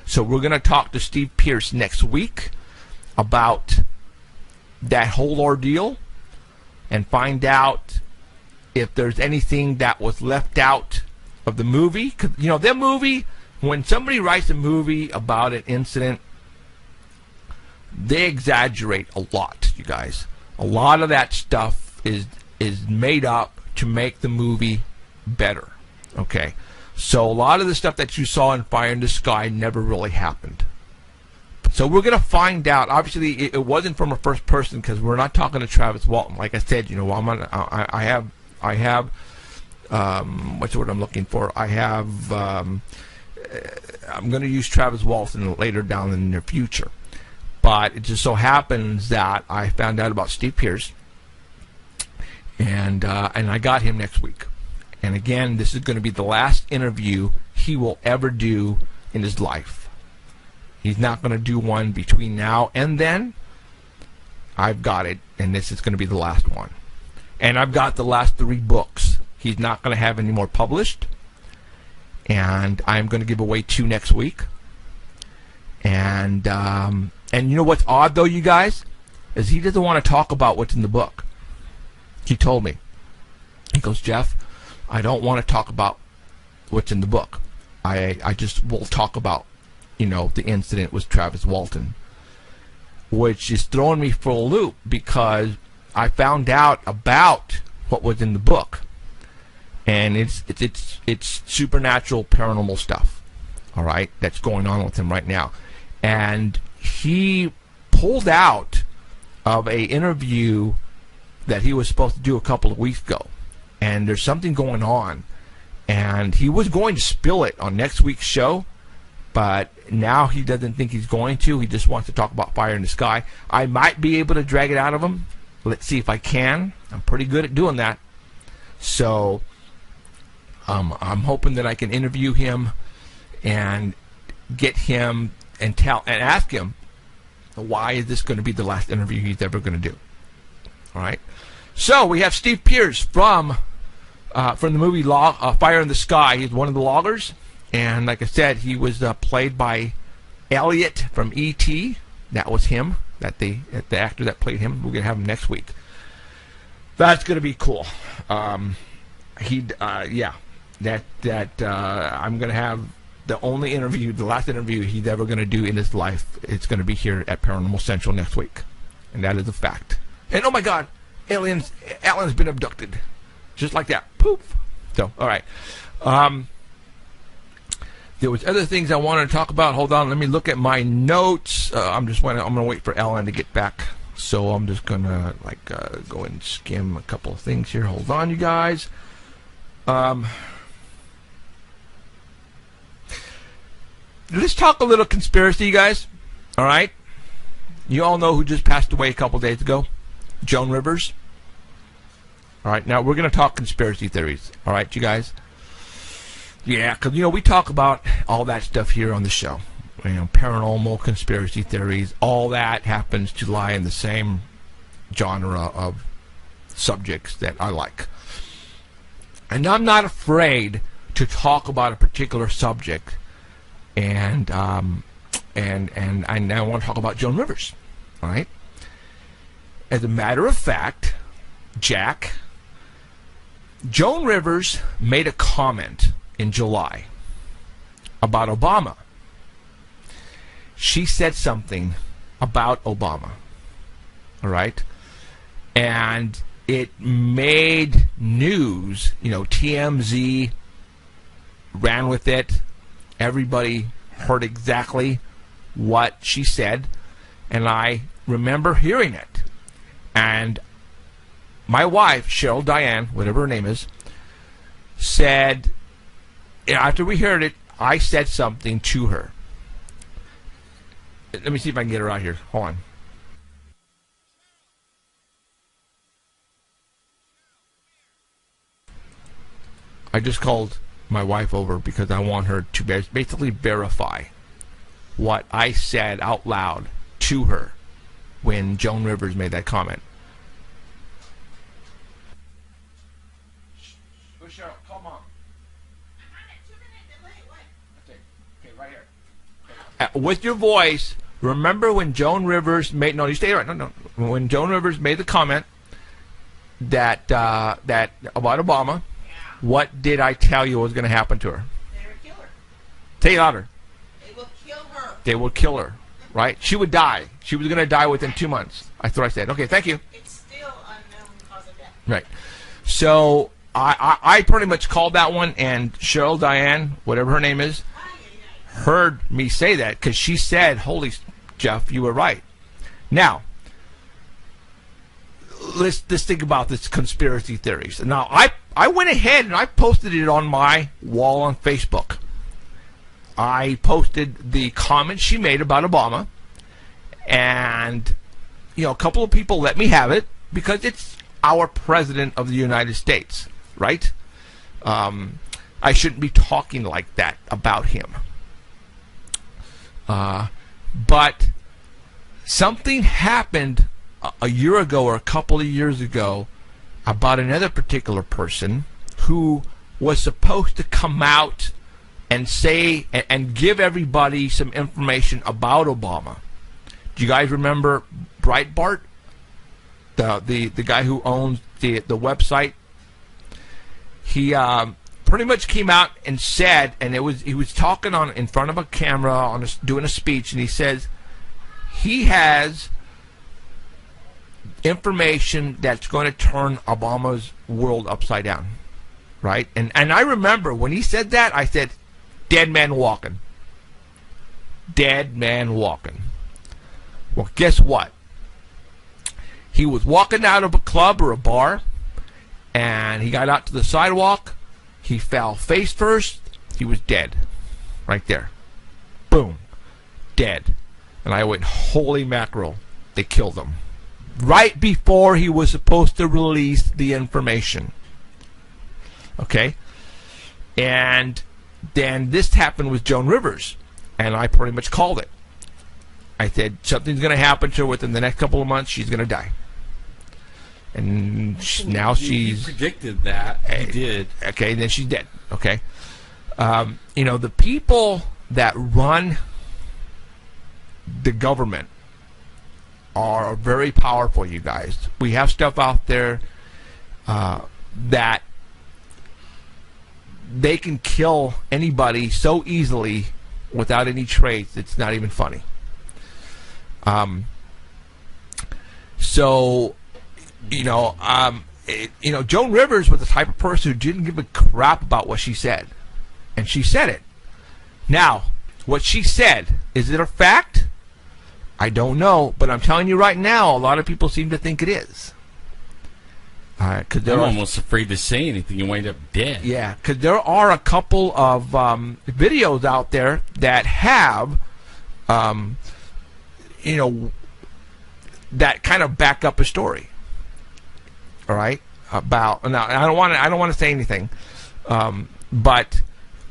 So we're going to talk to Steve Pierce next week about that whole ordeal and find out if there's anything that was left out of the movie. 'Cause, you know, their movie, when somebody writes a movie about an incident, they exaggerate a lot, you guys. A lot of that stuff is made up to make the movie better. Okay? So a lot of the stuff that you saw in Fire in the Sky never really happened. So we're going to find out. Obviously, it wasn't from a first person because we're not talking to Travis Walton. Like I said, you know, I have what's the word I'm looking for? I'm going to use Travis Walton later down in the near future. But it just so happens that I found out about Steve Pierce, and I got him next week. And again, this is going to be the last interview he will ever do in his life. He's not going to do one between now and then. I've got it, and this is going to be the last one. And I've got the last 3 books. He's not going to have any more published. And I'm going to give away 2 next week. And you know what's odd, though, you guys? Is he doesn't want to talk about what's in the book. He told me. He goes, Jeff, I don't want to talk about what's in the book. I just will talk about, you know, the incident with Travis Walton, which is throwing me for a loop because I found out about what was in the book, and it's supernatural, paranormal stuff. All right, that's going on with him right now, and he pulled out of a interview that he was supposed to do a couple of weeks ago, and there's something going on, and he was going to spill it on next week's show. But now he doesn't think he's going to. He just wants to talk about Fire in the Sky. I might be able to drag it out of him. Let's see if I can. I'm pretty good at doing that. So I'm hoping that I can interview him and get him and ask him why is this going to be the last interview he's ever going to do. All right. So we have Steve Pierce from the movie Fire in the Sky. He's one of the loggers. And like I said, he was played by Elliot from E.T. That was him. The actor that played him. We're gonna have him next week. That's gonna be cool. I'm gonna have the last interview he's ever gonna do in his life. It's gonna be here at Paranormal Central next week, and that is a fact. And oh my God, Alan's been abducted, just like that. Poof. So all right. There was other things I wanted to talk about. Hold on, let me look at my notes. I'm gonna wait for Ellen to get back, so I'm just gonna go and skim a couple of things here. Hold on, you guys. Let's talk a little conspiracy, you guys. All right, you all know who just passed away a couple days ago, Joan Rivers. All right, now we're gonna talk conspiracy theories. All right, you guys. Yeah, because, you know, we talk about all that stuff here on the show. You know, paranormal, conspiracy theories, all that happens to lie in the same genre of subjects that I like. And I'm not afraid to talk about a particular subject. And I now want to talk about Joan Rivers. All right? As a matter of fact, Joan Rivers made a comment in July about Obama. She said something about Obama. All right? And it made news. You know, TMZ ran with it. Everybody heard exactly what she said. And I remember hearing it. And my wife, Cheryl Diane, whatever her name is, said, after we heard it, I said something to her. Let me see if I can get her out here. Hold on. I just called my wife over because I want her to basically verify what I said out loud to her when Joan Rivers made that comment. Cheryl, come on. Okay, right here. With your voice, remember when Joan Rivers made... No, you stay right. No. When Joan Rivers made the comment that about Obama, What did I tell you was going to happen to her? They will kill her. Say it louder. They will kill her. They will kill her, right? She would die. She was going to die within 2 months. That's what I said. Okay, thank you. It's still unknown cause of death. Right. So I pretty much called that one, and Cheryl Diane, whatever her name is, heard me say that because she said, "Holy Jeff, you were right." Now, let's think about this conspiracy theories. Now, I went ahead and I posted it on my wall on Facebook. I posted the comments she made about Obama, and a couple of people let me have it because it's our president of the United States, right? I shouldn't be talking like that about him. But something happened a year ago or a couple of years ago about another particular person who was supposed to come out and say and give everybody some information about Obama. Do you guys remember Breitbart? The guy who owns the website? He pretty much came out and said, and he was talking in front of a camera doing a speech, and he says he has information that's going to turn Obama's world upside down, right? And I remember when he said that, I said, dead man walking. Dead man walking. Well, guess what? He was walking out of a club or a bar, and he got out to the sidewalk. He fell face first. He was dead. Right there. Boom. Dead. And I went, holy mackerel. They killed him. Right before he was supposed to release the information. Okay? And then this happened with Joan Rivers. And I pretty much called it. I said, something's going to happen to her within the next couple of months. She's going to die. And now she's... You predicted that. You did. Okay, then she's dead. Okay. The people that run the government are very powerful, you guys. We have stuff out there that they can kill anybody so easily without any trace. It's not even funny. Joan Rivers was the type of person who didn't give a crap about what she said. And she said it. Now, what she said, is it a fact? I don't know, but I'm telling you right now, a lot of people seem to think it is. I'm almost afraid to say anything. You wind up dead. Yeah, because there are a couple of videos out there that have, that kind of back up a story. All right, now I don't want to say anything, but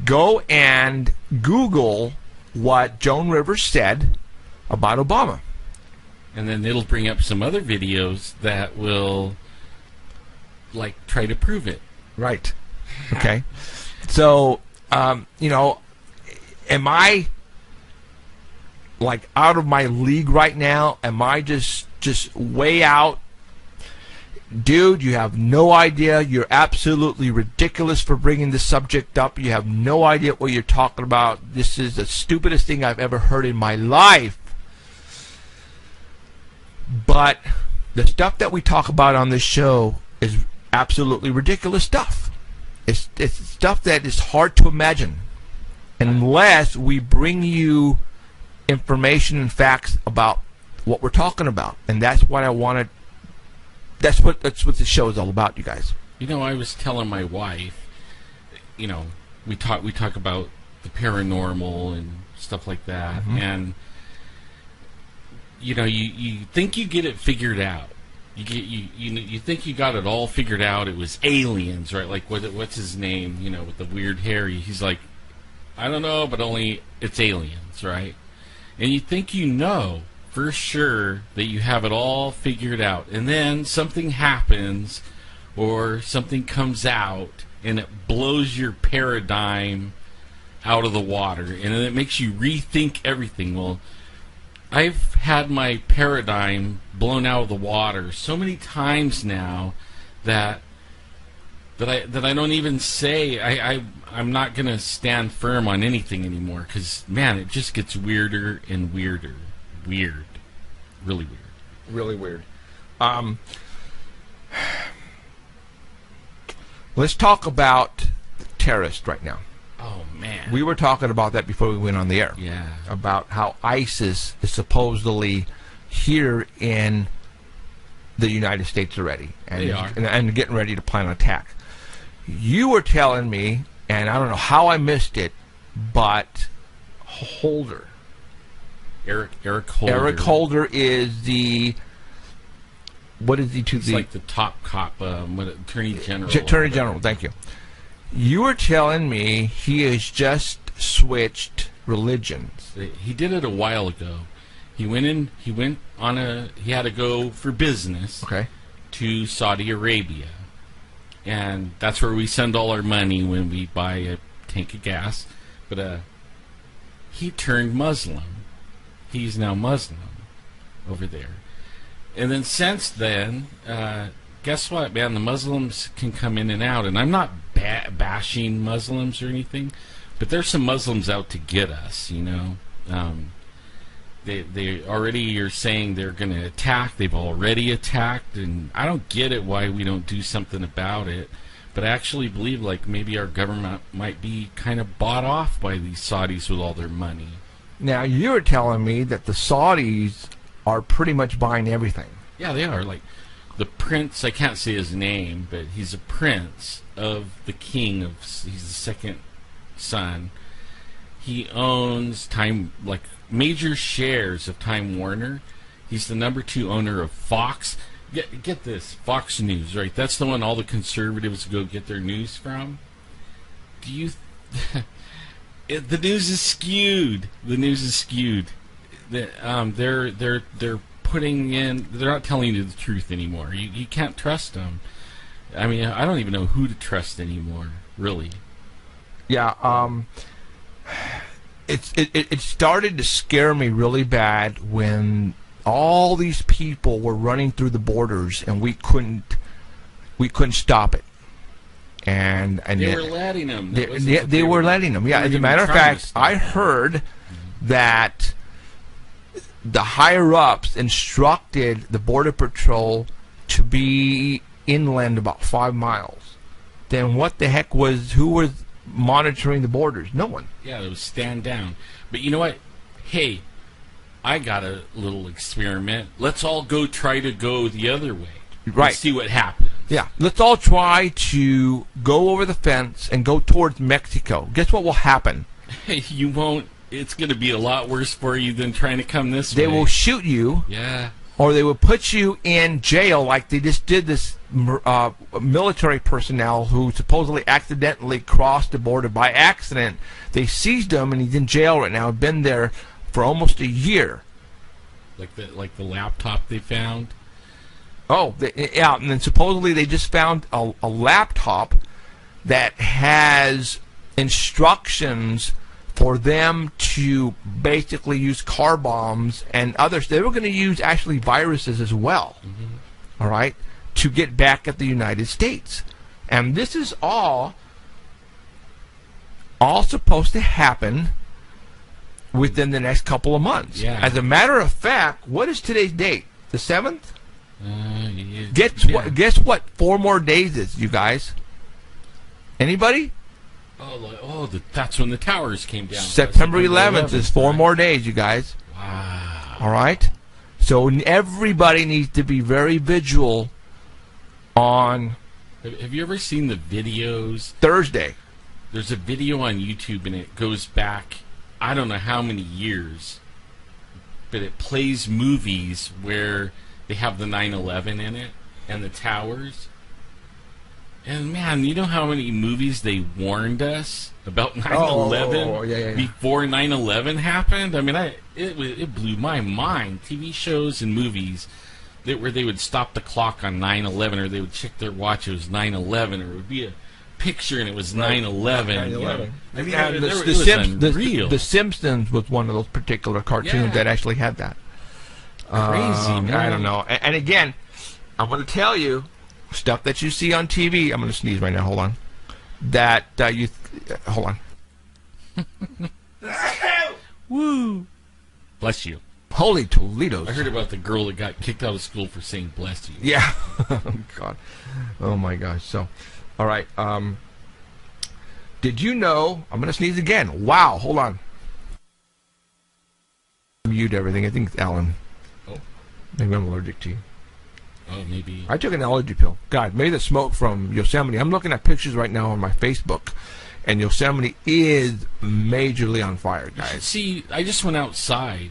go and Google what Joan Rivers said about Obama, and then it'll bring up some other videos that will try to prove it. Right. Okay. So am I out of my league right now? Am I just way out? Dude, you have no idea. You're absolutely ridiculous for bringing this subject up. You have no idea what you're talking about. This is the stupidest thing I've ever heard in my life. But the stuff that we talk about on this show is absolutely ridiculous stuff. It's stuff that is hard to imagine unless we bring you information and facts about what we're talking about. And that's what I wanted. That's what the show is all about, you guys. I was telling my wife, we talk about the paranormal and stuff like that, Mm-hmm. and you think you get it figured out. You think you got it all figured out. It was aliens, right? Like what's his name? With the weird hair. He's like, I don't know, but only it's aliens, right? And you think for sure that you have it all figured out, and then something happens or something comes out and it blows your paradigm out of the water, and then it makes you rethink everything. Well, I've had my paradigm blown out of the water so many times now that that I don't even say. I'm not gonna stand firm on anything anymore because man, it just gets weirder and weirder. Weird, really weird. Really weird. Let's talk about terrorists right now. Oh man, We were talking about that before we went on the air. yeah. About how ISIS is supposedly here in the United States already, and They are. and getting ready to plan an attack. You were telling me, and I don't know how I missed it, but Holder. Eric Holder. Eric Holder is the, what is he to He's the like the top cop, Attorney General. Attorney General? Thank you. You were telling me he has just switched religions. He did it a while ago. He went on he had to go for business Okay. to Saudi Arabia. And that's where we send all our money when we buy a tank of gas. But he turned Muslim. He's now Muslim over there. And then since then, guess what, man? The Muslims can come in and out. And I'm not bashing Muslims or anything, but there's some Muslims out to get us, you know. They already are saying they're going to attack. They've already attacked, and I don't get it why we don't do something about it. But I actually believe like maybe our government might be kind of bought off by these Saudis with all their money. Now, you were telling me that the Saudis are pretty much buying everything. Yeah, they are. Like the prince, I can't say his name, but he's a prince of the king of. He's the second son. He owns major shares of Time Warner. He's the number 2 owner of Fox. Get this, Fox News, right? That's the one all the conservatives go get their news from. Do you? The news is skewed. The news is skewed. They're putting in. They're not telling you the truth anymore. You can't trust them. I mean, I don't even know who to trust anymore. Really. Yeah. It started to scare me really bad when all these people were running through the borders and we couldn't stop it. And they were letting them. They were letting them. Yeah. As a matter of fact, I heard that the higher ups instructed the Border Patrol to be inland about 5 miles. Then what the heck who was monitoring the borders? No one. Yeah, it was stand down. But you know what? Hey, I got a little experiment. Let's all try to go the other way. Right. And see what happens. Yeah. Let's all try to go over the fence and go towards Mexico. Guess what will happen? Hey, you won't. It's going to be a lot worse for you than trying to come this way. They will shoot you. Yeah. Or they will put you in jail like they just did this military personnel who supposedly accidentally crossed the border by accident. They seized him and he's in jail right now. Been there for almost a year. Like the laptop they found? Oh, yeah, and then supposedly they just found a laptop that has instructions for them to basically use car bombs and others. They were going to use actually viruses as well, all right, to get back at the United States. And this is all supposed to happen within the next couple of months. Yeah. As a matter of fact, what is today's date? The 7th? Yeah. Guess what? 4 more days is, you guys. Anybody? That's when the towers came down. September 11th is 4 more days, you guys. Wow. All right? So everybody needs to be very vigilant on Have you ever seen the videos? Thursday. There's a video on YouTube, and it goes back, I don't know how many years, but it plays movies where they have the 9/11 in it and the towers. And man, you know how many movies they warned us about 9/11 yeah. before 9/11 happened? I mean, it blew my mind. TV shows and movies where they would stop the clock on 9/11, or they would check their watch. It was 9/11, or it would be a picture and it was 9/11. You know? I mean, Yeah, it was unreal. the Simpsons was one of those particular cartoons that actually had that. Crazy, man. I don't know. And again, I'm going to tell you, stuff that you see on TV. I'm going to sneeze right now. Hold on. That hold on. Woo! Bless you. Holy Toledos. I heard about the girl that got kicked out of school for saying bless you. Yeah. Oh, God. Oh, my gosh. So, all right. Did you know... I'm going to sneeze again. Wow. Hold on. Mute everything. I think it's Alan. Oh. Maybe I'm allergic to you. Oh, maybe. I took an allergy pill. God, maybe the smoke from Yosemite. I'm looking at pictures right now on my Facebook, and Yosemite is majorly on fire, guys. See, I just went outside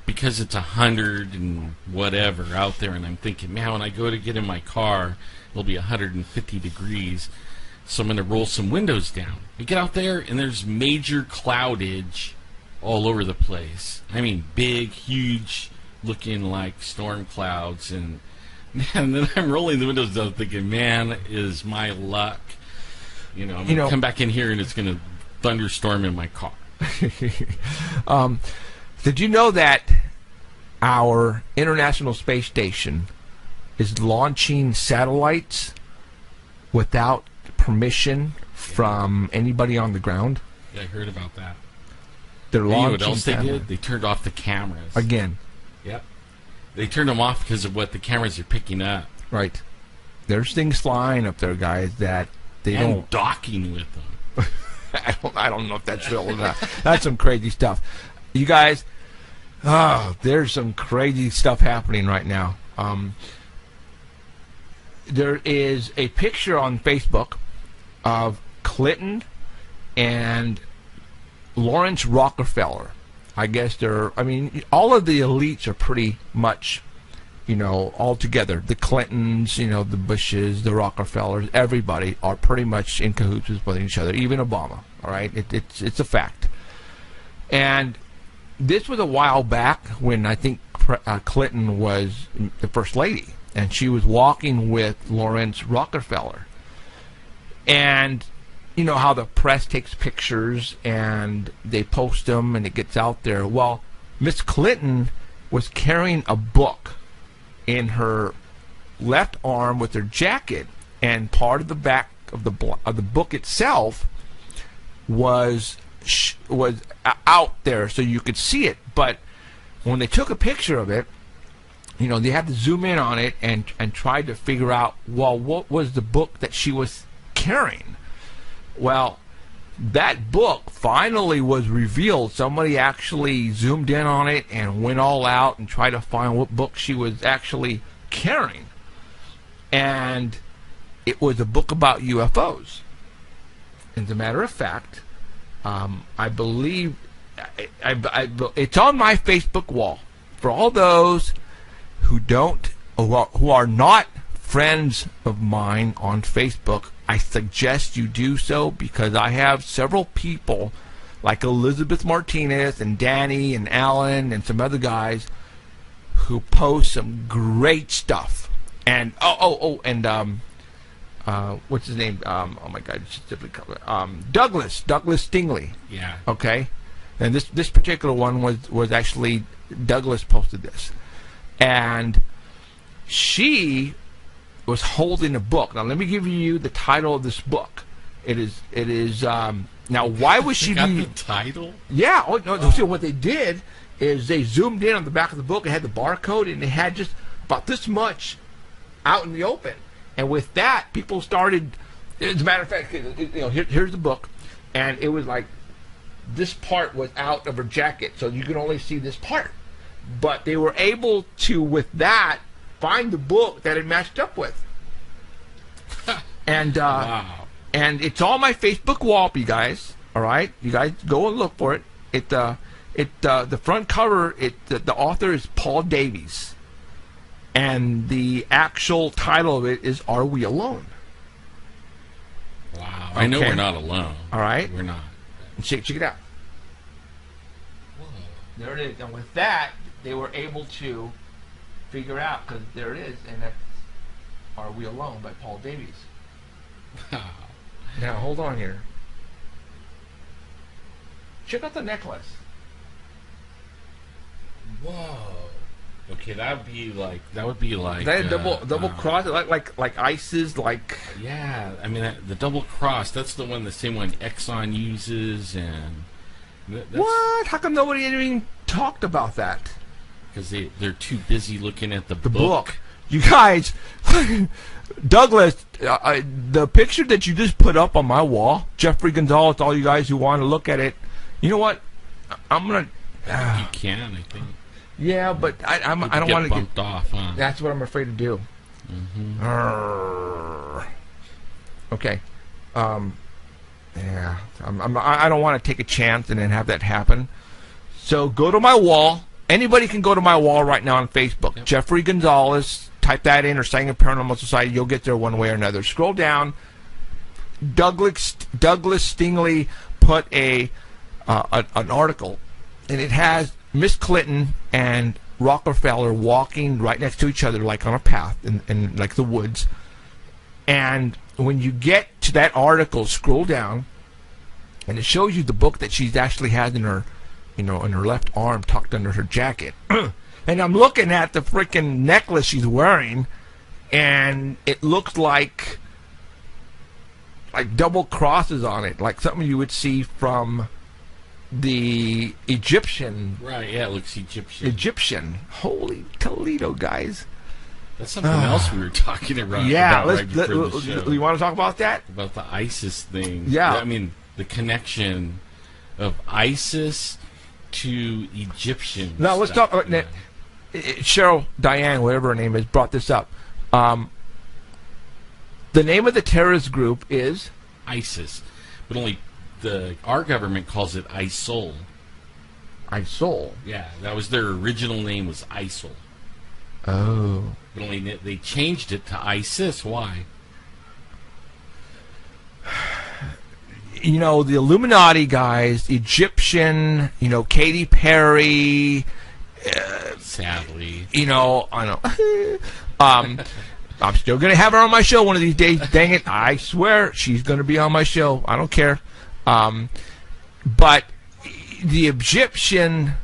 because it's 100 and whatever out there, and I'm thinking, man, when I go to get in my car, it'll be 150 degrees, so I'm going to roll some windows down. I get out there, and there's major cloudage all over the place. I mean, big, huge, looking like storm clouds, and man, then I'm rolling the windows down thinking, man, is my luck. I'm going to come back in here and it's going to thunderstorm in my car. Did you know that our International Space Station is launching satellites without permission from anybody on the ground? Yeah, I heard about that. They're launching. You know what else they satellites. did? They turned off the cameras. Again. Yep. They turned them off because of what the cameras are picking up. Right. There's things flying up there, guys, that they and don't... docking with them. I don't know if that's real or not. That's some crazy stuff. You guys, there's some crazy stuff happening right now. There is a picture on Facebook of Clinton and Lawrence Rockefeller. I guess all of the elites are pretty much, all together. The Clintons, the Bushes, the Rockefellers, everybody are pretty much in cahoots with each other, even Obama, all right? It's a fact. And this was a while back when I think Clinton was the First Lady, and she was walking with Lawrence Rockefeller. And you know how the press takes pictures and they post them and it gets out there. Well, Miss Clinton was carrying a book in her left arm with her jacket, and part of the back of the book itself was out there so you could see it. But when they took a picture of it, they had to zoom in on it and try to figure out, well, what was the book that she was carrying? Well, that book finally was revealed. Somebody actually zoomed in on it and went all out and tried to find what book she was actually carrying. And it was a book about UFOs. As a matter of fact, I believe it's on my Facebook wall. For all those who are not friends of mine on Facebook, I suggest you do so, because I have several people like Elizabeth Martinez and Danny and Alan and some other guys who post some great stuff. And what's his name? Oh my God, Douglas Stingley. Yeah. Okay. And this particular one was actually Douglas posted this, and she was holding a book. Now let me give you the title of this book. It is now why was she got the title? Yeah. Oh no. So what they did is they zoomed in on the back of the book. It had the barcode, and they had just about this much out in the open. And with that, people started. As a matter of fact, here's the book, and it was like this part was out of her jacket, so you could only see this part. But they were able to, with that, find the book that it matched up with. And wow. And it's on my Facebook wall, you guys. All right, you guys go and look for it. The front cover. The author is Paul Davies, and the actual title of it is "Are We Alone?" Wow. I know we're not alone. All right, we're not. Check it out. Whoa. There it is. And with that, they were able to figure out, because there it is, and that's "Are We Alone" by Paul Davies. Wow. Now hold on here. Check out the necklace. Whoa. Okay, that would be like That double cross, like ISIS, like. Yeah, I mean the double cross. That's the same one Exxon uses, and that's What? How come nobody even talked about that? because they're too busy looking at the book. You guys, Douglas, the picture that you just put up on my wall, Jeffrey Gonzalez, all you guys who want to look at it, you know what? I'm gonna. You can, I think. Yeah, but I don't want to bumped off. Huh? That's what I'm afraid to do. Mm-hmm. Okay. Yeah. I don't want to take a chance and then have that happen. So go to my wall. Anybody can go to my wall right now on Facebook. Yep. Jeffrey Gonzalez. Type that in or Sang Paranormal Society. You'll get there one way or another. Scroll down. Douglas Stingley put an article, and it has Miss Clinton and Rockefeller walking right next to each other, like on a path in like the woods. And when you get to that article, scroll down, and it shows you the book that she actually has in her, in her left arm, tucked under her jacket. And I'm looking at the freaking necklace she's wearing, and it looks like double crosses on it, like something you would see from the Egyptian. Right, yeah, it looks Egyptian. Holy Toledo, guys. That's something else we were talking about. Yeah, right before the show. You want to talk about that? About the ISIS thing. Yeah. I mean, the connection of ISIS to Egyptian. Now, let's stuff. talk. Cheryl, Diane, whatever her name is, brought this up. The name of the terrorist group is? ISIS. But only our government calls it ISIL. ISIL? Yeah, that was their original name, was ISIL. Oh. But only they changed it to ISIS. Why? The Illuminati guys, Egyptian, Katy Perry. Sadly. I know. I'm still going to have her on my show one of these days. Dang it. I swear she's going to be on my show. I don't care. But the Egyptian...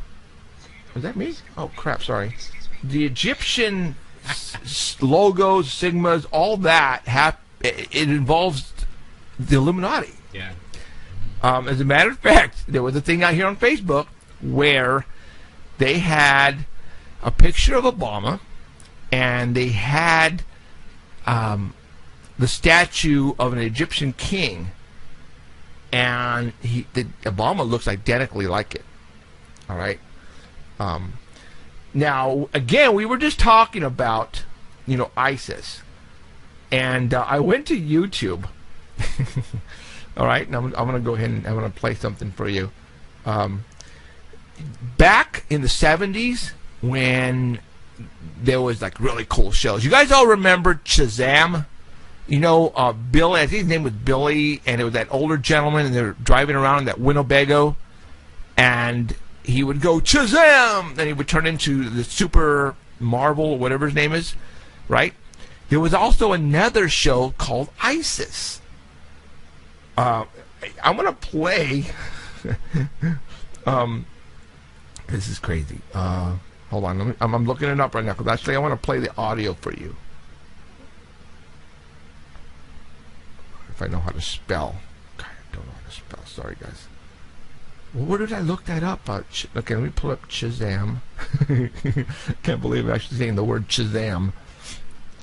Was that me? Oh, crap. Sorry. The Egyptian logos, sigmas, all that, it involves the Illuminati. Yeah. As a matter of fact, there was a thing out here on Facebook where they had a picture of Obama, and they had the statue of an Egyptian king, and Obama looks identically like it. All right. Now, again, we were just talking about, ISIS, and I went to YouTube. All right, and I'm going to go ahead and I'm going to play something for you. Back in the 70s, when there was like really cool shows. You guys all remember Shazam? Billy, I think his name was Billy, and it was that older gentleman, and they were driving around in that Winnebago, and he would go, Shazam! And he would turn into the Super Marvel, or whatever his name is, right? There was also another show called ISIS. I'm going to play... this is crazy. Hold on, I'm looking it up right now, because actually I want to play the audio for you. If I know how to spell. God, I don't know how to spell. Sorry, guys. Well, where did I look that up? Okay, let me pull up Shazam. Can't believe I'm actually saying the word Shazam.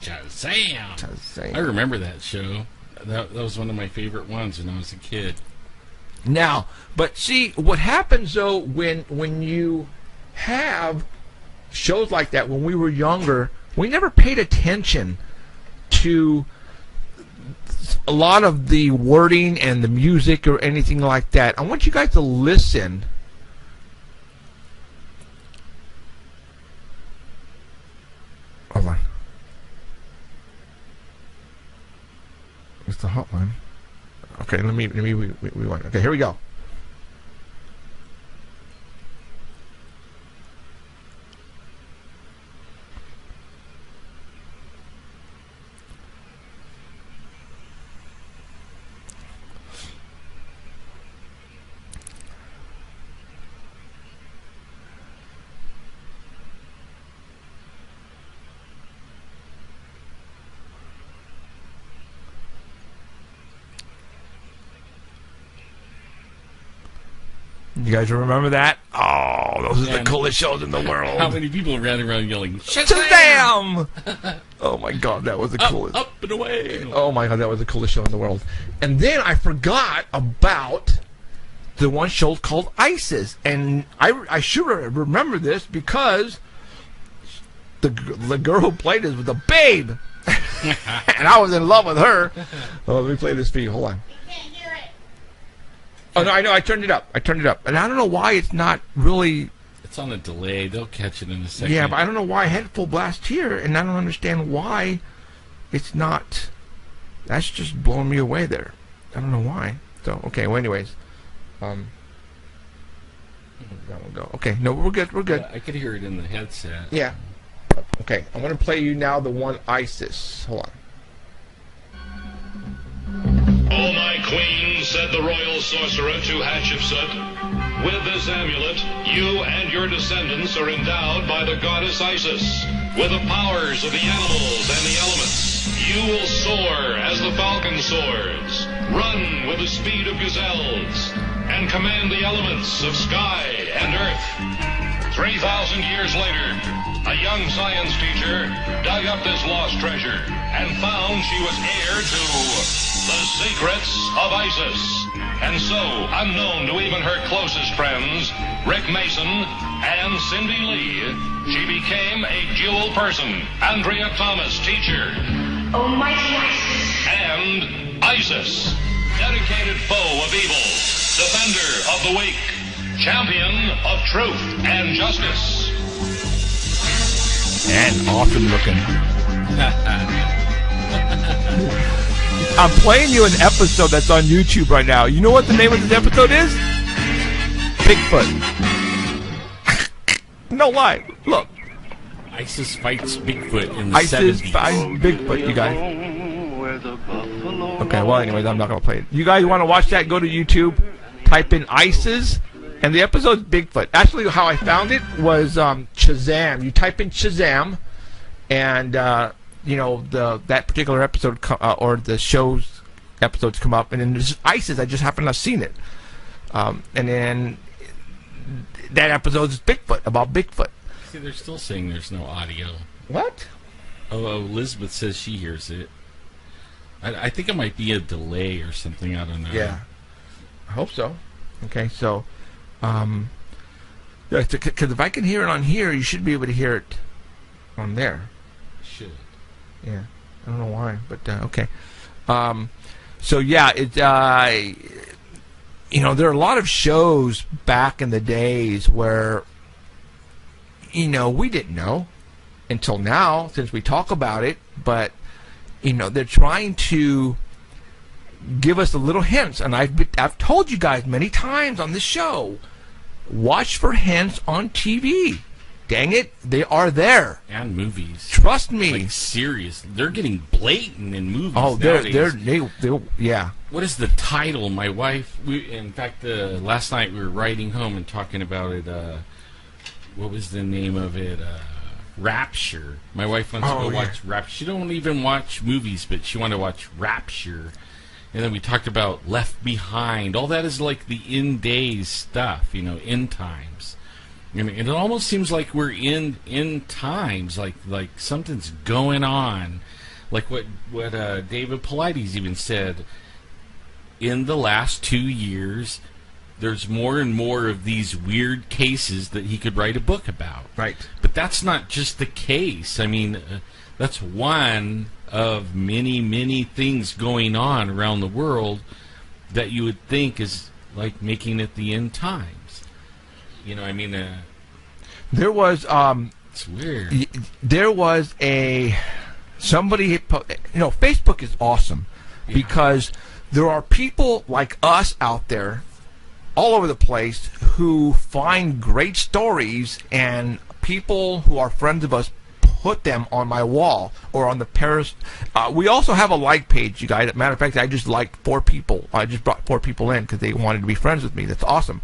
Shazam. I remember that show. That was one of my favorite ones when I was a kid. Now, but see, what happens, though, when you have shows like that, when we were younger, we never paid attention to a lot of the wording and the music or anything like that. I want you guys to listen. Hold on. It's the hotline. Okay, let me rewind. Okay, here we go. You guys remember that? Oh, those are the And coolest shows in the world. How many people ran around yelling, Shazam! Oh my God, that was the Up, coolest. up and away! Oh my God, that was the coolest show in the world. And then I forgot about the one show called ISIS, and I should remember this because the girl who played this was a babe, and I was in love with her. Oh, let me play this for you. Hold on. You can't hear it. Oh no, I know. I turned it up, and I don't know why it's not really. It's on a delay. They'll catch it in a second. Yeah, but I don't know why I had full blast here, and I don't understand why it's not. That's just blowing me away there. I don't know why. So okay. Well, anyways, that will go. Okay. No, we're good. We're good. Yeah, I could hear it in the headset. Yeah. Okay. I'm gonna play you now the one ISIS. Hold on. O my queen, said the royal sorcerer to Hatshepsut, with this amulet, you and your descendants are endowed by the goddess Isis with the powers of the animals and the elements. You will soar as the falcon soars, run with the speed of gazelles, and command the elements of sky and earth. 3,000 years later, a young science teacher dug up this lost treasure and found she was heir to the secrets of Isis. And so, unknown to even her closest friends, Rick Mason and Cindy Lee, she became a dual person. Andrea Thomas, teacher. Almighty Isis. And Isis, dedicated foe of evil, defender of the weak, champion of truth and justice. And awesome looking. I'm playing you an episode that's on YouTube right now. You know what the name of this episode is? Bigfoot. No lie. Look. ISIS fights Bigfoot in the ISIS 70s. fights Bigfoot, you guys. Okay, well, anyways, I'm not going to play it. You guys want to watch that? Go to YouTube, type in ISIS, and the episode's Bigfoot. Actually, how I found it was Shazam. You type in Shazam, and you know that particular episode or the show's episodes come up, and then there's ISIS. I just happen to have seen it, and then that episode is Bigfoot, about Bigfoot. See, they're still saying there's no audio. What? Oh, Elizabeth says she hears it. I think it might be a delay or something. I don't know. Yeah, I hope so. Okay, so because if I can hear it on here, you should be able to hear it on there. Should. Yeah, I don't know why, but okay. So yeah, it you know, there are a lot of shows back in the days where, you know, we didn't know until now, since we talk about it, but you know, they're trying to give us a little hints, and I've told you guys many times on this show, watch for hints on TV. Dang it, they are there. And movies. Trust me. Like, serious. They're getting blatant in movies Oh, nowadays. they yeah. What is the title? My wife, in fact, last night we were riding home and talking about it. What was the name of it? Rapture. My wife wants to go watch Rapture. She don't even watch movies, but she wanted to watch Rapture. And then we talked about Left Behind. All that is like the end days stuff, you know, end times. And it almost seems like we're in times, like something's going on. Like what David Paulides even said, in the last 2 years, there's more and more of these weird cases that he could write a book about. Right. But that's not just the case. I mean, that's one of many, many things going on around the world that you would think is like making it the end times. You know, I mean, there was it's weird. There was somebody, you know, Facebook is awesome because there are people like us out there all over the place who find great stories, and people who are friends of us put them on my wall or on the Paris. We also have a like page, you guys. Matter of fact, I just liked 4 people. I just brought 4 people in because they wanted to be friends with me. That's awesome.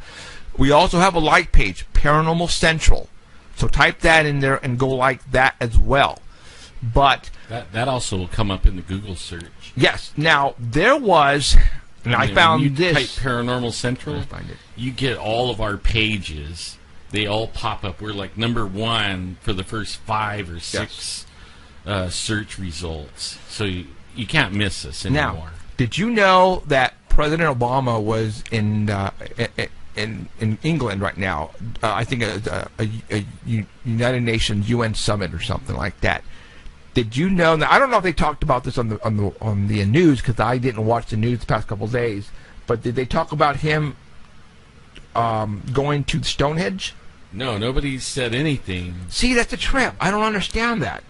We also have a like page, Paranormal Central. So type that in there and go like that as well. But that also will come up in the Google search. yes. Now, there was And I when found you this. Type Paranormal Central. I find it. You get all of our pages. They all pop up. We're like number 1 for the first 5 or 6 search results. So you can't miss us anymore. Now, did you know that President Obama was in England right now? I think a United Nations UN summit or something like that. Did you know? Now, I don't know if they talked about this on the news because I didn't watch the news the past couple of days. But did they talk about him going to Stonehenge? No, nobody said anything. See, that's a trip. I don't understand that.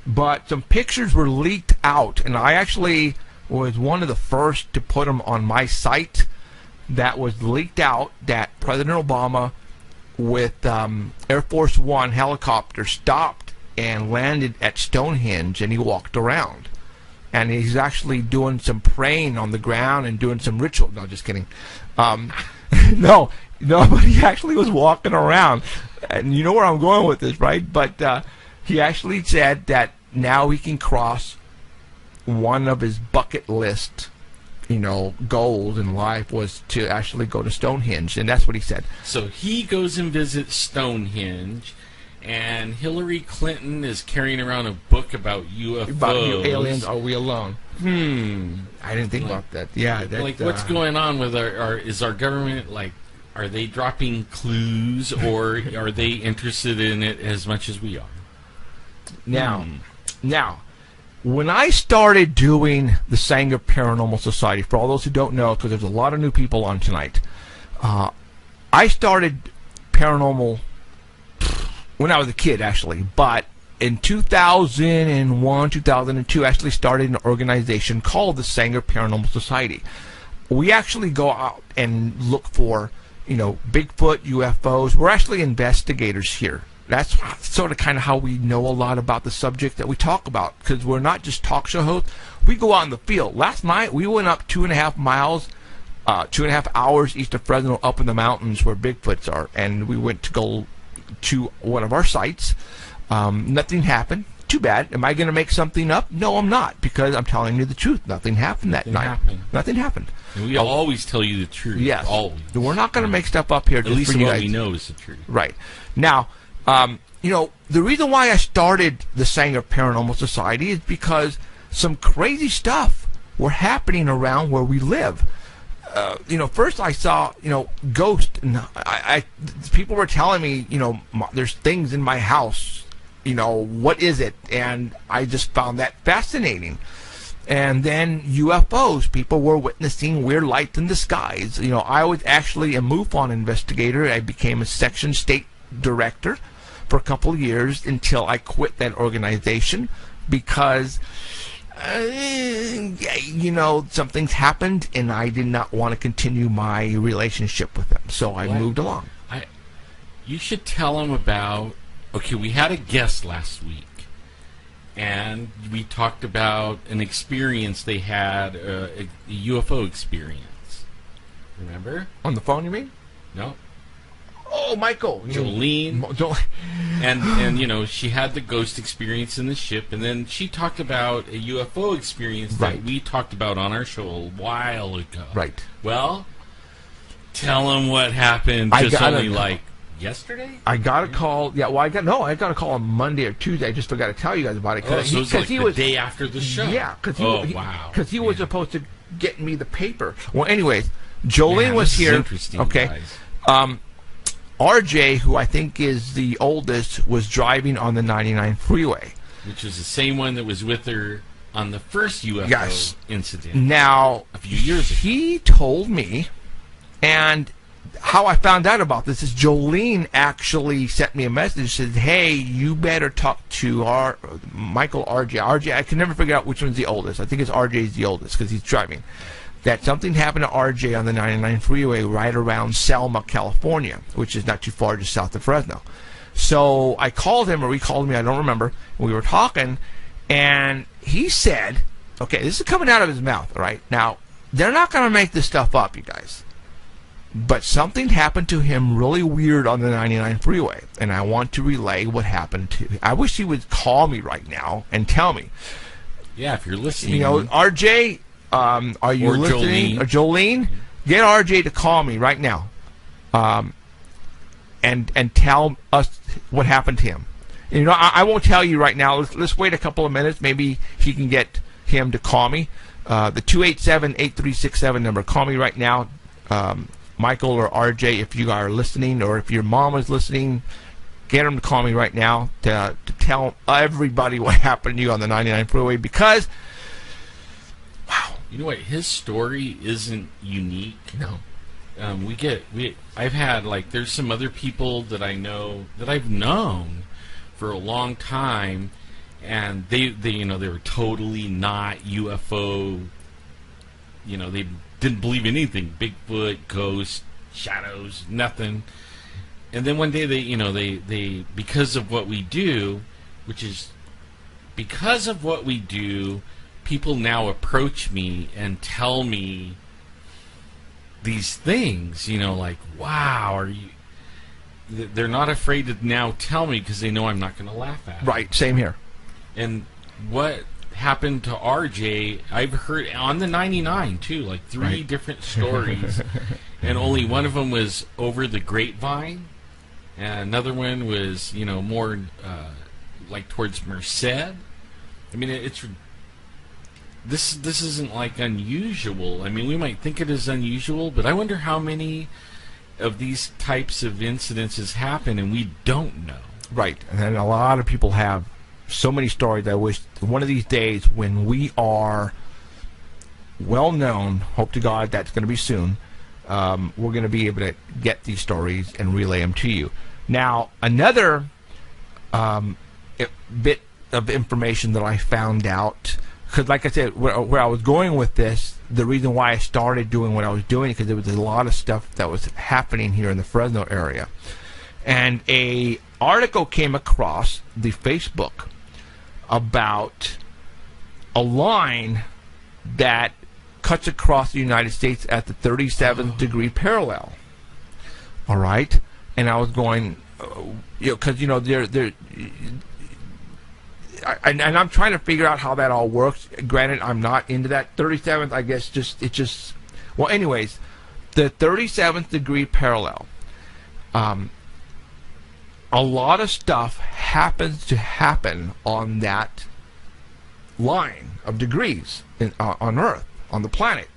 But some pictures were leaked out, and I actually was one of the first to put them on my site. That was leaked out that President Obama with Air Force One helicopter stopped and landed at Stonehenge, and he walked around. And he's actually doing some praying on the ground and doing some ritual. No, just kidding. No, but he actually was walking around. And you know where I'm going with this, right? But he actually said that now he can cross one of his bucket list, goals in life was to actually go to Stonehenge. And that's what he said. So he goes and visits Stonehenge, and Hillary Clinton is carrying around a book about UFOs. About aliens, are we alone? I didn't think about that. Yeah. What's going on with is our government, are they dropping clues, or are they interested in it as much as we are? Now, when I started doing the Sanger Paranormal Society, for all those who don't know, because there's a lot of new people on tonight, I started paranormal when I was a kid, actually, but in 2001, 2002, I actually started an organization called the Sanger Paranormal Society. We actually go out and look for, Bigfoot, UFOs. We're actually investigators here. That's sort of kind of how we know a lot about the subject that we talk about, because we're not just talk show hosts. We go out in the field. Last night, we went up 2.5 miles, 2.5 hours east of Fresno, up in the mountains where Bigfoots are, and we went to go to one of our sites. Nothing happened. Too bad. Am I going to make something up? No, I'm not, because I'm telling you the truth. Nothing happened that night. Nothing happened. And we always tell you the truth. Yes. Always. We're not going to make stuff up here. At just least for you what guys. we know is the truth. Right. Now, the reason why I started the Sanger Paranormal Society is because some crazy stuff were happening around where we live. First I saw, ghosts, and people were telling me, there's things in my house, what is it? And I just found that fascinating. And then UFOs, people were witnessing weird lights in the skies. I was actually a MUFON investigator. I became a section state director for a couple of years until I quit that organization because some things happened, and I did not want to continue my relationship with them, so I moved along. You should tell them about. Okay, we had a guest last week, and we talked about an experience they had, a UFO experience. Remember? On the phone, you mean? No. Oh, Michael. Jolene. And she had the ghost experience in the ship, and then she talked about a UFO experience that we talked about on our show a while ago. Right. Well, tell them what happened yesterday? I got a call. Yeah, well, I got a call on Monday or Tuesday. I just forgot to tell you guys about it. So it was like the day after the show. Yeah, because he was supposed to get me the paper. Well, anyways, Jolene was here. Interesting, okay. Guys. RJ, who I think is the oldest, was driving on the 99 freeway. Which was the same one that was with her on the first UFO incident. Now, a few years ago. He told me, and how I found out about this is Jolene actually sent me a message, said, hey, you better talk to Michael RJ. I can never figure out which one's the oldest. I think it's RJ's the oldest because he's driving. That something happened to RJ on the 99 freeway right around Selma, California, which is not too far just south of Fresno. So I called him, or he called me, I don't remember. We were talking, and he said, okay, this is coming out of his mouth, all right? Now, they're not going to make this stuff up, you guys. But something happened to him really weird on the 99 freeway, and I want to relay what happened to him. I wish he would call me right now and tell me. Yeah, if you're listening. RJ, are you Or listening? Jolene. Or Jolene? Get RJ to call me right now, and tell us what happened to him. You know, I won't tell you right now. Let's wait a couple of minutes. Maybe he can get him to call me. The 287-8367 number. Call me right now, Michael or RJ, if you are listening, or if your mom is listening. Get him to call me right now to tell everybody what happened to you on the 99 freeway, because, wow. You know what? His story isn't unique. No. I've had, like, there's some other people that I know, that I've known for a long time, and they were totally not UFO, they didn't believe in anything, Bigfoot, ghosts, shadows, nothing. And then one day they because of what we do, people now approach me and tell me these things, like, wow, they're not afraid to now tell me because they know I'm not going to laugh at it. Right, same here. And what happened to RJ, I've heard on the 99 too, like 3 different stories, and only one of them was over the grapevine, and another one was, more like towards Merced. I mean, this isn't like unusual. I mean, we might think it is unusual, but I wonder how many of these types of incidences happen and we don't know. Right, and a lot of people have so many stories. I wish one of these days, when we are well known, hope to God that's going to be soon, we're going to be able to get these stories and relay them to you. Now, another bit of information that I found out, because like I said, where I was going with this, the reason why I started doing what I was doing, because there was a lot of stuff that was happening here in the Fresno area. And a article came across the Facebook about a line that cuts across the United States at the 37th degree parallel. All right? And I was going, because, and I'm trying to figure out how that all works. Granted, I'm not into that. 37th, I guess, well, anyways, the 37th degree parallel, a lot of stuff happens to happen on that line of degrees on Earth, on the planet.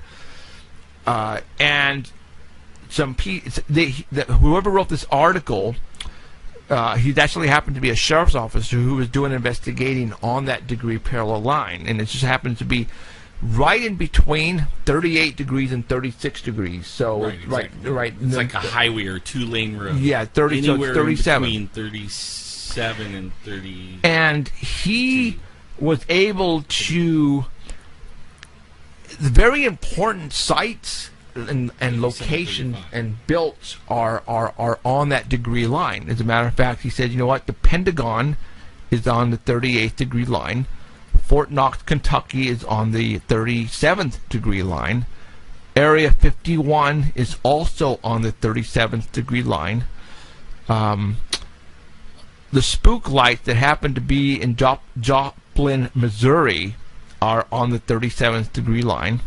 And whoever wrote this article, he actually happened to be a sheriff's officer who was doing investigating on that degree parallel line, and it just happened to be right in between 38 degrees and 36 degrees. So right. It's like a highway or 2-lane road. Yeah, 30. So it's 37. Between 37 and 30. And he was able to, the very important sites and locations and built are on that degree line. As a matter of fact, he said, you know what, the Pentagon is on the 38th degree line. Fort Knox, Kentucky is on the 37th degree line. Area 51 is also on the 37th degree line. The spook lights that happen to be in Joplin, Missouri are on the 37th degree line.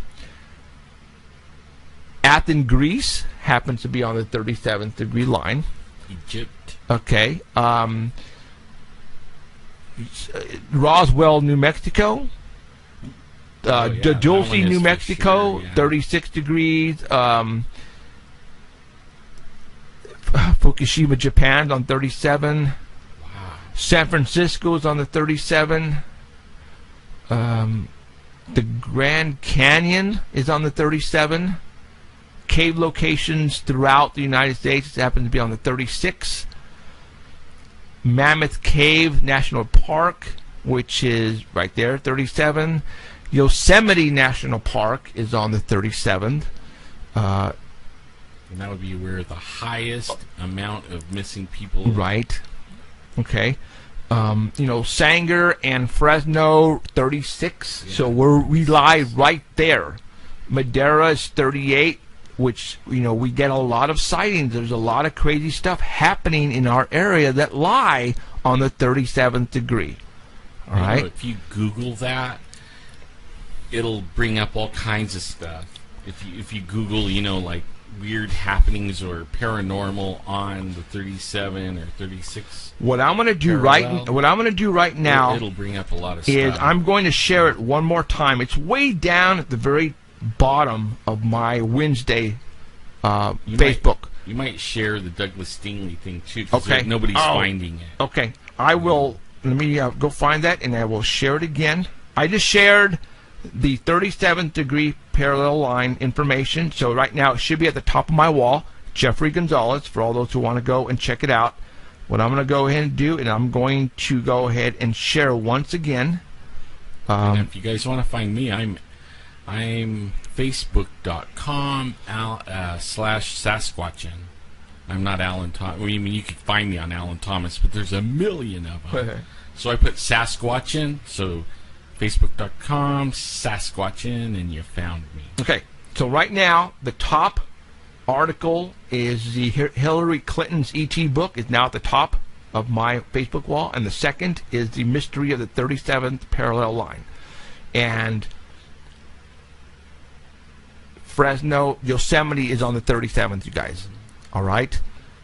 Athens, Greece happens to be on the 37th degree line. Egypt. Okay. Roswell, New Mexico. Dulce, New Mexico, sure, yeah. 36 degrees. Fukushima, Japan, on 37. Wow. San Francisco is on the 37. The Grand Canyon is on the 37. Cave locations throughout the United States happen to be on the 36. Mammoth Cave National Park, which is right there, 37. Yosemite National Park is on the 37th. And that would be where the highest amount of missing people. Right. Okay. Sanger and Fresno, 36. Yeah. So we lie right there. Madera is 38, which, we get a lot of sightings. There's a lot of crazy stuff happening in our area that lie on the 37th degree. All right. If you Google that, it'll bring up all kinds of stuff. If you Google, like weird happenings or paranormal on the 37 or 36. What I'm going to do right now it'll bring up a lot of is stuff. I'm going to share it one more time. It's way down at the very bottom of my Wednesday Facebook. You might share the Douglas Stingley thing too, because Okay. nobody's finding it. Okay, I will. Let me go find that, and I will share it again. I just shared the 37th degree parallel line information. So right now it should be at the top of my wall. Jeffrey Gonzalez, for all those who want to go and check it out. What I'm going to go ahead and do, and I'm going to go ahead and share once again. And if you guys want to find me, I'm facebook.com /Sasquatchin. I'm not Alan Thomas. Well, you could find me on Alan Thomas, but there's a million of them. So I put Sasquatchin, so facebook.com Sasquatchin, and you found me. Okay, so right now the top article is the Hillary Clinton's ET book is now at the top of my Facebook wall, and the second is the mystery of the 37th parallel line. And Fresno, Yosemite is on the 37th, you guys. All right?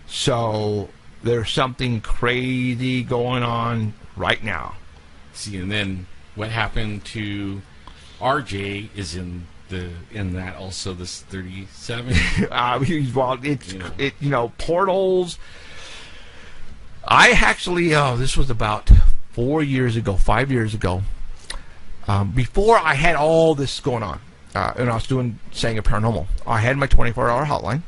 So there's something crazy going on right now. See, and then what happened to RJ is in that also, this 37. Well, it's portals. I actually this was about 5 years ago, before I had all this going on, and I was saying a paranormal. I had my 24-hour hotline,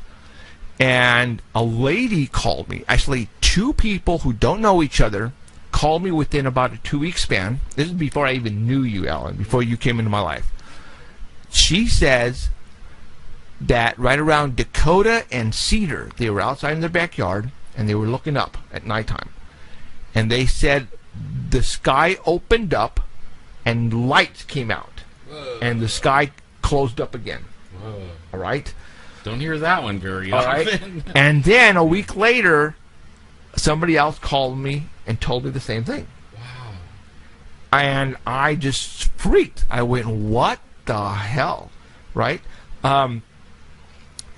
and a lady called me. Actually, two people who don't know each other called me within about a 2-week span. This is before I even knew you, Alan, before you came into my life. She says that right around Dakota and Cedar, they were outside in their backyard, and they were looking up at nighttime. And they said the sky opened up, and lights came out. Whoa. And the sky closed up again. Whoa. All right? Don't hear that one very All often. right? And then a week later, somebody else called me and told me the same thing. Wow. And I just freaked. I went, what the hell? Right? And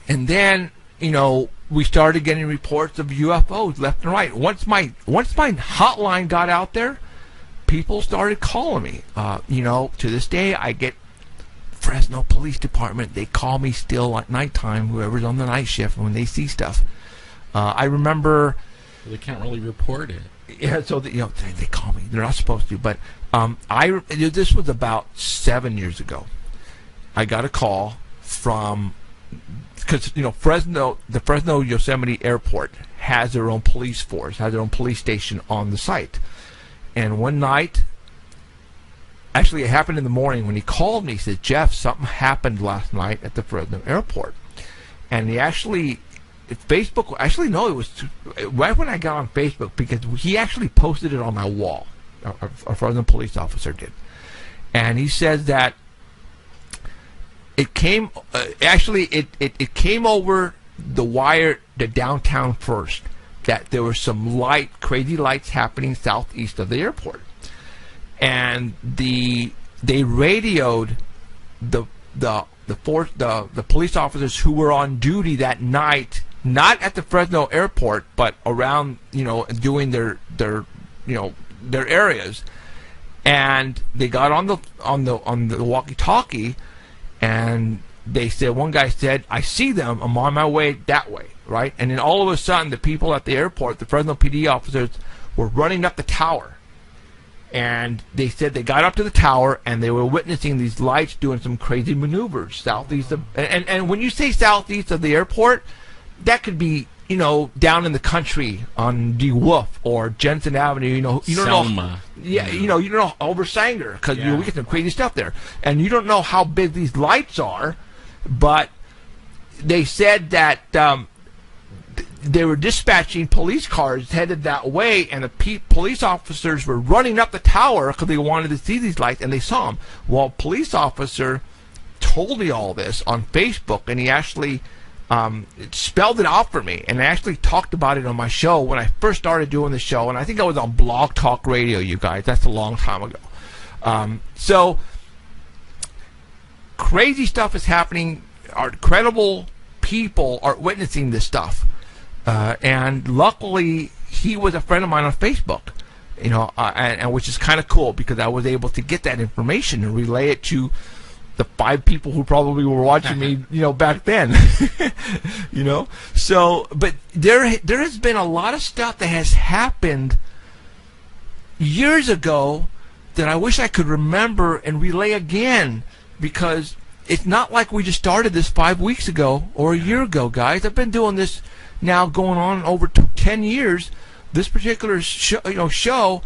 then, we started getting reports of UFOs left and right. Once my hotline got out there, people started calling me. To this day, I get Fresno Police Department. They call me still at nighttime, whoever's on the night shift, when they see stuff. I remember... They can't really report it. Yeah, so they call me. They're not supposed to, but this was about 7 years ago. I got a call from, because the Fresno Yosemite Airport has their own police force, has their own police station on the site. And one night, actually it happened in the morning, when he called me, he said, Jeff, something happened last night at the Fresno Airport. And he actually... Facebook, actually, no, it was right when I got on Facebook, because he actually posted it on my wall. A Fresno police officer did. And he says that it came, it came over the wire to downtown first, that there were some crazy lights happening southeast of the airport. And they radioed the police officers who were on duty that night, not at the Fresno airport, but around, doing their areas. And they got on the walkie-talkie, and they said, one guy said, I see them, I'm on my way that way, right? And then all of a sudden, the people at the airport, the Fresno PD officers, were running up the tower. And they said they got up to the tower, and they were witnessing these lights doing some crazy maneuvers southeast of... And when you say southeast of the airport, that could be, down in the country on DeWolf or Jensen Avenue, you don't Selma. know... Yeah, you don't know, over Sanger, because we get some crazy stuff there. And you don't know how big these lights are, but they said that... they were dispatching police cars headed that way, and the police officers were running up the tower because they wanted to see these lights, and they saw them. Well, a police officer told me all this on Facebook, and he actually spelled it out for me, and I actually talked about it on my show when I first started doing the show, and I think I was on Blog Talk Radio, you guys. That's a long time ago. So crazy stuff is happening. Our credible people are witnessing this stuff. And luckily, he was a friend of mine on Facebook, and which is kind of cool because I was able to get that information and relay it to the 5 people who probably were watching me, back then. So, but there has been a lot of stuff that has happened years ago that I wish I could remember and relay again, because it's not like we just started this 5 weeks ago or a year ago, guys. I've been doing this now going on over 10 years. This particular show.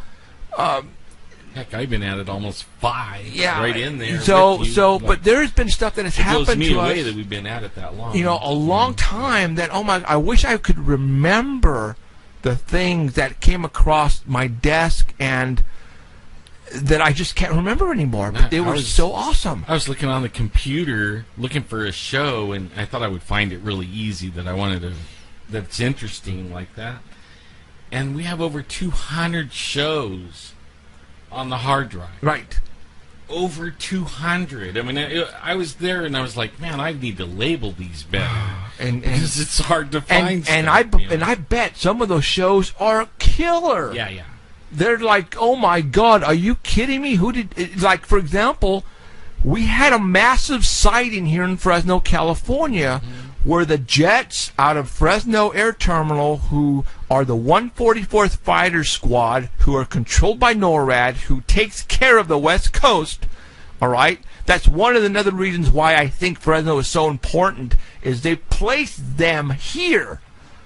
Heck, I've been at it almost 5. Yeah, right in there. But there has been stuff that has happened to us. It blows me away that we've been at it that long. A long time. That I wish I could remember the things that came across my desk and that I just can't remember anymore. But they were so awesome. I was looking on the computer looking for a show, and I thought I would find it really easy that's interesting like that. And we have over 200 shows on the hard drive. Right. Over 200. I mean, I was there and I was like, man, I need to label these better. Because it's hard to find stuff. And I bet some of those shows are killer. Yeah. They're like, oh my God, are you kidding me? Like, for example, we had a massive sighting here in Fresno, California, where the jets out of Fresno Air Terminal, who are the 144th Fighter Squad, who are controlled by NORAD, who takes care of the West Coast, all right? That's one of the other reasons why I think Fresno is so important, is they placed them here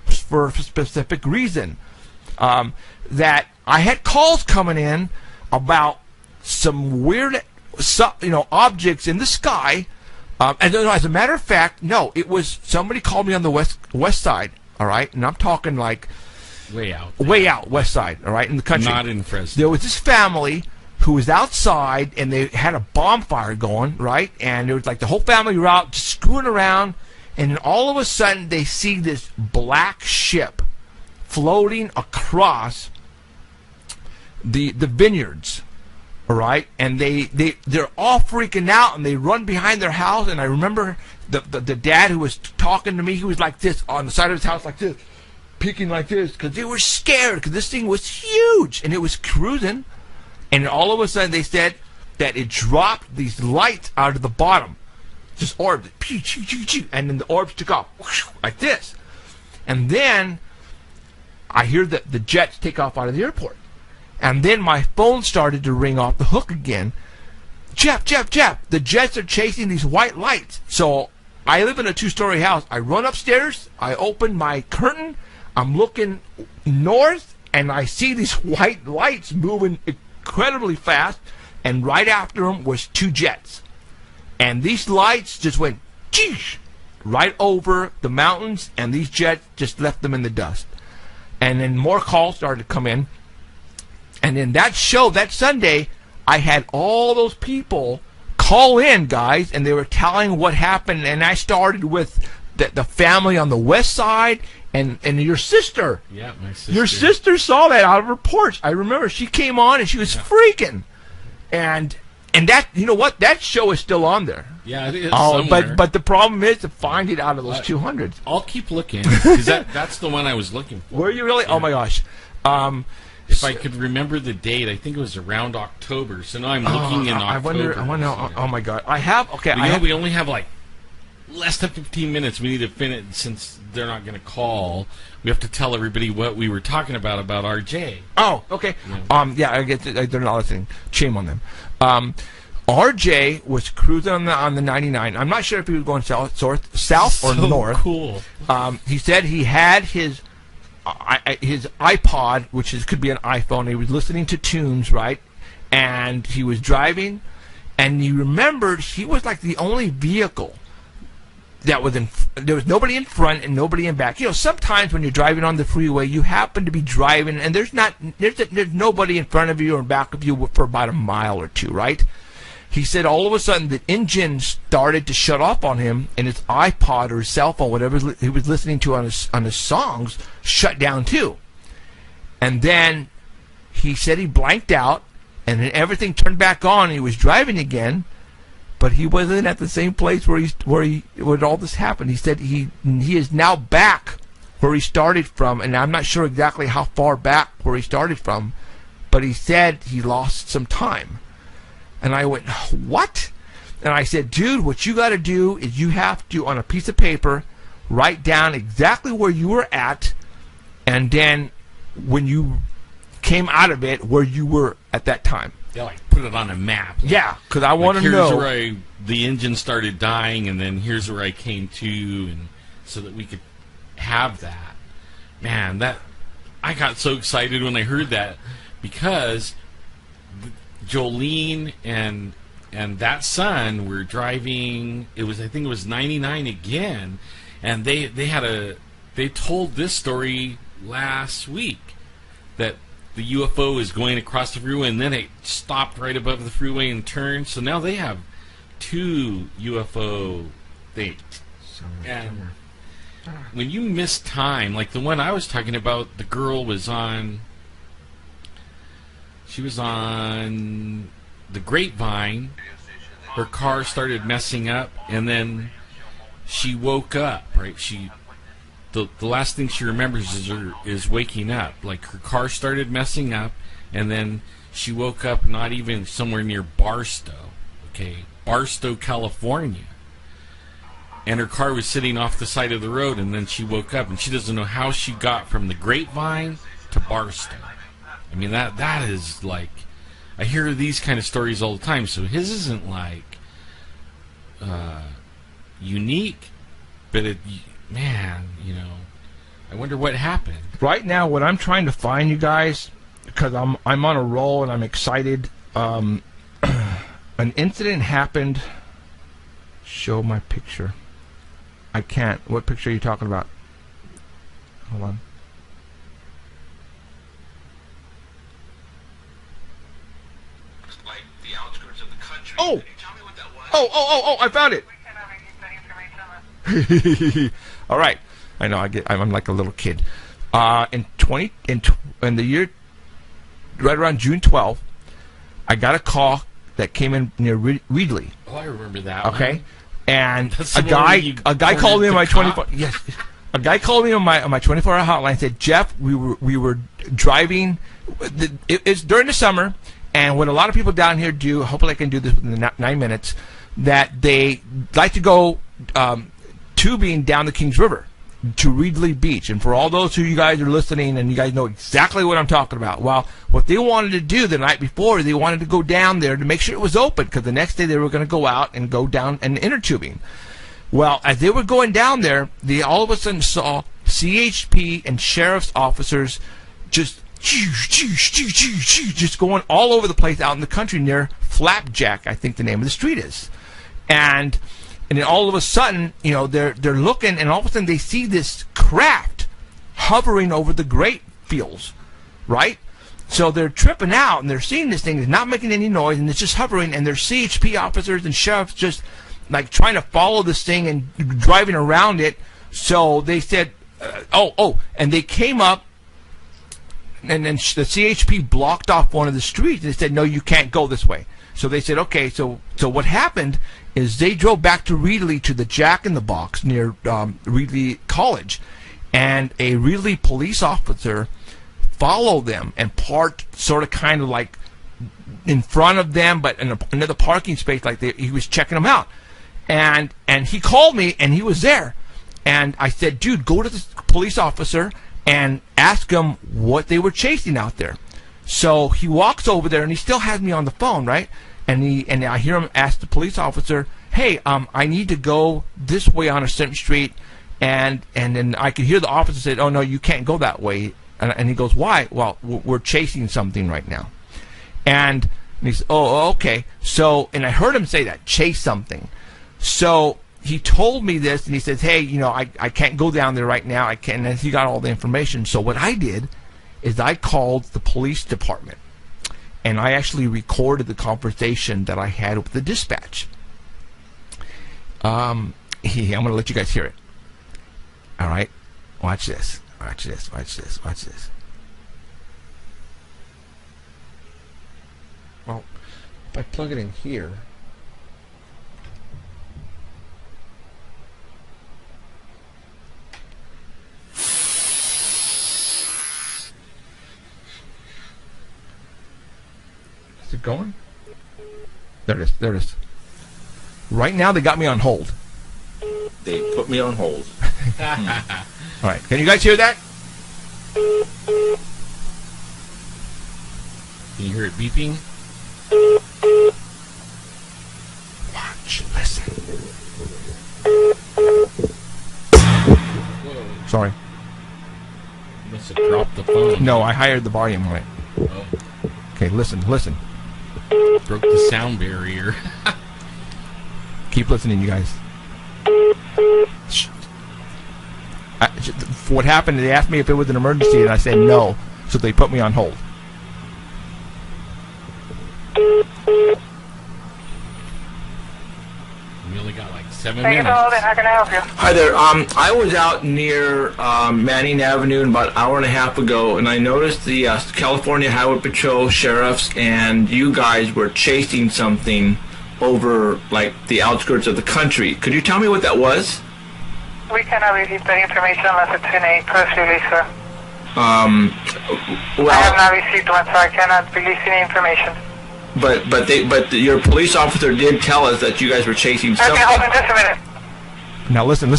for a specific reason. That I had calls coming in about some weird, objects in the sky. And as a matter of fact, no, it was somebody called me on the west side, all right? And I'm talking like way out west side, all right, in the country. Not in Fresno. There was this family who was outside, and they had a bonfire going, right? And it was like the whole family were out just screwing around, and then all of a sudden they see this black ship floating across the vineyards. All right, and they're all freaking out, and they run behind their house. And I remember the dad who was talking to me. He was like this on the side of his house, like this, peeking like this, because they were scared because this thing was huge and it was cruising. And all of a sudden, they said that it dropped these lights out of the bottom, just orbs, and then the orbs took off like this. And then I hear the jets take off out of the airport. And then my phone started to ring off the hook again. Jeff, the jets are chasing these white lights. So I live in a 2-story house. I run upstairs. I open my curtain. I'm looking north, and I see these white lights moving incredibly fast. And right after them was 2 jets. And these lights just went right over the mountains, and these jets just left them in the dust. And then more calls started to come in. And in that show, that Sunday, I had all those people call in, guys, and they were telling what happened. And I started with the family on the west side and your sister. Yeah, my sister. Your sister saw that out of her porch. I remember she came on and she was freaking. And that, you know what? That show is still on there. Yeah, it is somewhere. But the problem is to find it out of those 200s. I'll keep looking, because that's the one I was looking for. Were you really? Yeah. Oh, my gosh. If I could remember the date, I think it was around October. So now I'm looking in October. I wonder. Oh my God! I have. Okay, we only have like less than 15 minutes. We need to finish, since they're not going to call. We have to tell everybody what we were talking about RJ. Oh, okay. Yeah, I get. They're not listening. Shame on them. RJ was cruising on the 99. I'm not sure if he was going south or north. Cool. He said he had his iPod, which could be an iPhone. He was listening to tunes, right? And he was driving, and he remembered he was like the only vehicle that was there was nobody in front and nobody in back. Sometimes when you're driving on the freeway, you happen to be driving, and there's nobody in front of you or in back of you for about a mile or two, right? He said all of a sudden the engine started to shut off on him, and his iPod or his cell phone, whatever he was listening to on his songs, shut down too. And then he said he blanked out, and then everything turned back on, and he was driving again, but he wasn't at the same place where all this happened. He said he is now back where he started from, and I'm not sure exactly how far back where he started from, but he said he lost some time. And I went, what? And I said, dude, what you got to do is you have to, on a piece of paper, write down exactly where you were at, and then when you came out of it, where you were at that time. Yeah, like put it on a map. Yeah, because I want to Here's know. where the engine started dying, and then here's where I came to, and so that we could have that. Man, I got so excited when I heard that, because Jolene and that son were driving. I think it was 99 again, and they told this story last week that the UFO is going across the freeway, and then it stopped right above the freeway and turned. So now they have 2 UFO things. And when you miss time, like the one I was talking about, the girl was on. She was on the Grapevine. Her car started messing up, and then she woke up. Right, the last thing she remembers is waking up. Like, her car started messing up, and then she woke up not even somewhere near Barstow. Okay, Barstow, California. And her car was sitting off the side of the road, and then she woke up, and she doesn't know how she got from the Grapevine to Barstow. I mean, that is like, I hear these kind of stories all the time, so his isn't like unique, but man, I wonder what happened. Right now, what I'm trying to find, you guys, because I'm on a roll and I'm excited, an incident happened. Show my picture. I can't. What picture are you talking about? Hold on. Like the outskirts of the country. Oh! Can you tell me what that was? Oh! I found it. All right. I know. I'm like a little kid. In the year right around June 12th, I got a call that came in near Reedley. Oh, I remember that. Okay. One. And That's a guy called me on my 24. Yes. A guy called me on my 24-hour hotline and said, Jeff, we were driving. It's during the summer, and what a lot of people down here do, hopefully I can do this within the 9 minutes, that they like to go tubing down the Kings River to Reedley Beach. And for all those who you guys are listening and you guys know exactly what I'm talking about, well, what they wanted to do the night before, they wanted to go down there to make sure it was open, because the next day they were going to go out and go down and inner tubing. Well, as they were going down there, they all of a sudden saw CHP and sheriff's officers just going all over the place out in the country near Flapjack, I think the name of the street is. And then all of a sudden, they're looking, and all of a sudden they see this craft hovering over the grape fields, right? So they're tripping out, and they're seeing this thing. It's not making any noise, and it's just hovering, and there's CHP officers and sheriffs just like trying to follow this thing and driving around it. So they said, and they came up, and then the CHP blocked off one of the streets. They said, no, you can't go this way. So they said, okay, so what happened is they drove back to Reedley to the Jack in the Box near Reedley College, and a Reedley police officer followed them and parked sort of kind of like in front of them, but in another parking space, like he was checking them out. And he called me, and he was there. And I said, dude, go to the police officer and ask him what they were chasing out there. So he walks over there, and he still has me on the phone, right? And I hear him ask the police officer, hey, I need to go this way on a certain street. And then I could hear the officer say, oh, no, you can't go that way. And he goes, why? Well, we're chasing something right now. And he says, oh, okay. So, and I heard him say that, chase something. So he told me this, and he says, hey, I can't go down there right now. I can't. And he got all the information. So what I did is I called the police department, and I actually recorded the conversation that I had with the dispatch. I'm going to let you guys hear it. All right? Watch this. Watch this. Well, if I plug it in here, Is it going? There it is. There it is. Right now, they got me on hold. They put me on hold. All right. Can you guys hear that? Can you hear it beeping? Watch. Listen. Whoa. Sorry. You must have dropped the phone. No, I hired the volume on it. Oh. Okay, listen. Broke the sound barrier. Keep listening, you guys. Shh. What happened, they asked me if it was an emergency, and I said no, so they put me on hold. We only got like 7 Thank you minutes. for holding. How can I help you? Hi there. I was out near Manning Avenue about an hour and a half ago, and I noticed the California Highway Patrol sheriffs and you guys were chasing something over, like, the outskirts of the country. Could you tell me what that was? We cannot release that information unless it's in a press release, sir. Well, I have not received one, so I cannot release any information. But your police officer did tell us that you guys were chasing Okay, something. hold on just a minute. Now listen.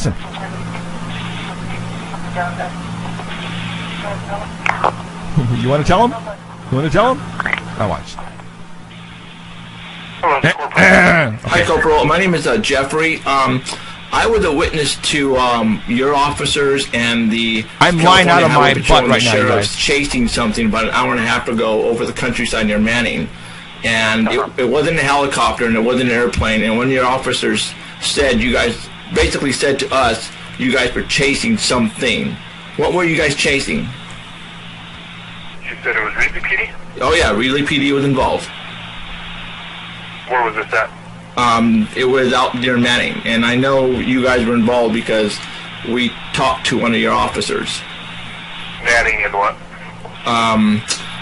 You want to tell him? You want to tell him? I'll watch. Hi, Corporal. My name is Jeffrey. I was a witness to your officers and the I'm lying out of California my Highway Patrol butt and right the now, you sheriffs guys. chasing something about an hour and a half ago over the countryside near Manning. And it wasn't a helicopter and it wasn't an airplane. And one of your officers said, you guys basically said to us, you guys were chasing something. What were you guys chasing? She said it was Ridley PD? Oh, yeah, Relay PD was involved. Where was this at? It was out near Manning, and I know you guys were involved because we talked to one of your officers. Manning and what?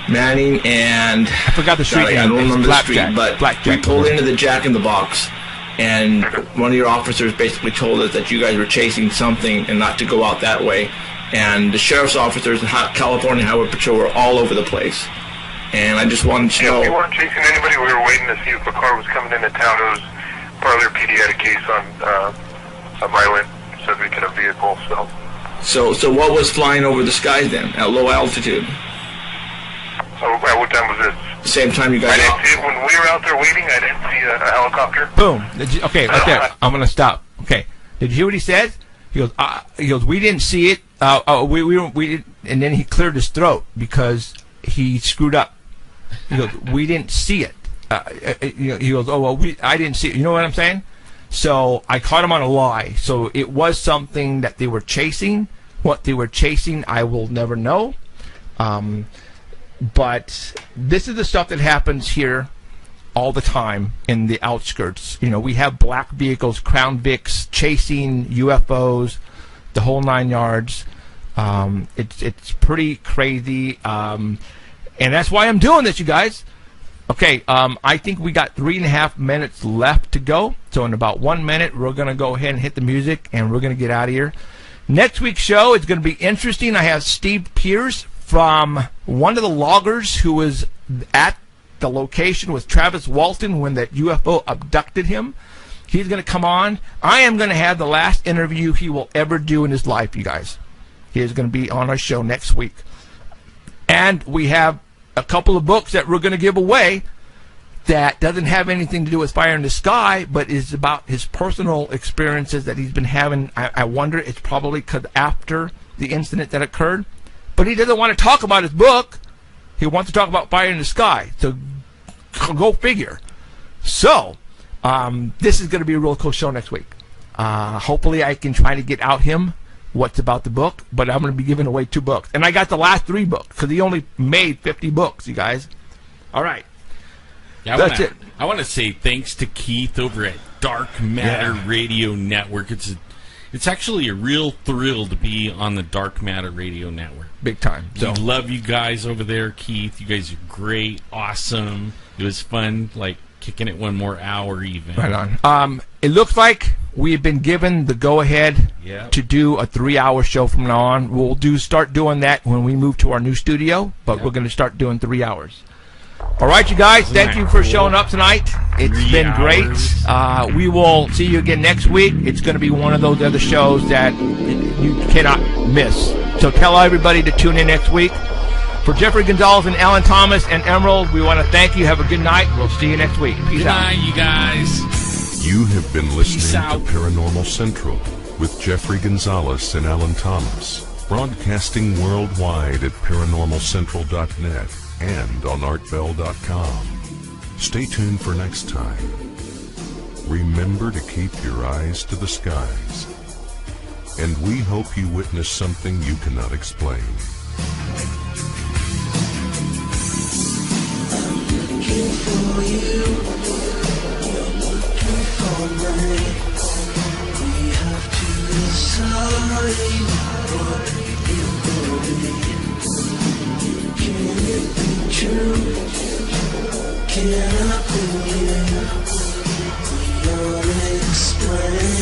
Manning and I forgot the street I name. don't It's remember the street, Blackjack. but Blackjack. we pulled into the Jack in the Box, and one of your officers basically told us that you guys were chasing something and not to go out that way. And the sheriff's officers and California Highway Patrol were all over the place. And I just wanted to know. We weren't chasing anybody. We were waiting to see if a car was coming into town. It was Parlor PD had a case on a violent subject in a vehicle. So what was flying over the skies then at low altitude? At what time was this? Same time you guys. I didn't see it when we were out there waiting. I didn't see a helicopter. Boom. Okay, right there. I'm gonna stop. Okay. Did you hear what he said? He goes, we didn't see it. We didn't. And then he cleared his throat because he screwed up. He goes, we didn't see it. He goes, oh well, I didn't see it. You know what I'm saying? So I caught him on a lie. So it was something that they were chasing. What they were chasing, I will never know. But this is the stuff that happens here all the time in the outskirts. You know, we have black vehicles, Crown Vics, chasing UFOs, the whole 9 yards. It's pretty crazy. And that's why I'm doing this, you guys. Okay, I think we got 3.5 minutes left to go. So in about 1 minute, we're going to go ahead and hit the music, and we're going to get out of here. Next week's show is going to be interesting. I have Steve Pierce from one of the loggers who was at the location with Travis Walton when that UFO abducted him. He's going to come on. I am going to have the last interview he will ever do in his life, you guys. He is going to be on our show next week. And we have a couple of books that we're going to give away that doesn't have anything to do with Fire in the Sky, but is about his personal experiences that he's been having. I wonder, it's probably because after the incident that occurred. But he doesn't want to talk about his book. He wants to talk about Fire in the Sky. So go figure. So this is going to be a real cool show next week. Hopefully I can try to get out him what's about the book, but I'm going to be giving away 2 books. And I got the last 3 books because he only made 50 books, you guys. All right. Yeah, That's it. I want to say thanks to Keith over at Dark Matter Radio Network. It's actually a real thrill to be on the Dark Matter Radio Network. Big time. So. We love you guys over there, Keith. You guys are great, awesome. It was fun, like kicking it 1 more hour even. Right on. It looks like we've been given the go-ahead to do a 3-hour show from now on. We'll start doing that when we move to our new studio, but we're going to start doing 3 hours. All right, you guys, thank you for showing up tonight. It's been great. We will see you again next week. It's going to be one of those other shows that you cannot miss. So tell everybody to tune in next week. For Jeffrey Gonzalez and Alan Thomas and Emerald, we want to thank you. Have a good night. We'll see you next week. Peace out. Good night, you guys. You have been listening to out. Paranormal Central with Jeffrey Gonzalez and Alan Thomas, broadcasting worldwide at paranormalcentral.net and on artbell.com. Stay tuned for next time. Remember to keep your eyes to the skies, and we hope you witness something you cannot explain. Looking for you, you're looking for me. We have to decide what it will be. Can it be true? Can I believe the unexplained?